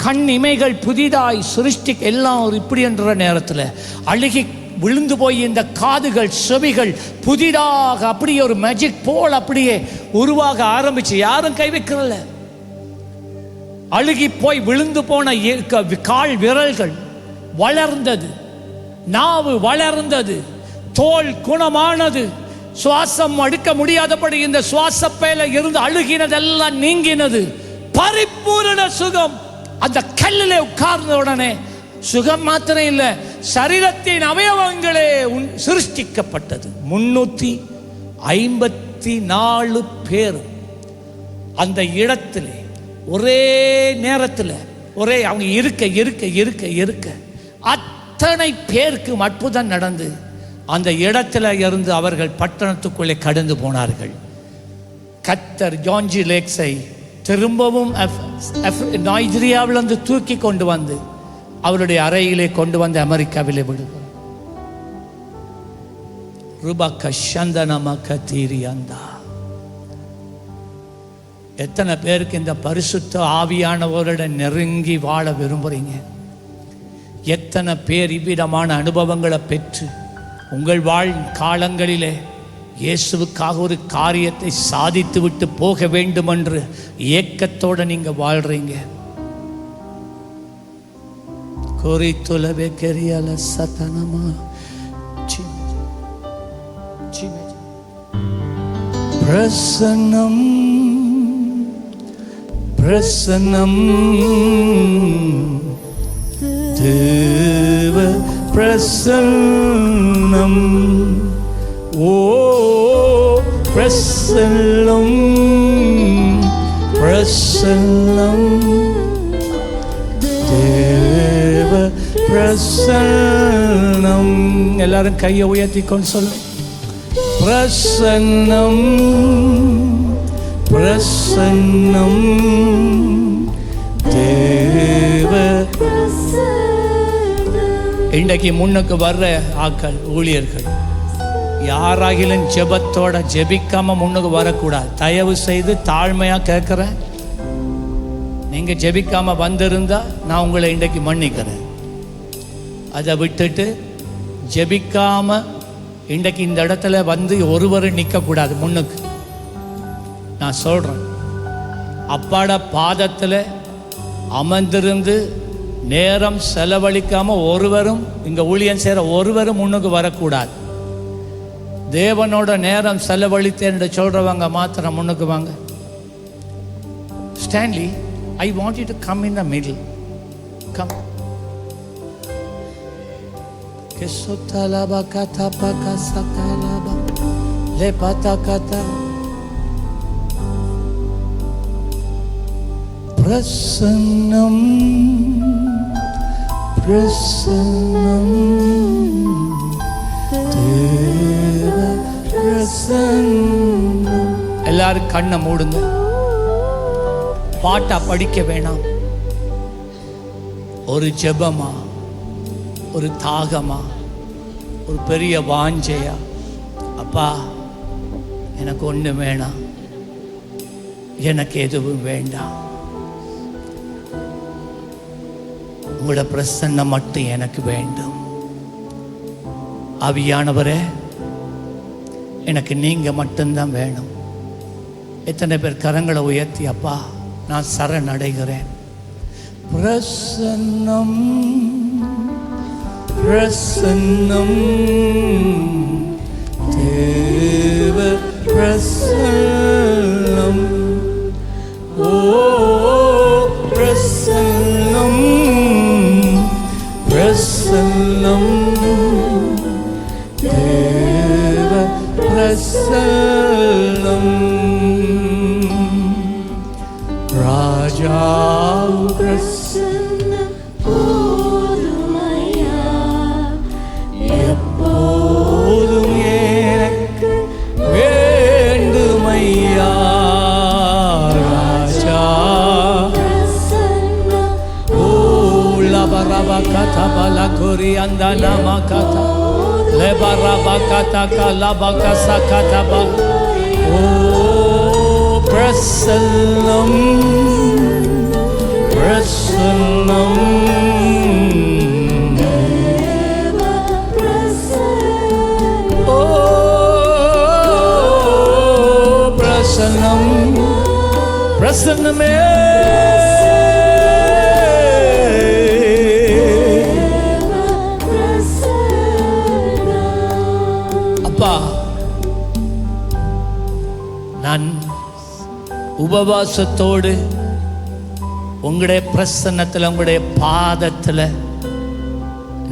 S1: கண் இமைகள் புதிதாய் சிருஷ்டி எல்லாம் ஒரு இப்படி என்ற நேரத்தில் அழுகி விழுந்து போய் இந்த காதுகள் செவிகள் புதிதாக அப்படியே ஒரு மேஜிக் போல் அப்படியே உருவாக ஆரம்பிச்சு. யாரும் கை வைக்கிறல்ல. அழுகி போய் விழுந்து போன கால் விரல்கள் வளர்ந்தது, நாவு வளர்ந்தது, தோல் குணமானது, சுவாசம் அடுக்க முடியாதபடி இந்த சுவாச பையில இருந்து அழுகினதெல்லாம் நீங்கினது. பரிபூரண சுகம். அந்த கல்லிலே உட்கார்ந்த உடனே சுகம் மாத்திரம் இல்லை, சரீரத்தின் அவயவங்களே சிருஷ்டிக்கப்பட்டது. 354 பேர் அந்த இடத்திலே ஒரே நேரத்தில் அவங்க இருக்க அத்தனை பேருக்கு அற்புதம் நடந்து அந்த இடத்துல இருந்து அவர்கள் பட்டணத்துக்குள்ளே கடந்து போனார்கள். கர்த்தர் ஜான்ஜி லேக்ஸை திரும்பவும் நைஜீரியாவிலிருந்து தூக்கி கொண்டு வந்து அவருடைய அறையிலே கொண்டு வந்து அமெரிக்காவிலே விடுவார். எத்தனை பேருக்கு இந்த பரிசுத்த ஆவியானவரோட நெருங்கி வாழ விரும்புறீங்க? எத்தனை பேர் இவ்விதமான அனுபவங்களை பெற்று உங்கள் காலங்களிலே இயேசுவுக்காக ஒரு காரியத்தை சாதித்து விட்டு போக வேண்டும் என்று ஏக்கத்தோடு நீங்க வாழ்றீங்க. கோரித்துலவே கெரியல சத்தனமா பிரசன்னம் பிரசன்னம் தேவ பிரசன்னம் ஓ பிரசன்னம் பிரசன்னம் தேவ பிரசன்னம். எல்லாரும் கையை உயர்த்தி கொண்டு சொல்லுங்க. பிரசன்னம் பிரசன்னம் தேவ. இன்றைக்கு முன்னுக்கு வர்ற ஆக்கள் ஊழியர்கள் யாராகிலும் ஜெபத்தோட ஜெபிக்காம முன்னுக்கு வரக்கூடாது. தயவு செய்து தாழ்மையா கேட்கிறேன். நீங்க ஜெபிக்காம வந்திருந்தா நான் உங்களை இன்றைக்கு மன்னிக்கிறேன். அதை விட்டுட்டு ஜெபிக்காம இன்றைக்கு இந்த இடத்துல வந்து ஒருவரும் நிற்கக்கூடாது. முன்னுக்கு நான் சொல்றேன், அப்பாட பாதத்தில் அமர்ந்திருந்து நேரம் செலவழிக்காம ஒருவரும் இங்க ஊழியம் செய்கிற ஒருவரும் முன்னுக்கு வரக்கூடாது. தேவனோட நேரம் செலவழித்தேன் என்று சொல்றவங்க மாத்திரம் முன்னுக்கு வாங்க. Stanley, I want you to come in the middle. Come. Kesotalaba katapaka satalaba lepatakata prasannam prasannam deva prasannam. எல்லாரும் கண்ணை மூடுங்க. பாட்டா படிக்க வேணாம். ஒரு ஜெபமா, ஒரு தாகமா, ஒரு பெரிய வாஞ்சையா, அப்பா எனக்கு ஒன்று வேணாம், எனக்கு எதுவும் வேண்டாம், உங்களோட பிரசன்னம் மட்டும் எனக்கு வேண்டும். ஆவியானவரே, எனக்கு நீங்க மட்டும்தான் வேணும். எத்தனை பேர் கரங்களை உயர்த்தி, அப்பா நான் சரணடைகிறேன். பிரசன்னம் பிரசன்னம் தேவ பிரசன்னம் ஓ பிரசன்னம் பிரசன்னம் தேவ பிரசன்னம் ராஜா பிரசன்னம் போதுமையா எப்போதும் எனக்கு வேண்டுமையா ராஜா ஓ லபரபா கதா பல குறி அந்தனா மகதா லபரபா கதா கலபா கசா கதபா ஓ பிரசன்னம் பிரசன்னம் ஓ பிரசன்னம் பிரசன்னமே அப்பா, நான் உபவாசத்தோடு உங்களுடைய பிரசன்னத்தில் உங்களுடைய பாதத்தில்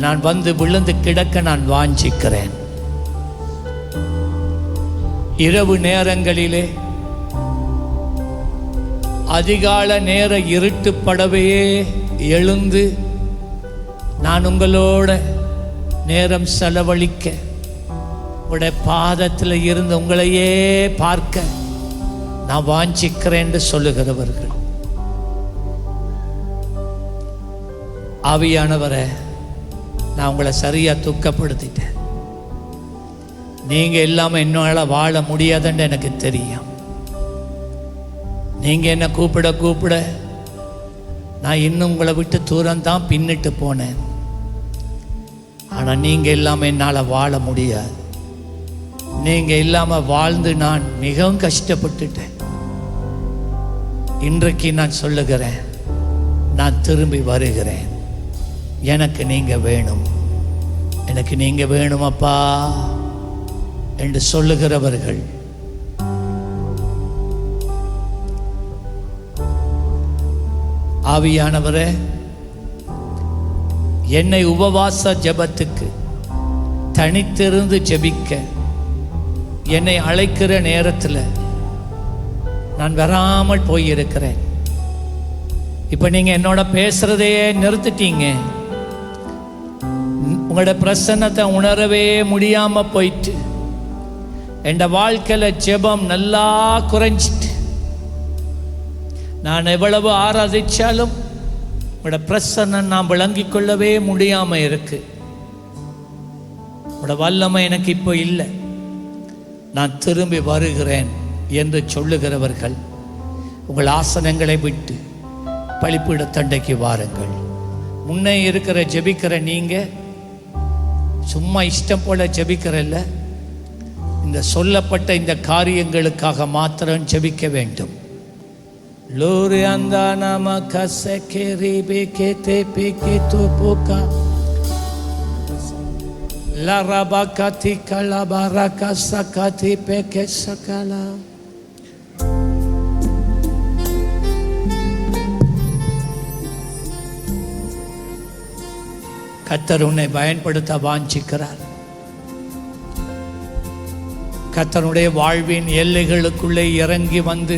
S1: நான் வந்து விழுந்து கிடக்க நான் வாஞ்சிக்கிறேன். இரவு நேரங்களிலே அதிகால நேர இருட்டுப்படவே எழுந்து நான் உங்களோட நேரம் செலவழிக்க, உங்களுடைய பாதத்தில் இருந்து உங்களையே பார்க்க நான் வாஞ்சிக்கிறேன் என்று சொல்லுகிறவர்கள், ஆவியானவரை நான் உங்களை சரியா துக்கப்படுத்திட்டேன். நீங்க இல்லாம என்னால வாழ முடியாதுன்னு எனக்கு தெரியும். நீங்க என்ன கூப்பிட கூப்பிட நான் இன்னும் உங்களை விட்டு தூரம் தான் பின்னிட்டு போனேன். ஆனா நீங்க இல்லாம என்னால வாழ முடியாது. நீங்க இல்லாம வாழ்ந்து நான் மிகவும் கஷ்டப்பட்டுட்டேன். இன்றைக்கு நான் சொல்லுகிறேன், நான் திரும்பி வருகிறேன். எனக்கு நீங்க வேணும், எனக்கு நீங்க வேணும் அப்பா என்று சொல்லுகிறவர்கள் ஆவியானவரே, என்னை உபவாச ஜெபத்துக்கு தனித்திருந்து ஜெபிக்க என்னை அழைக்கிற நேரத்தில் நான் வராமல் போயிருக்கிறேன். இப்போ நீங்கள் என்னோட பேசுறதையே நிறுத்திட்டீங்க. உங்களோட பிரசன்னத்தை உணரவே முடியாமல் போயிட்டு என் வாழ்க்கையில் ஜெபம் நல்லா குறைஞ்சிட்டு, நான் எவ்வளவு ஆராதிச்சாலும் உங்களோட பிரசன்னம் நான் விளங்கி கொள்ளவே முடியாமல் இருக்கு. உங்களோட வல்லமை எனக்கு இப்போ இல்லை, நான் திரும்பி வருகிறேன் என்று சொல்லுகிறவர்கள் உங்கள் ஆசனங்களை விட்டு பலிப்பீட தண்டைக்கு வாருங்கள். முன்னே இருக்கிற ஜெபிக்கிற நீங்கள் சும்மா இஷ்டம் போல ஜெபிக்கிறல்ல, இந்த சொல்லப்பட்ட இந்த காரியங்களுக்காக மாத்திரம் ஜெபிக்க வேண்டும். லோரி அந்த நாம கசகேரி பேகேதே பேகேதோ போகா la rabakati kalabaraka sakati peke sakala. கர்த்தர் உன்னை பயன்படுத்த வாஞ்சிக்கிறார். கர்த்தருடைய வாழ்வின் எல்லைகளுக்குள்ளே இறங்கி வந்து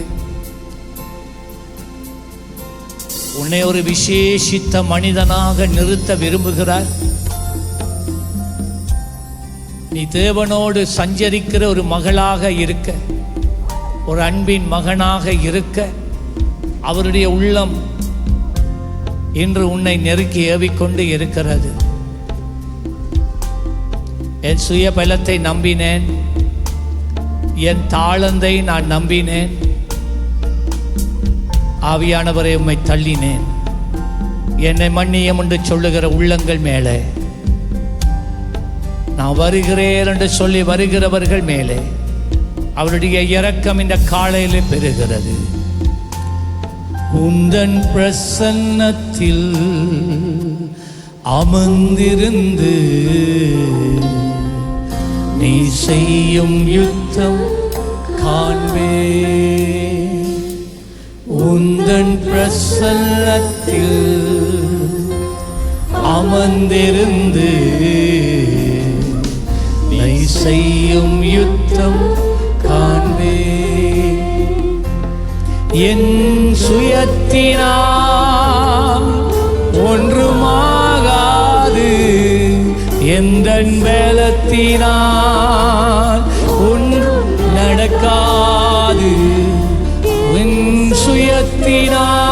S1: உன்னை ஒரு விசேஷித்த மனிதனாக நிறுத்த விரும்புகிறார். நீ தேவனோடு சஞ்சரிக்கிற ஒரு மகளாக இருக்க, ஒரு அன்பின் மகனாக இருக்க, அவருடைய உள்ளம் இன்று உன்னை நெருக்கி ஏவிக்கொண்டு இருக்கிறது. என் சுய பலத்தை நம்பினேன், என் தாளந்தை நான் நம்பினேன், ஆவியானவரை உம்மை தள்ளினேன். என்னை மன்னியம் என்று சொல்லுகிற உள்ளங்கள் மேலே நான் வருகிறேன் என்று சொல்லி வருகிறவர்கள் மேலே அவருடைய இரக்கம் இந்த காலையிலே பெறுகிறது. உந்தன் பிரசன்னத்தில் அமர்ந்திருந்து நீ செய்யும் யுத்தம் காண்பே. உந்தன் பிரசன்னத்தில் அமர்ந்திருந்து நீ செய்யும் யுத்தம் காண்பே. என் சுயத்தினால் ஒன்றுமாகாது, எந்தன் பலத்தினால் ஒன்றும் நடக்காது. என் சுயத்தினால்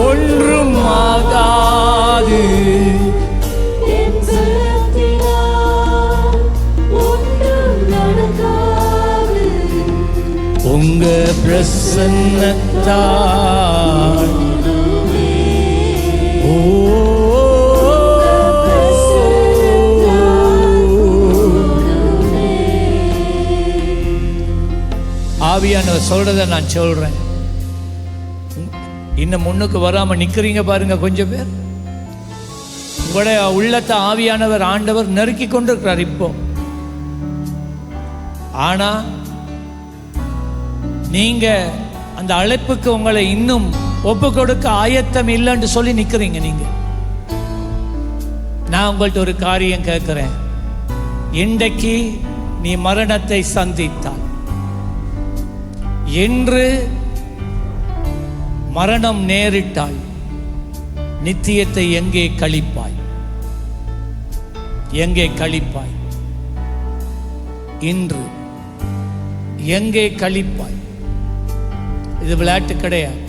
S1: ஒன்றும் ஆகாது, உங்க பிரசன்னத்தால். ஓ ஆவியானவர் சொல்றத நான் சொல்றேன். இன்னும் முன்னுக்கு வராம நிக்கிறீங்க பாருங்க கொஞ்சம் பேர். உங்களுடைய உள்ளத்தை ஆவியானவர் ஆண்டவர் நெருக்கி கொண்டிருக்கிறார் இப்போ. ஆனா நீங்க அந்த அழைப்புக்கு உங்களை இன்னும் ஒப்பு கொடுக்க ஆயத்தம் இல்லைன்னு சொல்லி நிக்கிறீங்க. நீங்க நான் உங்கள்ட்ட ஒரு காரியம் கேட்கிறேன். இன்றைக்கு நீ மரணத்தை சந்தித்தால், என்று மரணம் நேரிட்டால் நித்தியத்தை எங்கே கழிப்பாய்? எங்கே கழிப்பாய்? இன்று எங்கே கழிப்பாய்? இது விளையாட்டு கிடையாது.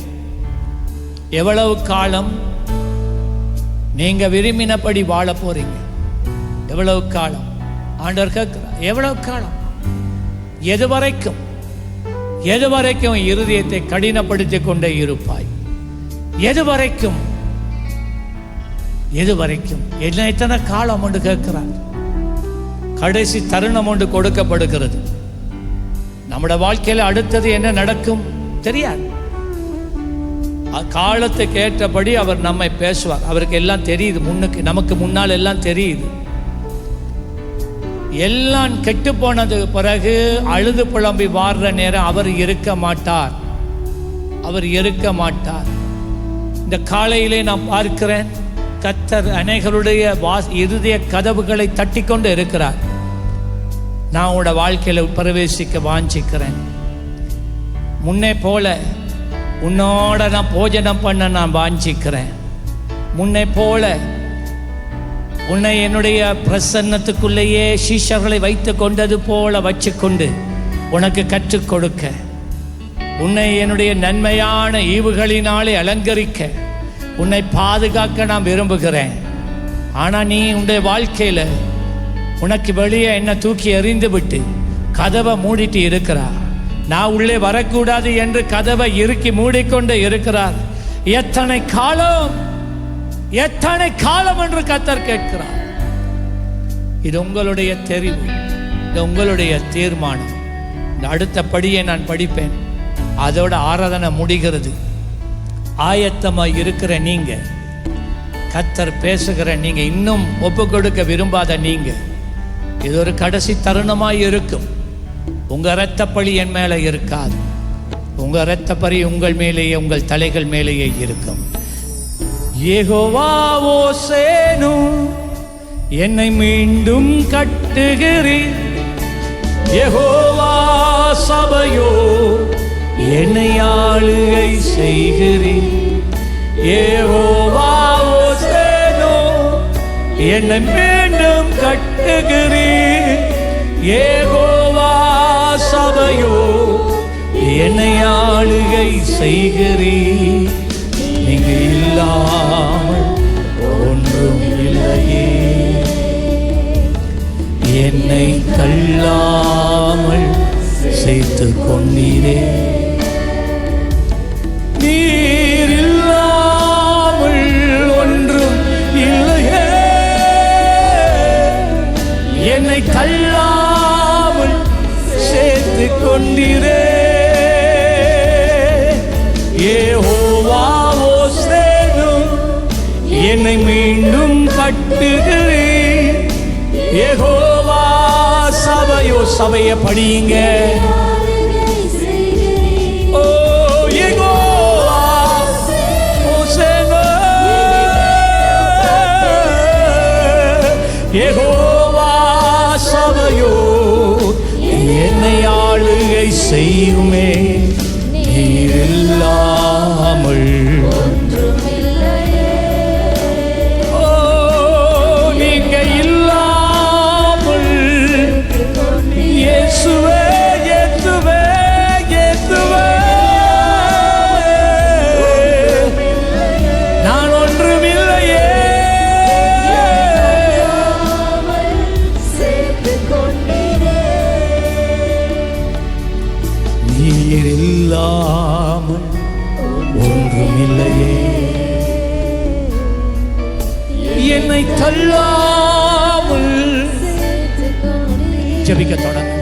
S1: எவ்வளவு காலம் நீங்க விரும்பினபடி வாழ போறீங்க? எவ்வளவு காலம்? ஆண்டவர் கேட்கிறார், எவ்வளவு காலம்? எது வரைக்கும்? எது வரைக்கும் இருதயத்தை கடினப்படுத்திக் கொண்டே இருப்பாய்? எது வரைக்கும்? எது வரைக்கும்? என்ன எத்தனை காலம் என்று கேட்கிறார். கடைசி தருணம் ஒன்று கொடுக்கப்படுகிறது. நம்முடைய வாழ்க்கையில் அடுத்தது என்ன நடக்கும் தெரியாது. காலத்துக்கு ஏற்றபடி அவர் நம்மை பேசுவார். அவருக்கு எல்லாம் தெரியுது, நமக்கு முன்னால் எல்லாம் தெரியுது. எல்லாம் கெட்டு போனது பிறகு அழுது புலம்பி வாடுற நேரம் அவர் இருக்க மாட்டார். அவர் இருக்க மாட்டார். இந்த காலையிலே நான் பார்க்கிறேன், கர்த்தர் அநேகருடைய இருதய கதவுகளை தட்டி கொண்டு இருக்கிறார். நான் உங்களோட வாழ்க்கையில் பிரவேசிக்க வாஞ்சிக்கிறேன். முன்னே போல உன்னோட நான் போஜனம் பண்ண நான் வாஞ்சிக்கிறேன். முன்னே போல உன்னை என்னுடைய பிரசன்னத்துக்குள்ளேயே சீஷர்களை வைத்து கொண்டது போல வச்சு கொண்டு உனக்கு கற்றுக் கொடுக்க, உன்னை என்னுடைய நன்மையான ஈவுகளினாலே அலங்கரிக்க, உன்னை பாதுகாக்க நான் விரும்புகிறேன். ஆனால் நீ உன்னுடைய வாழ்க்கையில் உனக்கு வெளியே என்ன தூக்கி எறிந்து விட்டு கதவை மூடிட்டு இருக்கிறார். நான் உள்ளே வரக்கூடாது என்று கதவை இறுக்கி மூடிக்கொண்டு இருக்கிறார். எத்தனை காலம், எத்தனை காலம் என்று கர்த்தர் கேட்கிறார். இது உங்களுடைய தெரிவு, இது உங்களுடைய தீர்மானம். இந்த அடுத்த படியை நான் படிப்பேன், அதோட ஆராதனை முடிகிறது. ஆயத்தமாக இருக்கிற நீங்க, கர்த்தர் பேசுகிற நீங்க, இன்னும் ஒப்பு கொடுக்க விரும்பாத நீங்க, இது ஒரு கடைசி தருணமாய் இருக்கும். உங்க இரத்தப்பழி என் மேலே இருக்காது. உங்க இரத்தப்பழி உங்கள் மேலேயே, உங்கள் தலைகள் மேலேயே இருக்கும். யெகோவா ஓசேனு என்னை மீண்டும் கட்டுகிறீர். யெகோவா சபையோ என்னை ஆளுகை செய்கிறீர். யெகோவா ஓசேனு என்னை மீண்டும் கட்டுகிறீர். யெகோவா சபையோ என்னை ஆளுகை செய்கிறீர். நீங்க இல்லாமல் ஒன்றும் இல்லையே, என்னை தள்ளாமல் சேர்த்து கொண்டீரே. நீர் இல்லாமல் ஒன்றும் இல்லையே, என்னை தள்ளாமல் சேர்த்து கொண்டீரே. யெகோவா ஓசேனு என்னை மீண்டும் கட்டுகிறீர். யெகோவா சபையோ, சபையை படியுங்க. ஓ யெகோவா ஓசேனு, யெகோவா சபையோ என்னை ஆளுகை செய்யுமே. நீர் இல்லாமல் நீங்க இல்லாமல் இயேசுவே, இயேசுவே, இயேசுவே, நான் ஒன்றுமில்லையே. நீர் இல்லாமல் ஒன்றுமில்லையே, என்னை தள்ளாமல். ஜெபிக்க தொடங்க.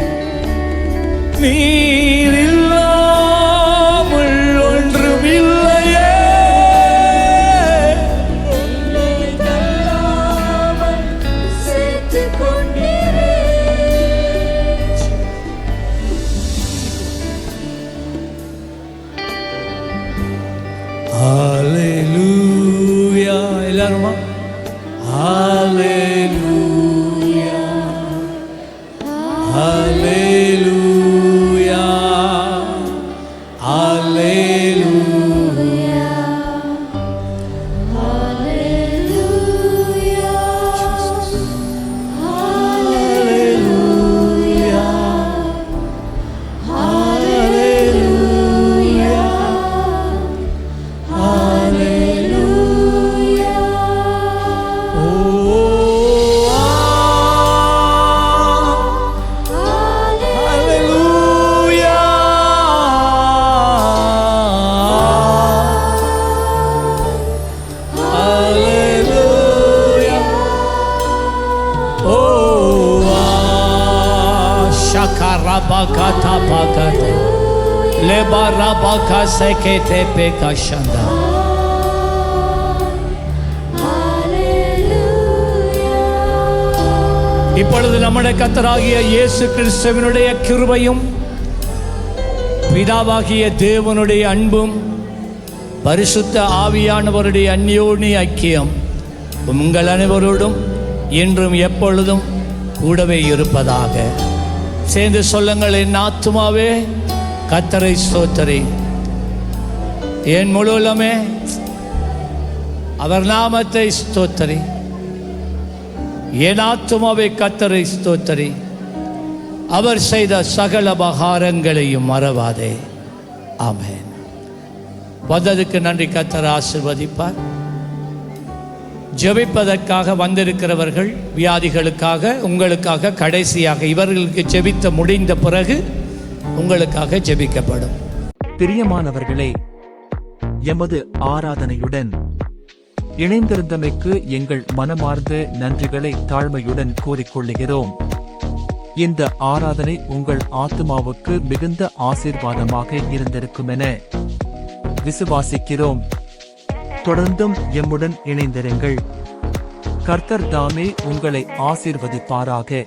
S1: நீர் இல்லாமல் ஒன்றுமில்லையே, ஹல்லேலூயா. எல்லாருமா ஹல்லேலூயா, ஹல்லேலூயா, ஹல்லேலூயா, ஹல்லேலூயா, ஹல்லேலூயா, ஹல்லேலூயா, ஹல்லேலூயா. ஓ bakata bakate. Lebara baka sekete peka shanda. இப்பொழுது நம்முடைய கர்த்தராகிய இயேசு கிறிஸ்துவினுடைய கிருபையும் பிதாவாகிய தேவனுடைய அன்பும் பரிசுத்த ஆவியானவருடைய அந்யோன்ய ஐக்கியம் உங்கள் அனைவரோடும் என்றும் எப்பொழுதும் கூடவே இருப்பதாக. சேர்ந்து சொல்லுங்கள், என் ஆத்துமாவே கர்த்தரை ஸ்தோத்திரி, என் முழுவலுமே அவர் நாமத்தை ஸ்தோத்திரி. என் ஆத்துமாவை கர்த்தரை ஸ்தோத்திரி, அவர் செய்த சகல உபகாரங்களையும் மறவாதே. ஆமென். வந்ததுக்கு நன்றி. கர்த்தர் ஆசீர்வதிப்பார். ஜெபிப்பதற்காக வந்திருக்கிறவர்கள் வியாதிகளுக்காக, உங்களுக்காக கடைசியாக இவர்களுக்கு ஜெபித்து முடிந்த பிறகு உங்களுக்காக ஜெபிக்கப்படும்.
S2: பிரியமானவர்களே, எமது ஆராதனையுடன் இணைந்திருந்தமைக்கு எங்கள் மனமார்ந்த நன்றிகளை தாழ்மையுடன் கூறிக்கொள்ளுகிறோம். இந்த ஆராதனை உங்கள் ஆத்துமாவுக்கு மிகுந்த ஆசீர்வாதமாக இருந்திருக்கும் என விசுவாசிக்கிறோம். தொடர்ந்தும் எம்முடன் இணைந்திருங்கள். கர்த்தர் தாமே உங்களை ஆசீர்வதிப்பாராக.